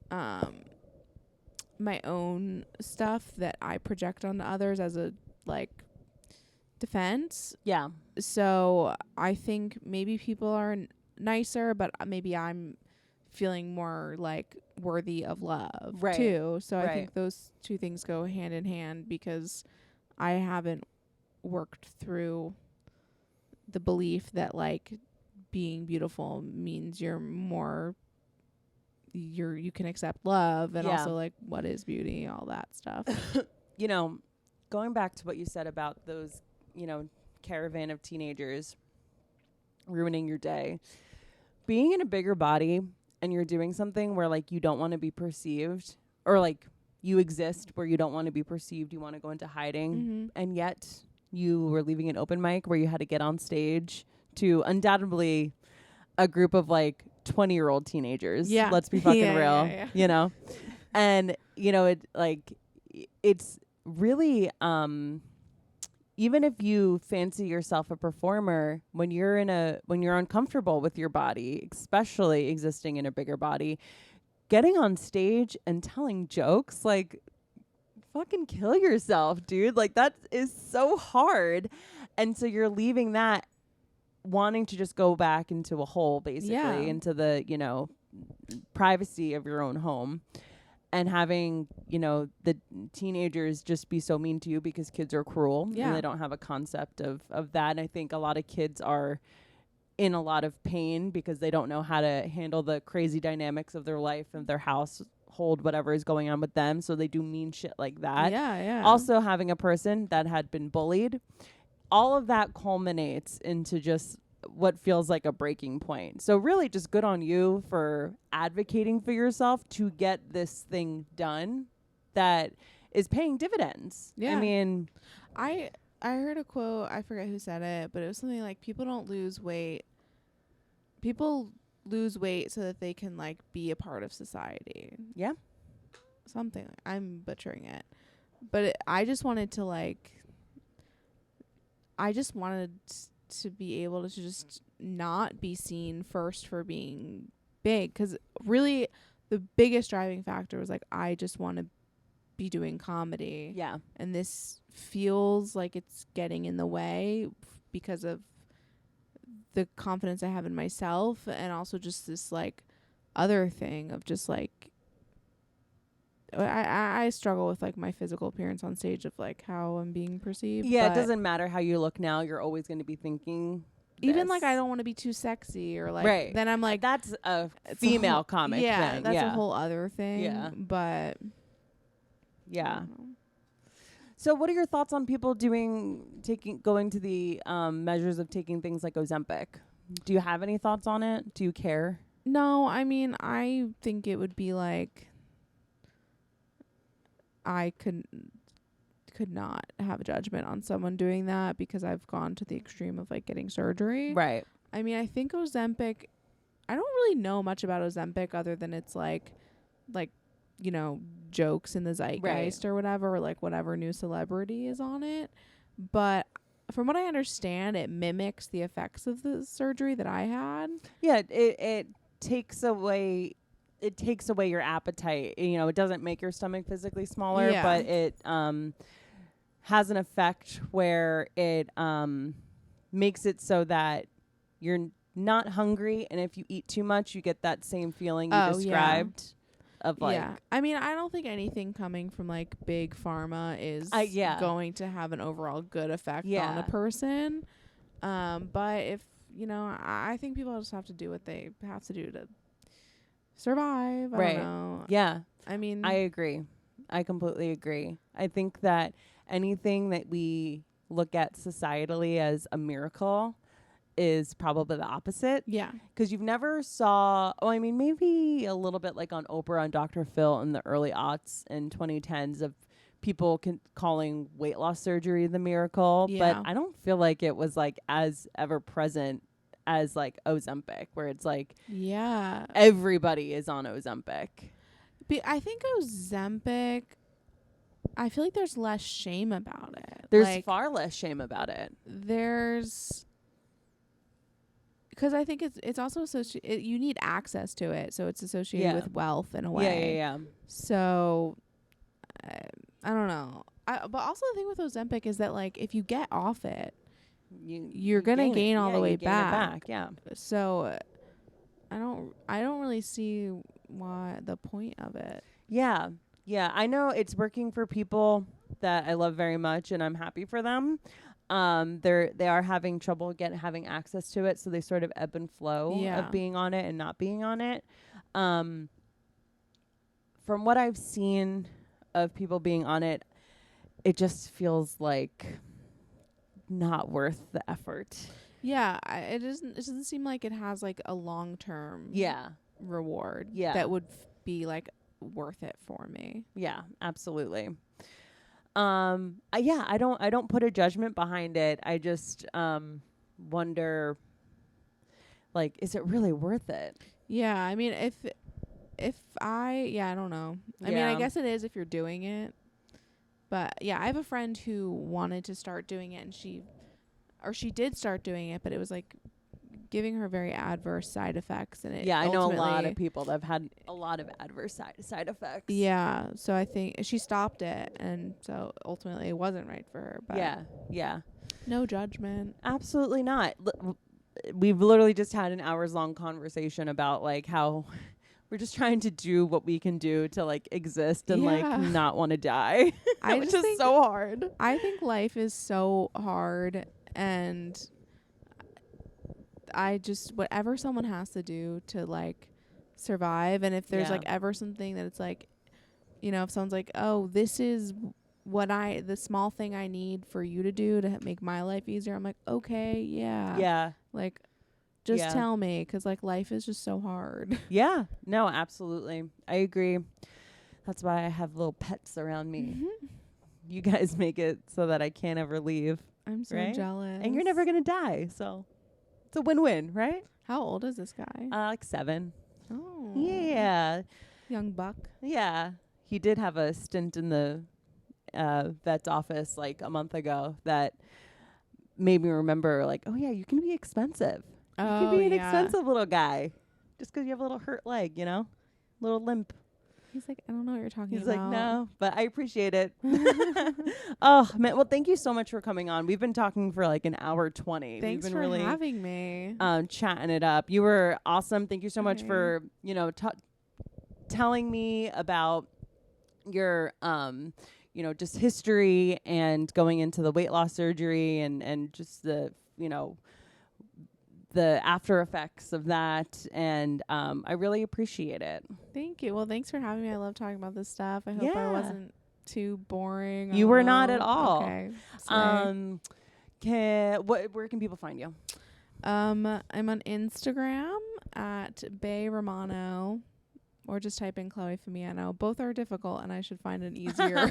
S2: my own stuff that I project onto others as a like defense.
S1: Yeah.
S2: So I think maybe people are nicer, but maybe I'm feeling more like worthy of love too. So I think those two things go hand in hand, because I haven't worked through the belief that like being beautiful means you can accept love, and also like what is beauty, all that stuff.
S1: You know, going back to what you said about those, caravan of teenagers ruining your day, being in a bigger body and you're doing something where like you don't want to be perceived, or like you exist where you don't want to be perceived, you want to go into hiding, and yet you were leaving an open mic where you had to get on stage to undoubtedly a group of like 20-year-old teenagers.
S2: Yeah.
S1: Let's be fucking real,
S2: yeah.
S1: And it's really even if you fancy yourself a performer, when you're uncomfortable with your body, especially existing in a bigger body, getting on stage and telling jokes, like, fucking kill yourself, dude. Like, that is so hard. And so you're leaving that wanting to just go back into a hole, basically, into the, privacy of your own home. And having, the teenagers just be so mean to you because kids are cruel.
S2: Yeah.
S1: And they don't have a concept of that. And I think a lot of kids are in a lot of pain because they don't know how to handle the crazy dynamics of their life and their household, whatever is going on with them. So they do mean shit like that.
S2: Yeah.
S1: Also, having a person that had been bullied, all of that culminates into just what feels like a breaking point. So really just good on you for advocating for yourself to get this thing done that is paying dividends.
S2: Yeah.
S1: I mean,
S2: I heard a quote, I forget who said it, but it was something like, people don't lose weight. People lose weight so that they can like be a part of society.
S1: Yeah.
S2: Something. I'm butchering it. But I just wanted to to be able to just not be seen first for being big, because really the biggest driving factor was like, I just want to be doing comedy.
S1: Yeah.
S2: And this feels like it's getting in the way because of the confidence I have in myself, and also just this like other thing of just like I struggle with like my physical appearance on stage, of like how I'm being perceived.
S1: Yeah, it doesn't matter how you look now. You're always going to be thinking
S2: even like, I don't want to be too sexy, or like, then I'm like,
S1: that's a female comic thing.
S2: That's a whole other thing.
S1: Yeah.
S2: But
S1: yeah. So what are your thoughts on people going to the measures of taking things like Ozempic? Do you have any thoughts on it? Do you care?
S2: No, I mean, I think it would be like, I could not have a judgment on someone doing that, because I've gone to the extreme of like getting surgery.
S1: Right.
S2: I mean, I think Ozempic, I don't really know much about Ozempic other than it's like, jokes in the zeitgeist or whatever, or like whatever new celebrity is on it. But from what I understand, it mimics the effects of the surgery that I had.
S1: Yeah, it takes away your appetite. It doesn't make your stomach physically smaller, but it has an effect where it makes it so that you're not hungry, and if you eat too much, you get that same feeling you described. Of like,
S2: I mean, I don't think anything coming from like big pharma is going to have an overall good effect on a person. But if I think people just have to do what they have to do to survive. I don't know.
S1: Yeah.
S2: I mean,
S1: I agree. I completely agree. I think that anything that we look at societally as a miracle is probably the opposite.
S2: Yeah.
S1: Because you've never saw, I mean, maybe a little bit like on Oprah and Dr. Phil in the early aughts and 2010s of people calling weight loss surgery the miracle.
S2: Yeah.
S1: But I don't feel like it was like as ever present as like Ozempic, where it's like
S2: Yeah.
S1: everybody is on Ozempic.
S2: I think Ozempic, I feel like there's less shame about it.
S1: There's
S2: like,
S1: far less shame about it.
S2: There's, because I think it's also associated, you need access to it, so it's associated with wealth in a way.
S1: Yeah.
S2: So I don't know. But also the thing with Ozempic is that like if you get off it, you're gonna gain all the way back.
S1: Yeah.
S2: So I don't really see why the point of it.
S1: Yeah. I know it's working for people that I love very much, and I'm happy for them. They are having trouble having access to it, so they sort of ebb and flow of being on it and not being on it. From what I've seen of people being on it, it just feels like not worth the effort.
S2: Yeah, it doesn't seem like it has like a long-term reward that would be like worth it for me. Yeah,
S1: absolutely. I don't put a judgment behind it. I just wonder, like, is it really worth it?
S2: Yeah, I mean, I don't know. I mean, I guess it is if you're doing it. But yeah, I have a friend who wanted to start doing it, and she did start doing it, but it was like giving her very adverse side effects. And
S1: I know a lot of people that have had a lot of adverse side effects.
S2: Yeah, so I think she stopped it, and so ultimately it wasn't right for her. But
S1: yeah.
S2: No judgment.
S1: Absolutely not. We've literally just had an hours-long conversation about like how we're just trying to do what we can do to like exist and like not want to die. Which is so hard.
S2: I think life is so hard, and I just, whatever someone has to do to like survive, and if there's like ever something that it's like, you know, if someone's like, oh, this is the small thing I need for you to do to make my life easier, I'm like, okay, yeah, like just tell me, because like life is just so hard.
S1: Yeah, no, absolutely, I agree. That's why I have little pets around me. Mm-hmm. You guys make it so that I can't ever leave.
S2: I'm so jealous.
S1: And you're never gonna die, so it's a win-win, right?
S2: How old is this guy?
S1: Like 7.
S2: Oh,
S1: yeah,
S2: young buck.
S1: Yeah, he did have a stint in the vet's office like a month ago that made me remember, like, oh yeah, you can be expensive. You can be an expensive little guy just because you have a little hurt leg, you know, little limp.
S2: He's like, I don't know what you're talking about.
S1: He's like, no, but I appreciate it. Oh, man. Well, thank you so much for coming on. We've been talking for like an hour 20.
S2: Thanks
S1: We've been
S2: for
S1: really
S2: having me.
S1: Chatting it up. You were awesome. Thank you so much for, you know, telling me about your, you know, just history and going into the weight loss surgery and just the, you know, the after effects of that, and I really appreciate it.
S2: Thank you. Well, thanks for having me. I love talking about this stuff. I hope I wasn't too boring.
S1: You were not at all.
S2: Okay.
S1: Where can people find you?
S2: I'm on Instagram at Bay Romano, or just type in Chloe Fimiano. Both are difficult, and I should find an easier.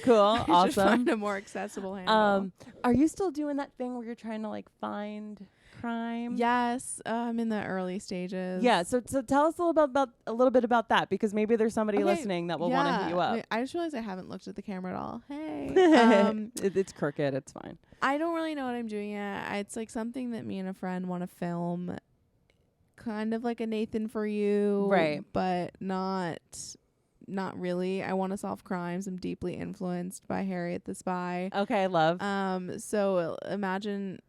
S1: Cool.
S2: I
S1: awesome.
S2: should find a more accessible handle.
S1: Are you still doing that thing where you're trying to like find crime?
S2: Yes, I'm in the early stages.
S1: Yeah, so tell us a little bit about that, because maybe there's somebody listening that will want to hit you up.
S2: Wait, I just realized I haven't looked at the camera at all. Hey,
S1: it's crooked. It's fine.
S2: I don't really know what I'm doing yet. It's like something that me and a friend want to film, kind of like a Nathan For You,
S1: right?
S2: But not really. I want to solve crimes. I'm deeply influenced by Harriet the Spy.
S1: Okay, love.
S2: So imagine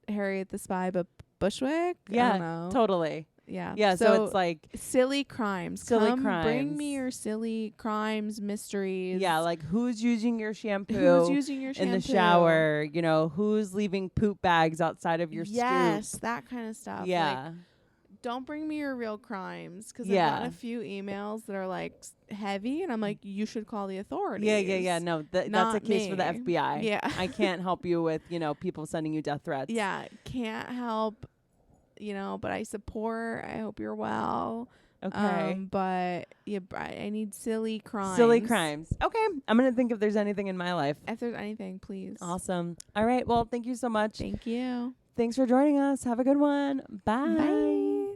S2: Harriet the Spy, but Bushwick.
S1: Yeah,
S2: I don't know.
S1: Totally.
S2: Yeah.
S1: So it's like
S2: silly crimes. Bring me your silly crimes, mysteries.
S1: Yeah, like who's using your shampoo? In the shower? You know, who's leaving poop bags outside of your
S2: Yes, that kind of stuff.
S1: Yeah.
S2: Like, don't bring me your real crimes, because
S1: Yeah.
S2: I've gotten a few emails that are like heavy, and I'm like, you should call the authorities.
S1: Yeah. No, that's a
S2: Not
S1: case for the
S2: me.
S1: FBI.
S2: Yeah.
S1: I can't help you with, people sending you death threats.
S2: Yeah, can't help, but I support. I hope you're well.
S1: Okay.
S2: But yeah, I need silly crimes.
S1: Silly crimes. Okay. I'm going to think if there's anything in my life.
S2: If there's anything, please.
S1: Awesome. All right. Well, thank you so much.
S2: Thank you.
S1: Thanks for joining us. Have a good one. Bye.
S2: Bye.